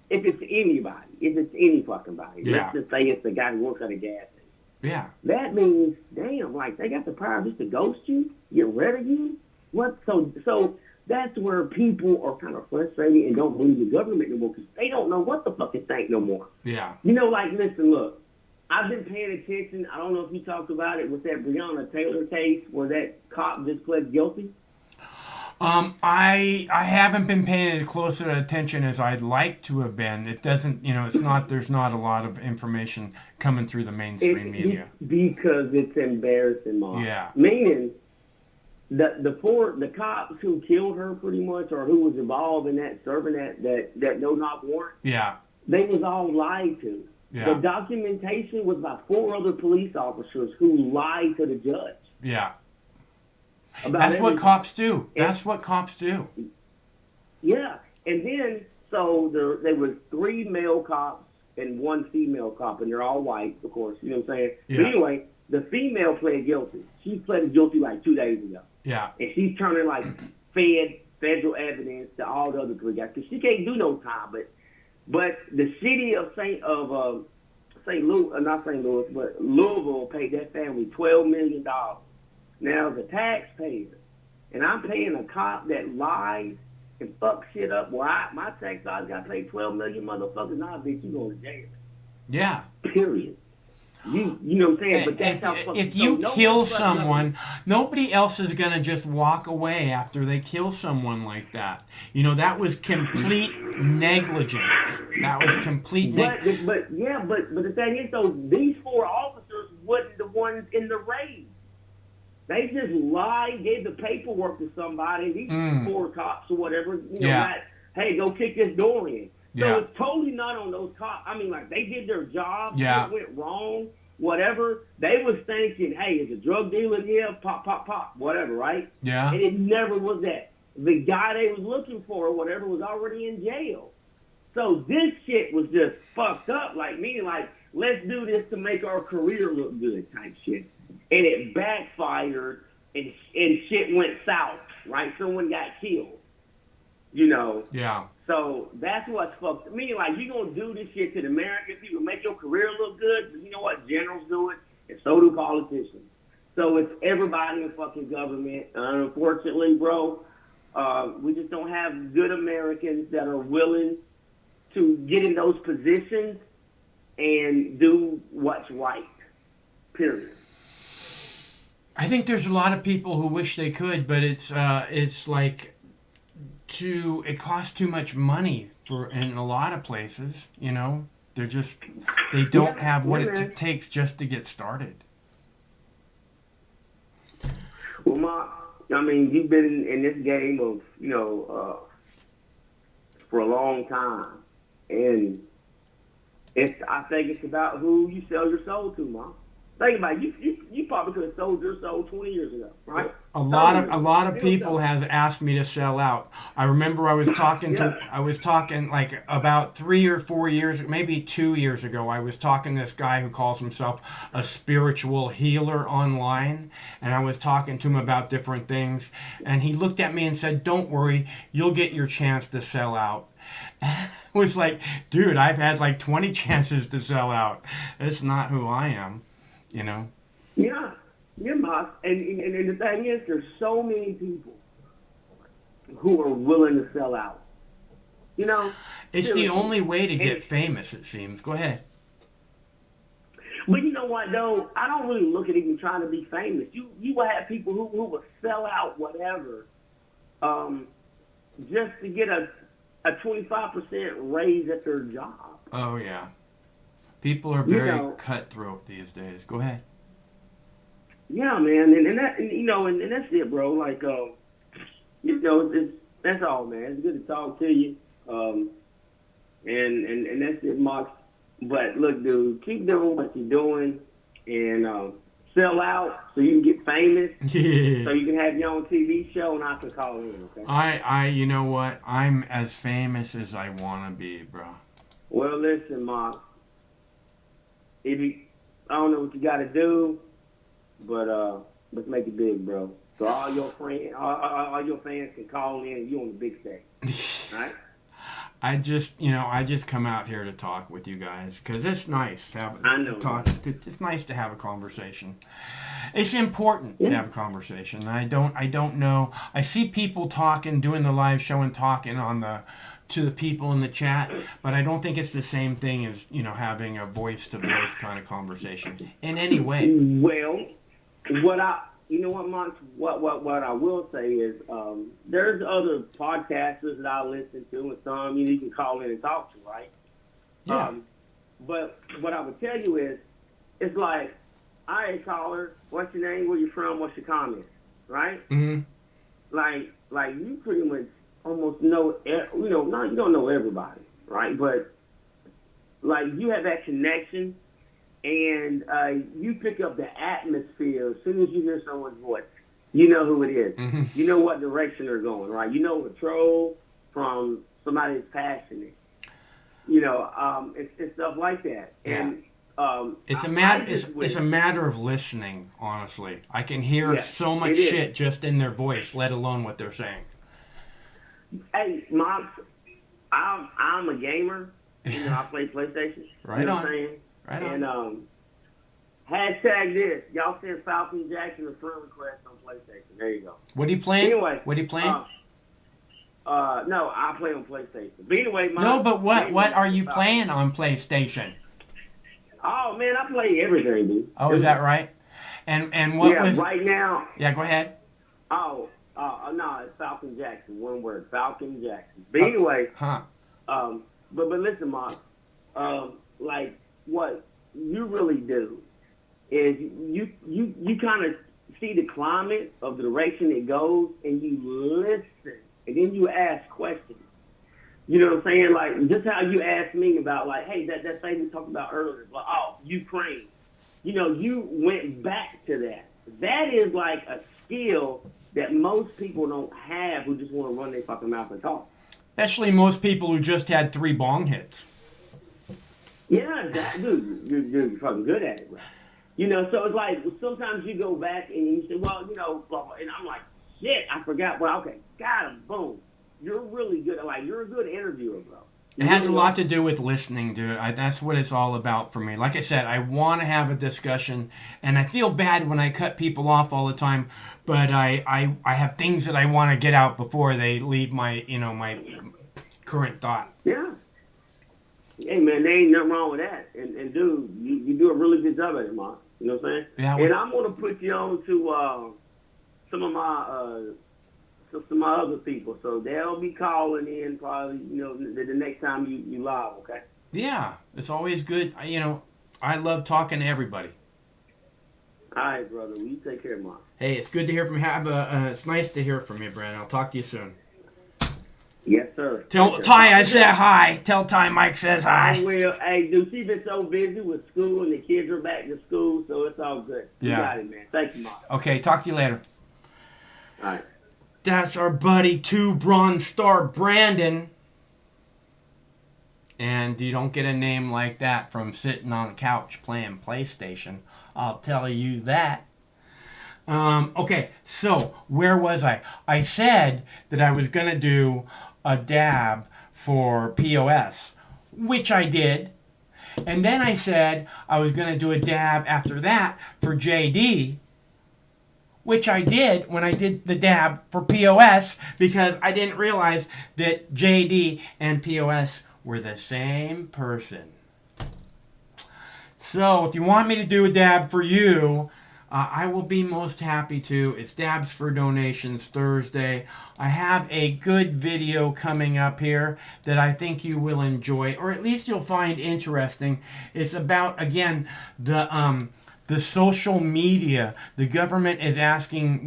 If it's anybody, if it's any fucking body, let's just say it's the guy who works at a gas station. Yeah. That means, damn, like they got the power just to ghost you, get rid of you? What? So that's where people are kind of frustrated and don't believe the government anymore because they don't know what the fuck to think no more. Yeah. You know, like, listen, look, I've been paying attention. I don't know if you talked about it with that Breonna Taylor case where that cop just pled guilty. I haven't been paying as close attention as I'd like to have been. It doesn't, there's not a lot of information coming through the mainstream media. Because it's embarrassing, Mom. Yeah. Meaning, the cops who killed her pretty much, or who was involved in that, serving that no-knock warrant, they was all lied to. Yeah. The documentation was by 4 other police officers who lied to the judge. Yeah. That's what cops do. That's what cops do. Yeah. And then, so there was 3 male cops and 1 female cop, and they're all white, of course. You know what I'm saying? Yeah. But anyway, the female pled guilty. She pled guilty like 2 days ago. Yeah. And she's turning like federal evidence to all the other police guys because she can't do no time. But the city of Louisville paid that family $12 million. Now the taxpayer, and I'm paying a cop that lies and fucks shit up. Well, my tax dollars got paid $12 million, motherfuckers. Now, bitch, you going to jail. Yeah. Period. You know what I'm saying? But that's how if you kill someone, nobody else is going to just walk away after they kill someone like that. You know, that was complete negligence. That was complete negligence. But the thing is, though, these 4 officers wasn't the ones in the raid. They just lied, gave the paperwork to somebody. These 4 cops or whatever, you know, like, hey, go kick this door in. So it's totally not on those cops. I mean, like, they did their job. It went wrong, whatever. They was thinking, hey, is a drug dealer here? Pop, pop, pop, whatever, right? Yeah. And it never was that. The guy they was looking for or whatever was already in jail. So this shit was just fucked up. Like, meaning, like, let's do this to make our career look good type shit. And it backfired and shit went south, right? Someone got killed, you know? Yeah. So that's what's fucked. I mean, like, you gonna do this shit to the American people, make your career look good, but you know what? Generals do it, and so do politicians. So it's everybody in fucking government. Unfortunately, bro, we just don't have good Americans that are willing to get in those positions and do what's right, period. I think there's a lot of people who wish they could, but it's like it costs too much money in a lot of places, you know. They don't have what it takes just to get started. Well, Mark, I mean, you've been in this game of, you know, for a long time, and I think it's about who you sell your soul to, Mark. Think about it. You probably could have sold your soul 20 years ago, right? A lot of people have asked me to sell out. I remember I was talking like about 3 or 4 years, maybe 2 years ago. I was talking to this guy who calls himself a spiritual healer online, and I was talking to him about different things, and he looked at me and said, "Don't worry, you'll get your chance to sell out." I was like, dude, I've had like 20 chances to sell out. That's not who I am. You know? Yeah, Mark. And the thing is, there's so many people who are willing to sell out. You know? It's the only way to get famous, it seems. Go ahead. But you know what, though? I don't really look at even trying to be famous. You will have people who will sell out whatever just to get a 25% raise at their job. Oh, yeah. People are very cutthroat these days. Go ahead. Yeah, man, and that's it, bro. Like, you know, that's all, man. It's good to talk to you, and that's it, Mark. But look, dude, keep doing what you're doing, and sell out so you can get famous, so you can have your own TV show, and I can call in. Okay. You know what? I'm as famous as I want to be, bro. Well, listen, Mark. I don't know what you got to do, but let's make it big, bro. So all your friends, all your fans can call in. And you on the big stage, right? I just come out here to talk with you guys because it's nice to have It's nice to have a conversation. It's important to have a conversation. I don't know. I see people talking, doing the live show and talking to the people in the chat, but I don't think it's the same thing as, you know, having a voice-to-voice kind of conversation in any way. Well, you know what, Monty? What I will say is, there's other podcasters that I listen to, and some you can call in and talk to, right? Yeah. But what I would tell you is, it's like, all right, caller, what's your name? Where you from? What's your comments? Right? Mm-hmm. Like you pretty much almost know, you don't know everybody, right? But like you have that connection, and you pick up the atmosphere as soon as you hear someone's voice. You know who it is. Mm-hmm. You know what direction they're going, right? You know a troll from somebody that's passionate. You know, it's stuff like that. Yeah. And it's a matter of listening. Honestly, I can hear so much shit just in their voice, let alone what they're saying. Hey, Mox, I'm a gamer. You know, I play PlayStation. Right you know on. What I'm saying? Right on. And hashtag this. Y'all send Falcon Jackson a friend request on PlayStation. There you go. What are you playing? Anyway. What are you playing? No, I play on PlayStation. But anyway, no, but what are you playing on PlayStation? Oh man, I play everything, dude. Oh, is that right? And what was right now? Yeah, go ahead. No, it's Falcon Jackson. One word, Falcon Jackson. But anyway, but listen, Mark. Like what you really do is you kind of see the climate of the direction it goes, and you listen, and then you ask questions. You know what I'm saying? Like, just how you asked me about, like, hey, that thing we talked about earlier, like, Ukraine. You know, you went back to that. That is like a skill that most people don't have who just want to run their fucking mouth and talk. Especially most people who just had 3 bong hits. Yeah, dude, you're fucking good at it, bro. You know, so it's like sometimes you go back and you say, well, you know, blah, blah, and I'm like, shit, I forgot. Well, okay, got him, boom. You're really good. Like, you're a good interviewer, bro. It has a lot to do with listening, dude. That's what it's all about for me. Like I said, I want to have a discussion, and I feel bad when I cut people off all the time, but I have things that I want to get out before they leave my, my current thought. Yeah. Hey, man, there ain't nothing wrong with that. And dude, you do a really good job at it, Mark. You know what I'm saying? Yeah. And I'm going to put you on to some of my other people. So they'll be calling in probably, the next time you live, okay? Yeah. It's always good. I love talking to everybody. All right, brother. Well, you take care, Mark. Hey, it's good to hear from you. It's nice to hear from you, Brandon. I'll talk to you soon. Yes, sir. Tell Ty I said hi. Tell Ty Mike says hi. I will. Hey, dude, she's been so busy with school, and the kids are back to school, so it's all good. You got it, man. Thank you, Mark. Okay, talk to you later. All right. That's our buddy 2 Bronze Star Brandon. And you don't get a name like that from sitting on the couch playing PlayStation. I'll tell you that. Okay, so where was I? I said that I was going to do a dab for POS, which I did. And then I said I was going to do a dab after that for JD, which I did when I did the dab for POS, because I didn't realize that JD and POS were the same person. So if you want me to do a dab for you, I will be most happy to. It's Dabs for Donations Thursday. I have a good video coming up here that I think you will enjoy, or at least you'll find interesting. It's about, again, the social media. The government is asking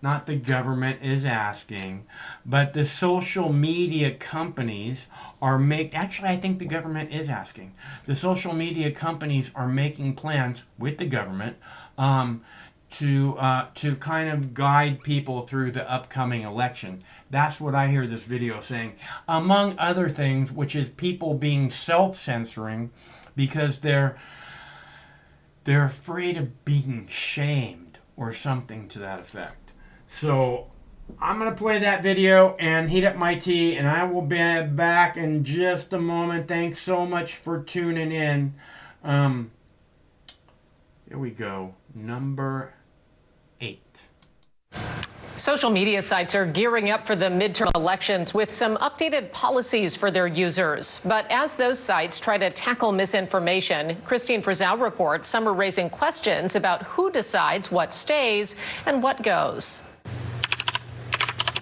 not the government is asking, but the social media companies actually, I think the government is asking. The social media companies are making plans with the government to kind of guide people through the upcoming election. That's what I hear this video saying. Among other things, which is people being self-censoring because they're afraid of being shamed or something to that effect. So I'm going to play that video and heat up my tea, and I will be back in just a moment. Thanks so much for tuning in. Here we go. Number 8. Social media sites are gearing up for the midterm elections with some updated policies for their users. But as those sites try to tackle misinformation, Christine Frizzell reports some are raising questions about who decides what stays and what goes.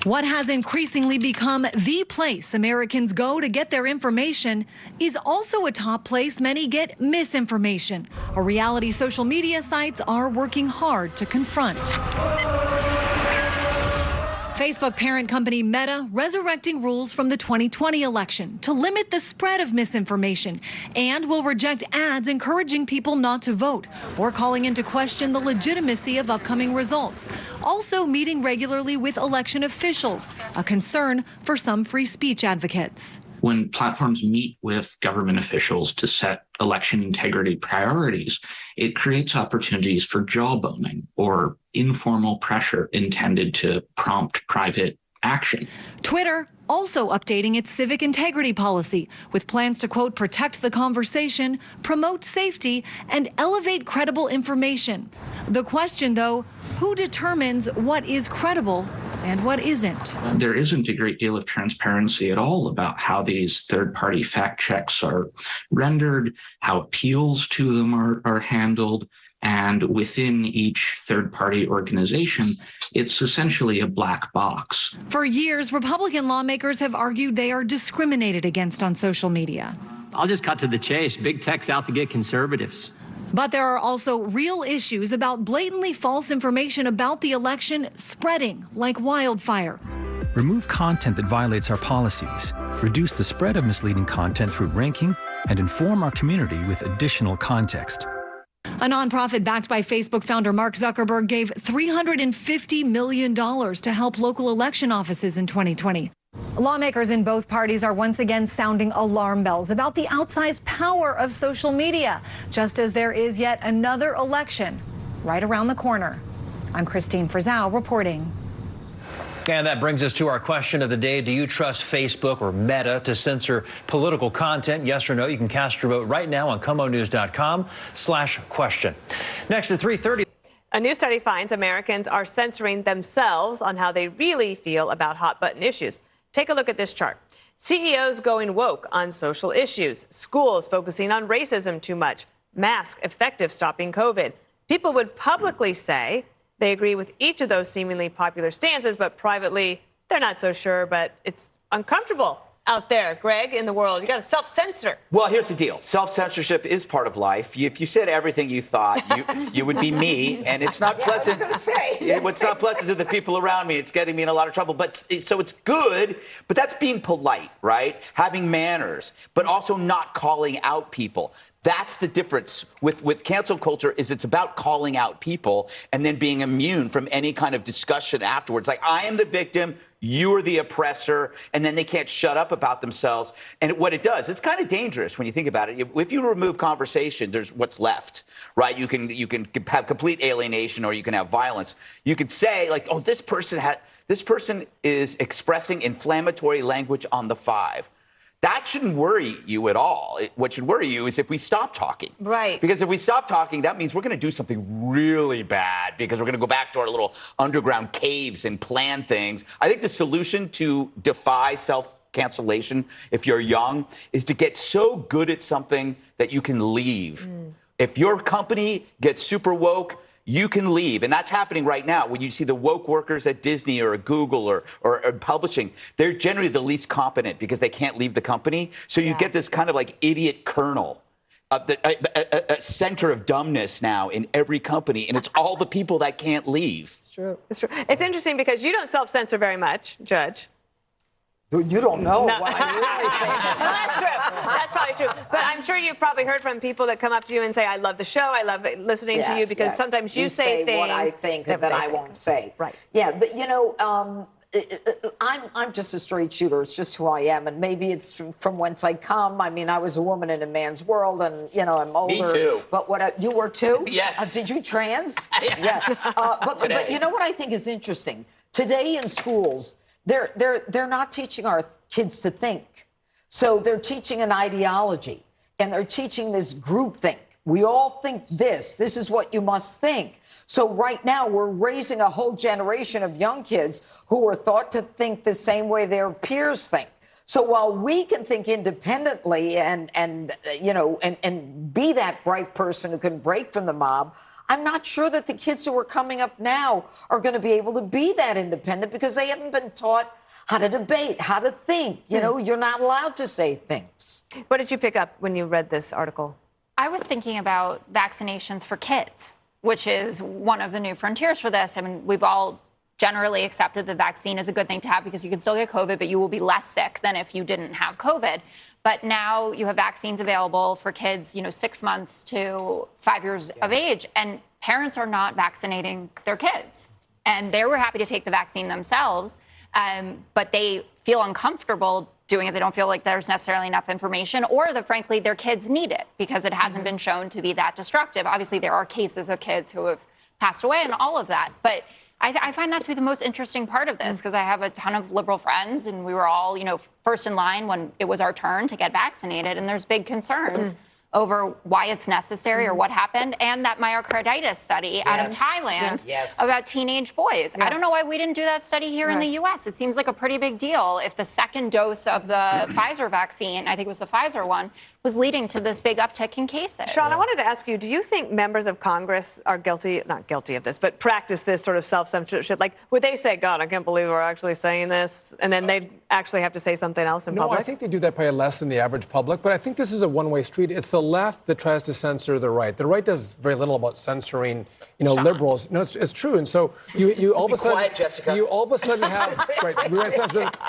What has increasingly become the place Americans go to get their information is also a top place many get misinformation. A reality social media sites are working hard to confront. Facebook parent company Meta resurrecting rules from the 2020 election to limit the spread of misinformation and will reject ads encouraging people not to vote or calling into question the legitimacy of upcoming results. Also meeting regularly with election officials, a concern for some free speech advocates. When platforms meet with government officials to set election integrity priorities, it creates opportunities for jawboning or informal pressure intended to prompt private action. Twitter also updating its civic integrity policy with plans to, quote, protect the conversation, promote safety, and elevate credible information. The question, though, who determines what is credible and what isn't. There isn't a great deal of transparency at all about how these third-party fact checks are rendered, how appeals to them are handled, and within each third-party organization, it's essentially a black box. For years, Republican lawmakers have argued they are discriminated against on social media. I'll just cut to the chase. Big tech's out to get conservatives. But there are also real issues about blatantly false information about the election spreading like wildfire. Remove content that violates our policies, reduce the spread of misleading content through ranking, and inform our community with additional context. A nonprofit backed by Facebook founder Mark Zuckerberg gave $350 million to help local election offices in 2020. Lawmakers in both parties are once again sounding alarm bells about the outsized power of social media, just as there is yet another election right around the corner. I'm Christine Frizzell reporting. And that brings us to our question of the day. Do you trust Facebook or Meta to censor political content? Yes or no? You can cast your vote right now on KOMOnews.com/question. Next at 3:30. A new study finds Americans are censoring themselves on how they really feel about hot-button issues. Take a look at this chart. CEOs going woke on social issues. Schools focusing on racism too much. Mask effective stopping COVID. People would publicly say they agree with each of those seemingly popular stances, but privately, they're not so sure, but it's uncomfortable out there, Greg, in the world. You got to self-censor. Well, here's the deal. Self-censorship is part of life. If you said everything you thought, you would be me, and it's not pleasant. It's not pleasant to the people around me. It's getting me in a lot of trouble. So it's good, but that's being polite, right? Having manners, but also not calling out people. That's the difference with cancel culture is it's about calling out people and then being immune from any kind of discussion afterwards. Like, I am the victim, you are the oppressor, and then they can't shut up about themselves. And what it does, it's kind of dangerous when you think about it. If you remove conversation, there's what's left, right? You can have complete alienation or you can have violence. You could say, like, oh, this person is expressing inflammatory language on the 5. That shouldn't worry you at all. What should worry you is if we stop talking. Right. Because if we stop talking, that means we're going to do something really bad because we're going to go back to our little underground caves and plan things. I think the solution to defy self-cancellation, if you're young, is to get so good at something that you can leave. If your company gets super woke, you can leave. And that's happening right now. When you see the woke workers at Disney or at Google or publishing, they're generally the least competent because they can't leave the company. So you get this kind of like idiot kernel, a center of dumbness now in every company. And it's all the people that can't leave. It's true. It's true. It's interesting because you don't self-censor very much, Judge. You don't know. No. Well, that's true. That's probably true. But I'm sure you've probably heard from people that come up to you and say, I love the show. I love listening to you because sometimes you say things. What I think that I won't say. Right. Yeah, but you know, I'm just a straight shooter. It's just who I am. And maybe it's from whence I come. I mean, I was a woman in a man's world and, you know, I'm older. Me too. But you were too? Yes. Did you trans? Yeah. But you know what I think is interesting? Today in schools, they're not teaching our kids to think. So they're teaching an ideology and they're teaching this groupthink. We all think this. This is what you must think. So right now we're raising a whole generation of young kids who are thought to think the same way their peers think. So while we can think independently and be that bright person who can break from the mob, I'm not sure that the kids who are coming up now are going to be able to be that independent because they haven't been taught how to debate, how to think. You know, you're not allowed to say things. What did you pick up when you read this article? I was thinking about vaccinations for kids, which is one of the new frontiers for this. I mean, we've all generally accepted the vaccine is a good thing to have because you can still get COVID, but you will be less sick than if you didn't have COVID. But now you have vaccines available for kids, 6 months to 5 years of age, and parents are not vaccinating their kids. And they were happy to take the vaccine themselves, but they feel uncomfortable doing it. They don't feel like there's necessarily enough information or that, frankly, their kids need it because it hasn't been shown to be that destructive. Obviously, there are cases of kids who have passed away and all of that. But I find that to be the most interesting part of this because I have a ton of liberal friends and we were all, first in line when it was our turn to get vaccinated. And there's big concerns over why it's necessary or what happened, and that myocarditis study out of Thailand about teenage boys. I don't know why we didn't do that study here in the U.S. It seems like a pretty big deal if the second dose of the Pfizer vaccine, I think it was the Pfizer one, was leading to this big uptick in cases. Sean, I wanted to ask you, do you think members of Congress are not guilty of this, but practice this sort of self-censorship? Like, would they say, God, I can't believe we're actually saying this, and then they'd actually have to say something else in public? No, I think they do that probably less than the average public, but I think this is a one-way street. It's the left that tries to censor the right. The right does very little about censoring, liberals. No, it's true. And so you all of a sudden, quiet, Jessica. You all of a sudden have but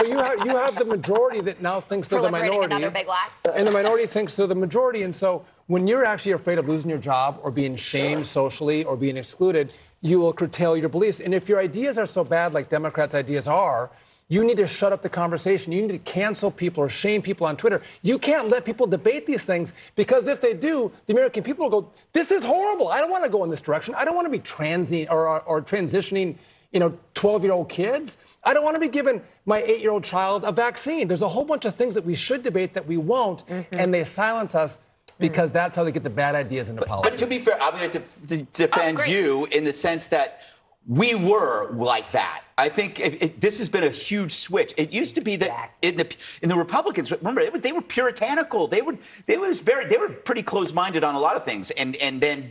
you have the majority that now thinks they're the minority, another big lie. and the minority thinks they're the majority. And so when you're actually afraid of losing your job or being shamed socially or being excluded, you will curtail your beliefs. And if your ideas are so bad, like Democrats' ideas are, you need to shut up the conversation. You need to cancel people or shame people on Twitter. You can't let people debate these things, because if they do, the American people will go, this is horrible. I don't want to go in this direction. I don't want to be transitioning 12-year-old kids. I don't want to be giving my 8-year-old child a vaccine. There's a whole bunch of things that we should debate that we won't, and they silence us because that's how they get the bad ideas into policy. But to be fair, I'm going to defend you in the sense that we were like that. I think this has been a huge switch. It used to be that in the Republicans, remember, they were puritanical. They were pretty closed-minded on a lot of things, and then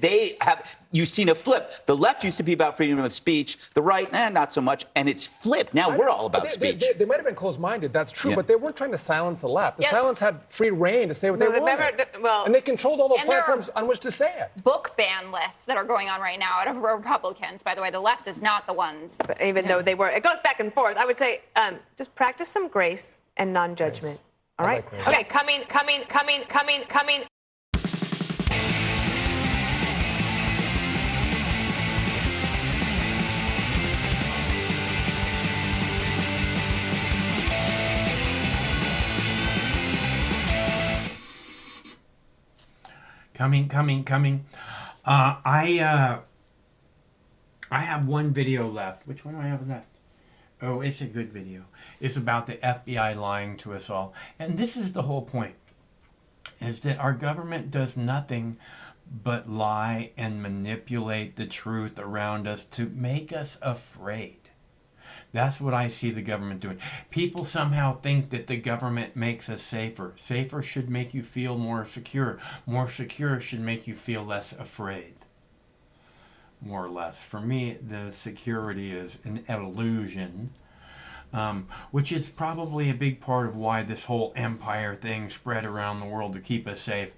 you've seen a flip. The left used to be about freedom of speech. The right, not so much, and it's flipped. Now we're all about speech. They might have been closed-minded. That's true, but they weren't trying to silence the left. The silence had free reign to say what they wanted, and they controlled all the platforms on which to say it. Book ban lists that are going on right now out of Republicans. By the way, the left is not the ones. Even though they were. It goes back and forth. I would say just practice some grace and non-judgment. All right? Okay, coming. Coming. I have one video left. Which one do I have left? Oh, it's a good video. It's about the FBI lying to us all. And this is the whole point, is that our government does nothing but lie and manipulate the truth around us to make us afraid. That's what I see the government doing. People somehow think that the government makes us safer. Safer should make you feel more secure. More secure should make you feel less afraid. More or less. For me, the security is an illusion, which is probably a big part of why this whole empire thing spread around the world to keep us safe.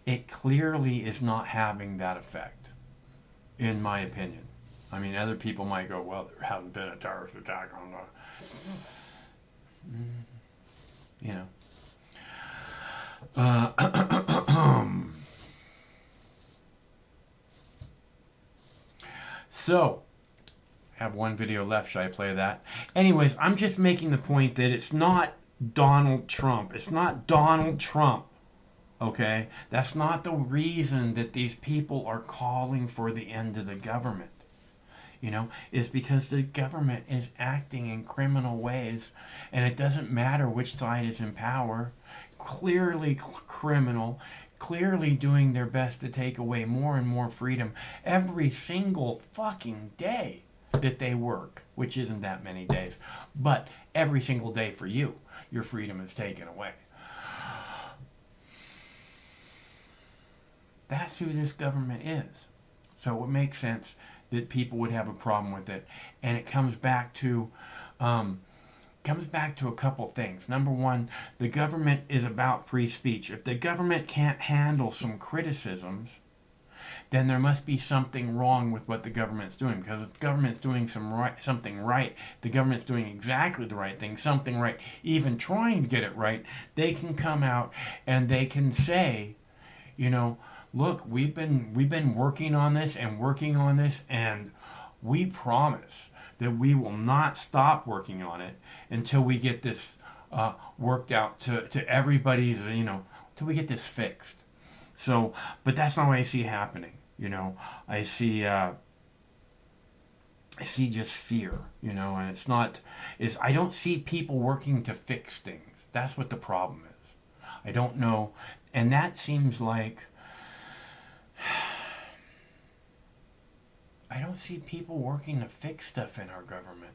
It clearly is not having that effect, in my opinion. I mean, other people might go, well, there hasn't been a terrorist attack on the... So, I have one video left. Should I play that? Anyways, I'm just making the point that it's not Donald Trump. It's not Donald Trump. Okay? That's not the reason that these people are calling for the end of the government. Is because the government is acting in criminal ways, and it doesn't matter which side is in power. Clearly criminal. Clearly doing their best to take away more and more freedom every single fucking day that they work, which isn't that many days, but every single day for you, your freedom is taken away. That's who this government is. So it makes sense that people would have a problem with it. And it comes back to a couple things. Number one, the government is about free speech. If the government can't handle some criticisms, then there must be something wrong with what the government's doing. Because if the government's doing something right, the government's doing exactly the right thing, something right, even trying to get it right, they can come out and they can say, look, we've been working on this, and we promise that we will not stop working on it until we get this worked out to everybody's, till we get this fixed. So, but that's not what I see happening. I see just fear, and I don't see people working to fix things. That's what the problem is. I don't know. And that seems like, I don't see people working to fix stuff in our government.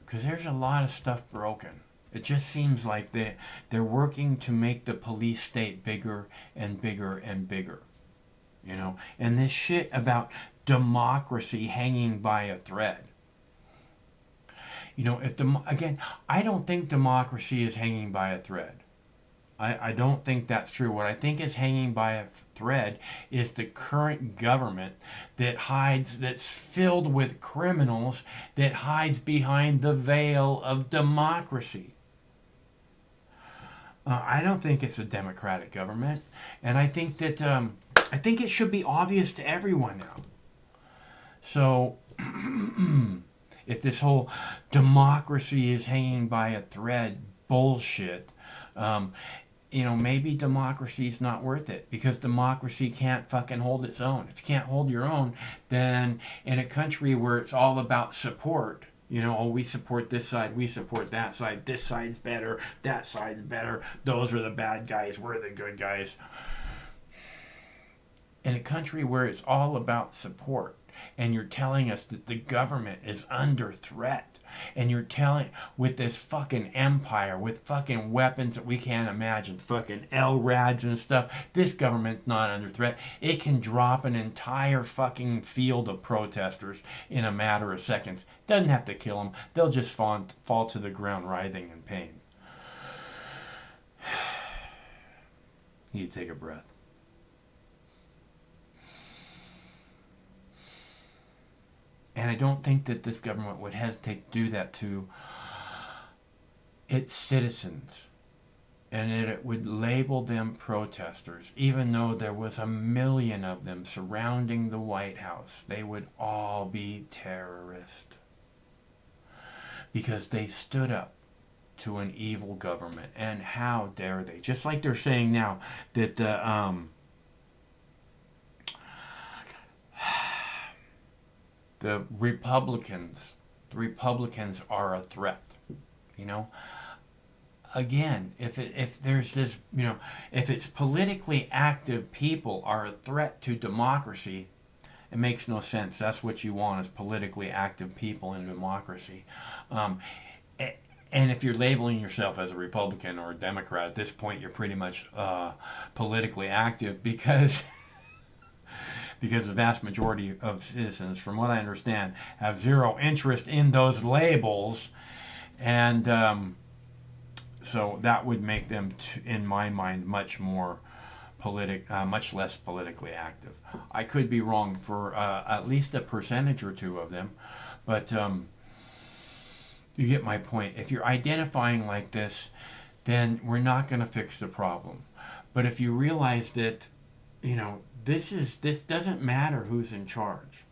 Because there's a lot of stuff broken. It just seems like they're working to make the police state bigger and bigger and bigger. You know? And this shit about democracy hanging by a thread. You know, again, I don't think democracy is hanging by a thread. I don't think that's true. What I think is hanging by a thread is the current government that's filled with criminals, that hides behind the veil of democracy. I don't think it's a democratic government, and I think that I think it should be obvious to everyone now. So, if this whole democracy is hanging by a thread bullshit, you know, maybe democracy's not worth it, because democracy can't fucking hold its own. If you can't hold your own, then in a country where it's all about support, you know, oh, we support this side, we support that side, this side's better, that side's better, those are the bad guys, we're the good guys. In a country where it's all about support, and you're telling us that the government is under threat, and you're telling, with this fucking empire, with fucking weapons that we can't imagine, fucking LRADs and stuff, this government's not under threat. It can drop an entire fucking field of protesters in a matter of seconds. Doesn't have to kill them. They'll just fall to the ground writhing in pain. You take a breath. And I don't think that this government would hesitate to do that to its citizens. And it would label them protesters. Even though there was 1 million of them surrounding the White House, they would all be terrorists. Because they stood up to an evil government. And how dare they? Just like they're saying now that the Republicans are a threat, you know. Again, if there's this, you know, if it's politically active people are a threat to democracy, it makes no sense. That's what you want, is politically active people in democracy. And if you're labeling yourself as a Republican or a Democrat, at this point you're pretty much politically active, because the vast majority of citizens, from what I understand, have zero interest in those labels. And so that would make them, in my mind, much less politically active. I could be wrong for at least a percentage or two of them, but you get my point. If you're identifying like this, then we're not going to fix the problem. But if you realize that, you know, this doesn't matter who's in charge.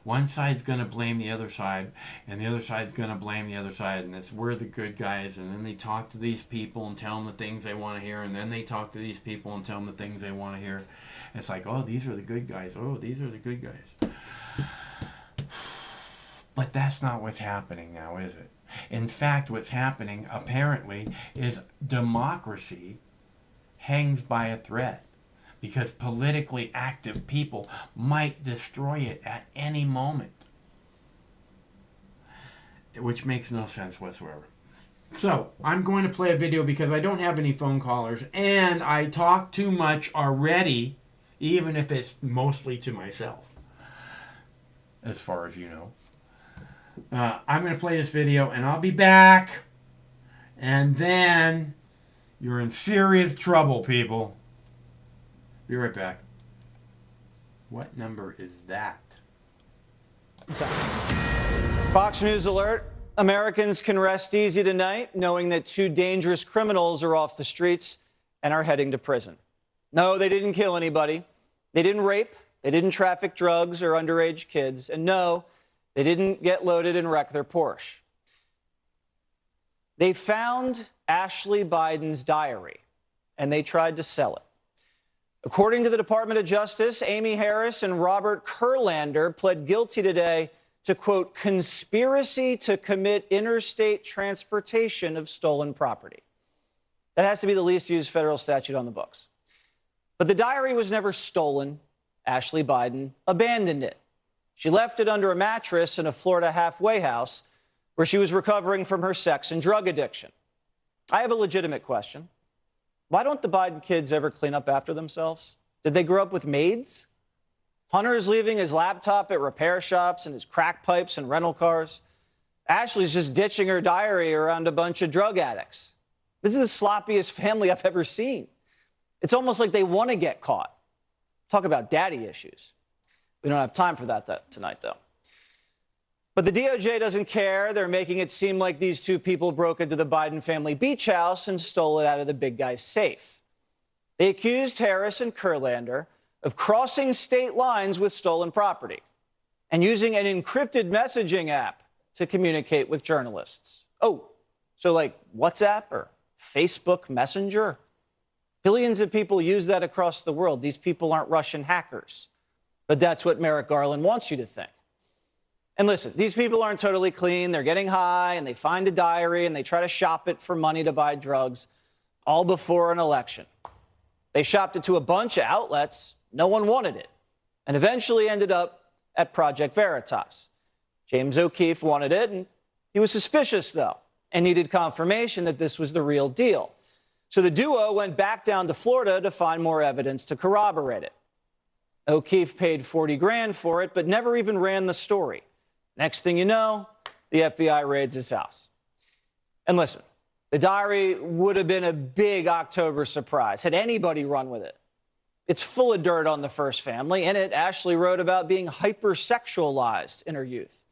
One side's going to blame the other side, and the other side's going to blame the other side, and it's we're the good guys, and then they talk to these people and tell them the things they want to hear, and then they talk to these people and tell them the things they want to hear. And it's like, oh, these are the good guys. Oh, these are the good guys. But that's not what's happening now, is it? In fact, what's happening, apparently, is democracy hangs by a thread, because politically active people might destroy it at any moment. Which makes no sense whatsoever. So, I'm going to play a video because I don't have any phone callers, and I talk too much already, even if it's mostly to myself, as far as you know. I'm going to play this video, and I'll be back, and then you're in serious trouble, people. Be right back. What number is that? Fox News alert. Americans can rest easy tonight knowing that 2 dangerous criminals are off the streets and are heading to prison. No, they didn't kill anybody. They didn't rape. They didn't traffic drugs or underage kids. And no, they didn't get loaded and wreck their Porsche. They found Ashley Biden's diary, and they tried to sell it. According to the Department of Justice, Amy Harris and Robert Kurlander pled guilty today to, quote, conspiracy to commit interstate transportation of stolen property. That has to be the least used federal statute on the books. But the diary was never stolen. Ashley Biden abandoned it. She left it under a mattress in a Florida halfway house where she was recovering from her sex and drug addiction. I have a legitimate question. Why don't the Biden kids ever clean up after themselves? Did they grow up with maids? Hunter is leaving his laptop at repair shops and his crack pipes and rental cars. Ashley's just ditching her diary around a bunch of drug addicts. This is the sloppiest family I've ever seen. It's almost like they want to get caught. Talk about daddy issues. We don't have time for that tonight, though. But the DOJ doesn't care. They're making it seem like these two people broke into the Biden family beach house and stole it out of the big guy's safe. They accused Harris and Kurlander of crossing state lines with stolen property and using an encrypted messaging app to communicate with journalists. Oh, so like WhatsApp or Facebook Messenger? Billions of people use that across the world. These people aren't Russian hackers. But that's what Merrick Garland wants you to think. And listen, these people aren't totally clean. They're getting high, and they find a diary, and they try to shop it for money to buy drugs, all before an election. They shopped it to a bunch of outlets. No one wanted it, and eventually ended up at Project Veritas. James O'Keefe wanted it, and he was suspicious, though, and needed confirmation that this was the real deal. So the duo went back down to Florida to find more evidence to corroborate it. O'Keefe paid $40 grand for it, but never even ran the story. Next thing you know, the FBI raids his house. And listen, the diary would have been a big October surprise had anybody run with it. It's full of dirt on the first family. In it, Ashley wrote about being hypersexualized in her youth,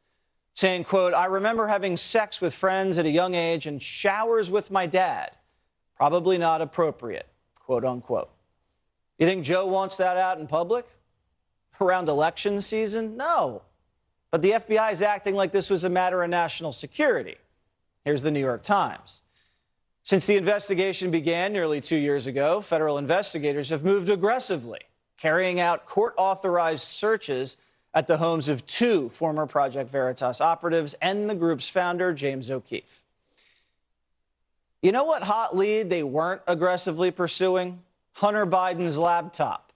saying, quote, "I remember having sex with friends at a young age and showers with my dad. Probably not appropriate," quote unquote. You think Joe wants that out in public? Around election season? No. But the FBI is acting like this was a matter of national security. Here's the New York Times. Since the investigation began nearly 2 years ago, federal investigators have moved aggressively, carrying out court-authorized searches at the homes of 2 former Project Veritas operatives and the group's founder, James O'Keefe. You know what hot lead they weren't aggressively pursuing? Hunter Biden's laptop,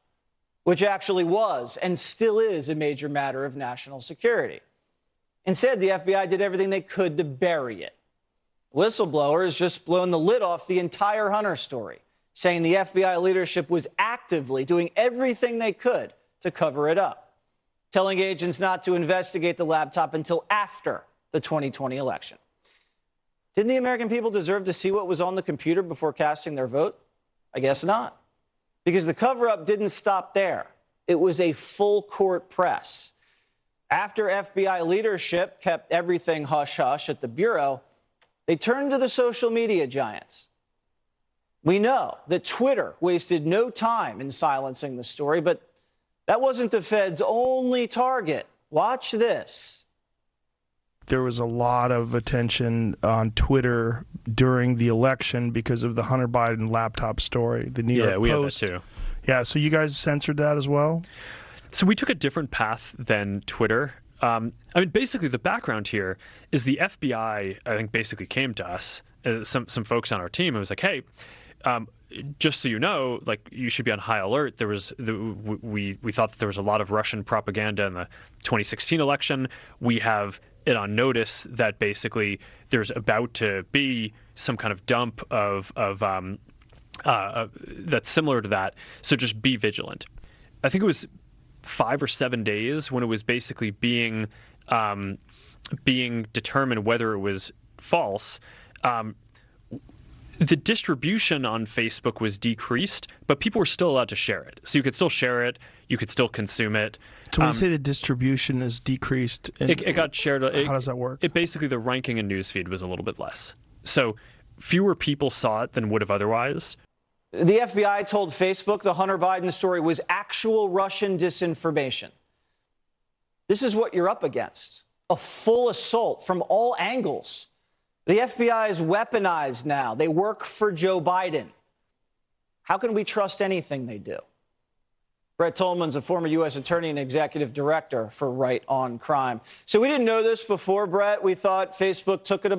which actually was and still is a major matter of national security. Instead, the FBI did everything they could to bury it. Whistleblower has just blown the lid off the entire Hunter story, saying the FBI leadership was actively doing everything they could to cover it up, telling agents not to investigate the laptop until after the 2020 election. Didn't the American people deserve to see what was on the computer before casting their vote? I guess not. Because the cover-up didn't stop there. It was a full-court press. After FBI leadership kept everything hush-hush at the Bureau, they turned to the social media giants. We know that Twitter wasted no time in silencing the story, but that wasn't the Fed's only target. Watch this. There was a lot of attention on Twitter during the election because of the Hunter Biden laptop story. The New York Post. Yeah, we had that too. Yeah, so you guys censored that as well? So we took a different path than Twitter. I mean, basically, the background here is the FBI, I think, basically came to us, some folks on our team, and was like, hey, just so you know, like, you should be on high alert. We thought that there was a lot of Russian propaganda in the 2016 election. We have it on notice that basically there's about to be some kind of dump of that's similar to that. So just be vigilant. I think it was 5 or 7 days when it was basically being determined whether it was false. The distribution on Facebook was decreased, but people were still allowed to share it. So you could still share it. You could still consume it. So when you say the distribution is decreased, it got shared. How does that work? It basically, the ranking in newsfeed was a little bit less. So fewer people saw it than would have otherwise. The FBI told Facebook the Hunter Biden story was actual Russian disinformation. This is what you're up against. A full assault from all angles. The FBI is weaponized now. They work for Joe Biden. How can we trust anything they do? Brett Tolman's a former U.S. attorney and executive director for Right on Crime. So we didn't know this before, Brett. We thought Facebook took it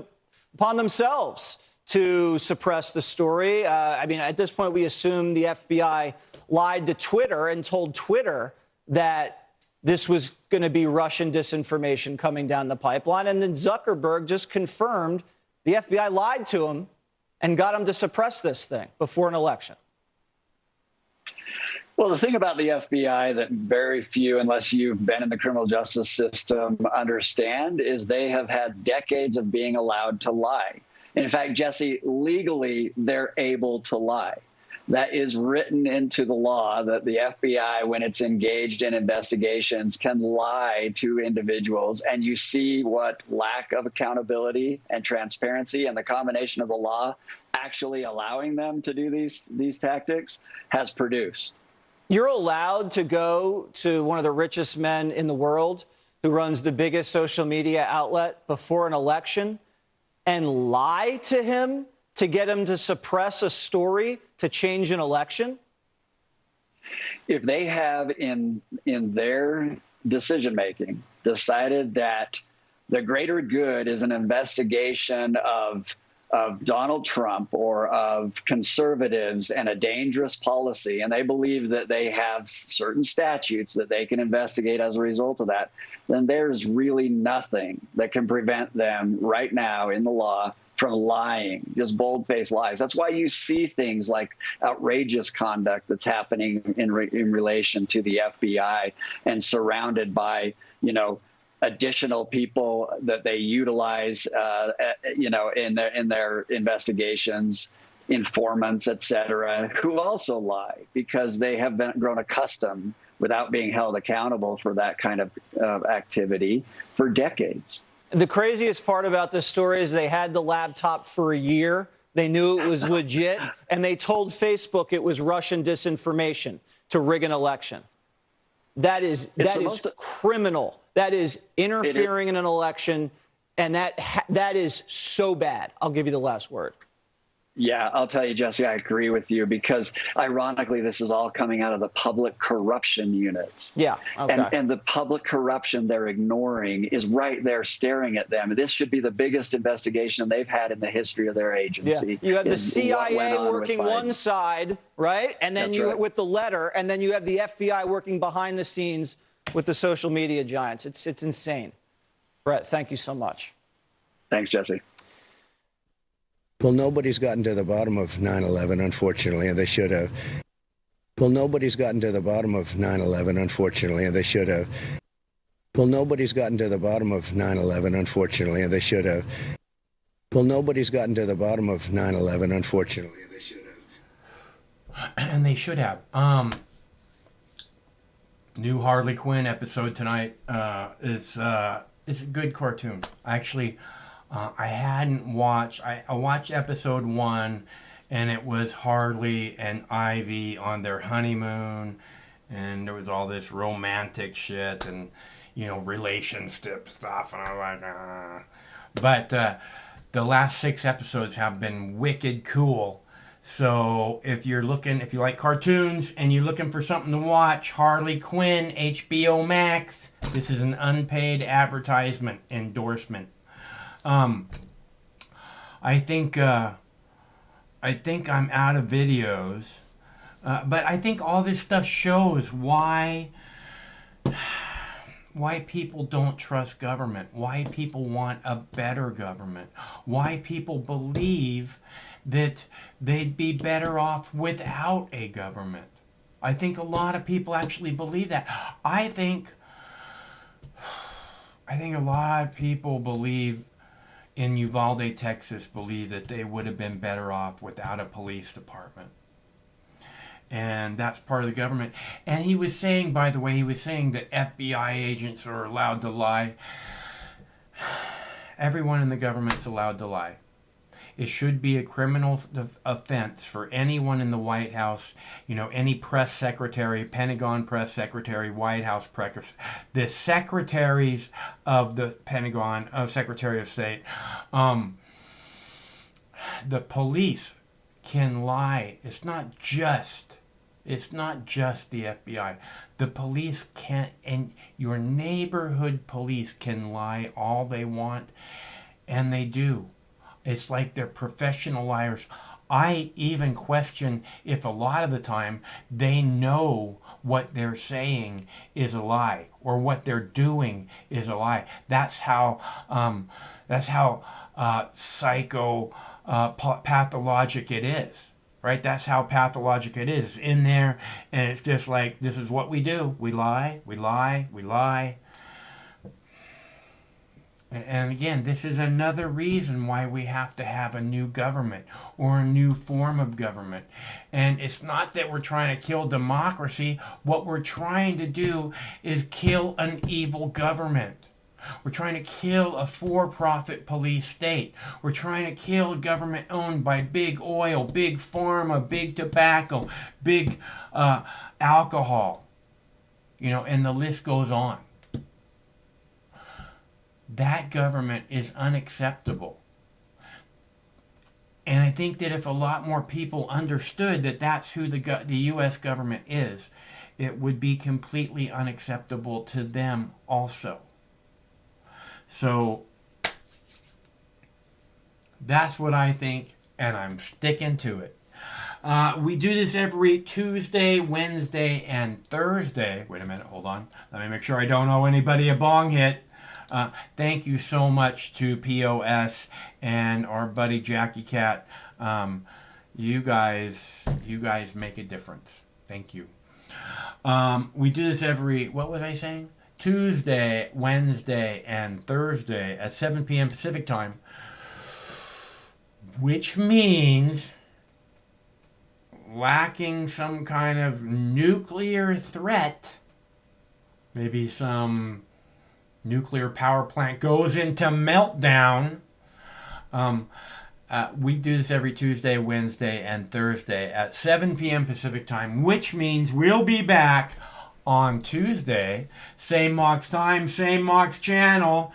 upon themselves to suppress the story. I mean, at this point, we assume the FBI lied to Twitter and told Twitter that this was going to be Russian disinformation coming down the pipeline. And then Zuckerberg just confirmed the FBI lied to him and got him to suppress this thing before an election. Well, the thing about the FBI that very few, unless you've been in the criminal justice system, understand is they have had decades of being allowed to lie. And in fact, Jesse, legally, they're able to lie. That is written into the law that the FBI, when it's engaged in investigations, can lie to individuals. And you see what lack of accountability and transparency and the combination of the law actually allowing them to do these tactics has produced. You're allowed to go to one of the richest men in the world who runs the biggest social media outlet before an election and lie to him to get him to suppress a story to change an election? If they have in their decision-making decided that the greater good is an investigation of Donald Trump or of conservatives and a dangerous policy, and they believe that they have certain statutes that they can investigate as a result of that, then there's really nothing that can prevent them right now in the law from lying, just bold-faced lies. That's why you see things like outrageous conduct that's happening in relation to the FBI and surrounded by, additional people that they utilize, in their investigations, informants, et cetera, who also lie because they have grown accustomed without being held accountable for that kind of activity for decades. The craziest part about this story is they had the laptop for a year. They knew it was legit, and they told Facebook it was Russian disinformation to rig an election. That is criminal. That is interfering in an election, and that is so bad. I'll give you the last word. Yeah, I'll tell you, Jesse, I agree with you because, ironically, this is all coming out of the public corruption units. Yeah, okay. And the public corruption they're ignoring is right there staring at them. This should be the biggest investigation they've had in the history of their agency. Yeah. You have the CIA working one side, right? And then with the letter, and then you have the FBI working behind the scenes with the social media giants. It's insane. Brett, thank you so much. Thanks, Jesse. Well, nobody's gotten to the bottom of 9/11, unfortunately, and they should have. Well, nobody's gotten to the bottom of 9/11, unfortunately, and they should have. Well, nobody's gotten to the bottom of 9/11, unfortunately, and they should have. Well, nobody's gotten to the bottom of 9/11, unfortunately, and they should have. And they should have. New Harley Quinn episode tonight. It's a good cartoon. Actually, I hadn't watched. I watched episode 1, and it was Harley and Ivy on their honeymoon, and there was all this romantic shit and relationship stuff, and I was like, But the last 6 episodes have been wicked cool. So if you like cartoons and you're looking for something to watch, Harley Quinn, HBO Max. This is an unpaid advertisement endorsement. I think I'm out of videos, but I think all this stuff shows why people don't trust government, why people want a better government, why people believe that they'd be better off without a government. I think a lot of people actually believe that. I think a lot of people believe in Uvalde, Texas, believe that they would have been better off without a police department. And that's part of the government. And he was saying, by the way, that FBI agents are allowed to lie. Everyone in the government's allowed to lie. It should be a criminal offense for anyone in the White House, any press secretary, Pentagon press secretary, White House press, the secretaries of the Pentagon, Secretary of State, the police can lie. It's not just the FBI. The police can't, and your neighborhood police can lie all they want, and they do. It's like they're professional liars. I even question if a lot of the time they know what they're saying is a lie or what they're doing is a lie. That's how pathologic it is, right? That's how pathologic it is in there, and it's just like, this is what we do. We lie, we lie, we lie. And again, this is another reason why we have to have a new government or a new form of government. And it's not that we're trying to kill democracy. What we're trying to do is kill an evil government. We're trying to kill a for-profit police state. We're trying to kill a government owned by big oil, big pharma, big tobacco, big alcohol. You know, and the list goes on. That government is unacceptable. And I think that if a lot more people understood that that's who the U.S. government is, it would be completely unacceptable to them also. So that's what I think, and I'm sticking to it. We do this every Tuesday, Wednesday, and Thursday. Wait a minute, hold on. Let me make sure I don't owe anybody a bong hit. Thank you so much to POS and our buddy Jackie Cat. You guys make a difference. Thank you. We do this every, what was I saying? Tuesday, Wednesday, and Thursday at 7 p.m. Pacific time, which means, lacking some kind of nuclear threat, maybe some nuclear power plant goes into meltdown. We do this every Tuesday, Wednesday, and Thursday at 7 p.m. Pacific time, which means we'll be back on Tuesday. Same Mox time, same Mox channel.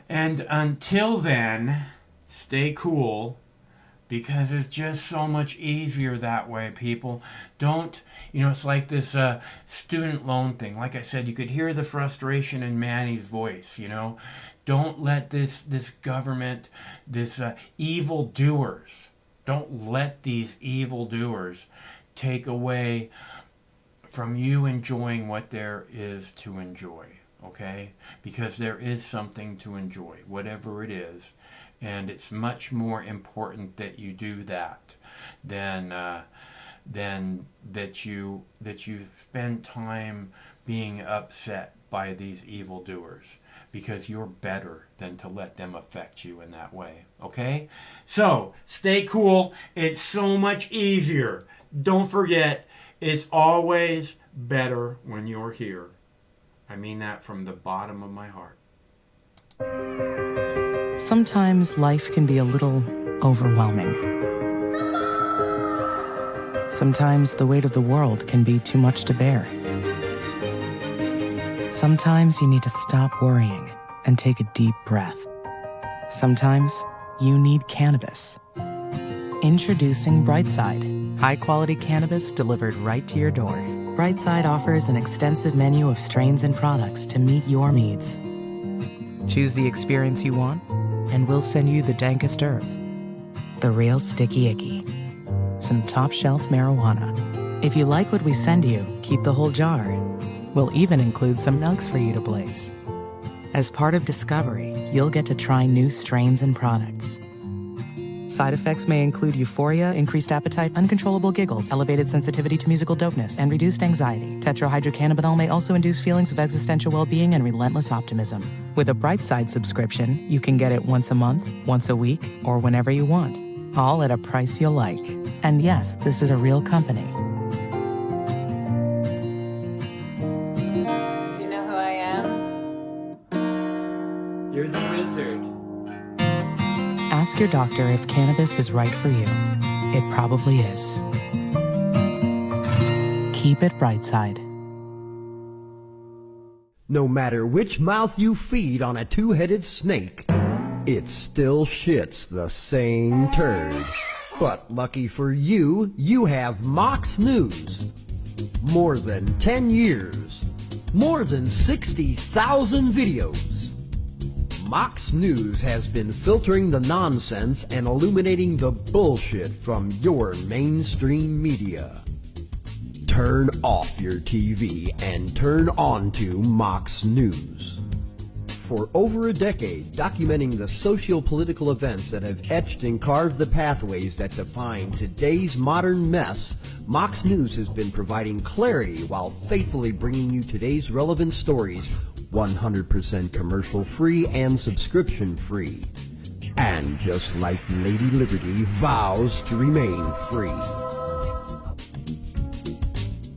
And until then, stay cool, because it's just so much easier that way, people. Don't, it's like this student loan thing. Like I said, you could hear the frustration in Manny's voice, Don't let this government, this evildoers, don't let these evildoers take away from you enjoying what there is to enjoy, okay? Because there is something to enjoy, whatever it is. And it's much more important that you do that than that you spend time being upset by these evildoers, because you're better than to let them affect you in that way. Okay? So stay cool. It's so much easier. Don't forget, it's always better when you're here. I mean that from the bottom of my heart. Sometimes life can be a little overwhelming. Sometimes the weight of the world can be too much to bear. Sometimes you need to stop worrying and take a deep breath. Sometimes you need cannabis. Introducing Brightside, high-quality cannabis delivered right to your door. Brightside offers an extensive menu of strains and products to meet your needs. Choose the experience you want, and we'll send you the dankest herb, the real sticky icky, some top-shelf marijuana. If you like what we send you, keep the whole jar. We'll even include some nugs for you to blaze. As part of Discovery, you'll get to try new strains and products. Side effects may include euphoria, increased appetite, uncontrollable giggles, elevated sensitivity to musical dopeness, and reduced anxiety. Tetrahydrocannabinol may also induce feelings of existential well-being and relentless optimism. With a Brightside subscription, you can get it once a month, once a week, or whenever you want, all at a price you'll like. And yes, this is a real company. Do you know who I am? You're the wizard. Ask your doctor if cannabis is right for you. It probably is. Keep it Brightside. No matter which mouth you feed on a two-headed snake, it still shits the same turd. But lucky for you, you have Mox News. More than 10 years. More than 60,000 videos. Mox News has been filtering the nonsense and illuminating the bullshit from your mainstream media. Turn off your TV and turn on to Mox News. For over a decade, documenting the socio-political events that have etched and carved the pathways that define today's modern mess, Mox News has been providing clarity while faithfully bringing you today's relevant stories 100% commercial-free and subscription-free. And just like Lady Liberty vows to remain free.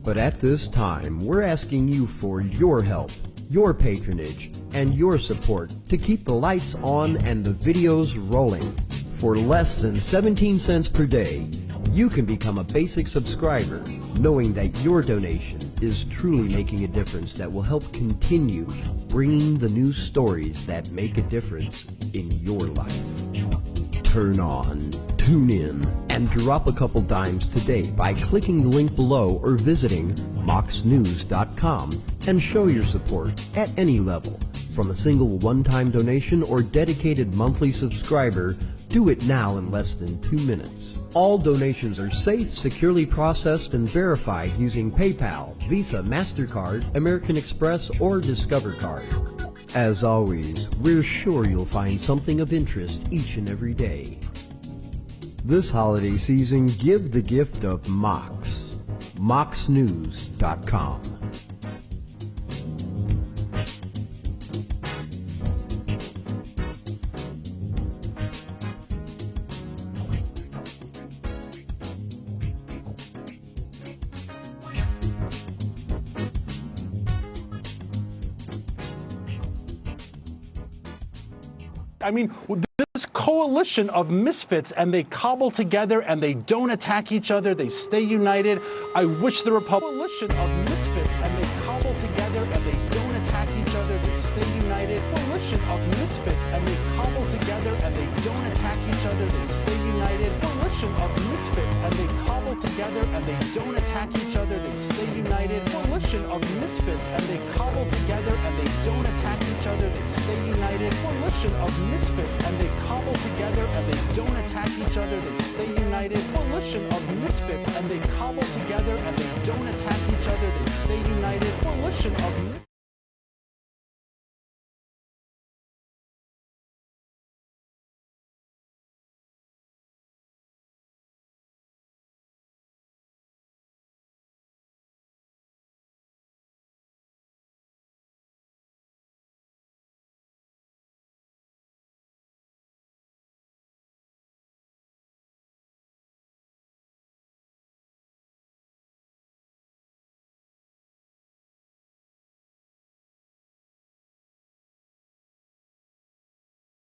But at this time, we're asking you for your help, your patronage, and your support to keep the lights on and the videos rolling. For less than 17 cents per day, you can become a basic subscriber, knowing that your donation is truly making a difference that will help continue bringing the news stories that make a difference in your life. Turn on, tune in, and drop a couple dimes today by clicking the link below or visiting moxnews.com and show your support at any level. From a single one-time donation or dedicated monthly subscriber, do it now in less than 2 minutes. All donations are safe, securely processed, and verified using PayPal, Visa, MasterCard, American Express, or Discover Card. As always, we're sure you'll find something of interest each and every day. This holiday season, give the gift of Mox. moxnews.com. I mean, this coalition of misfits, and they cobble together and they don't attack each other. They stay united. I wish the coalition of misfits, and they cobble together and they don't attack each other. They stay united. Coalition of misfits, and they cobble together and they don't attack each other. They stay united. Coalition of misfits, and they cobble together and they don't attack each other. They stay united. Coalition of misfits, and they cobble together and they don't attack each other. They stay united. Coalition of misfits, and they cobble together and they don't attack each other. They stay united. Coalition of misfits, and they cobble together and they don't attack each other. They stay united. Coalition of misfits.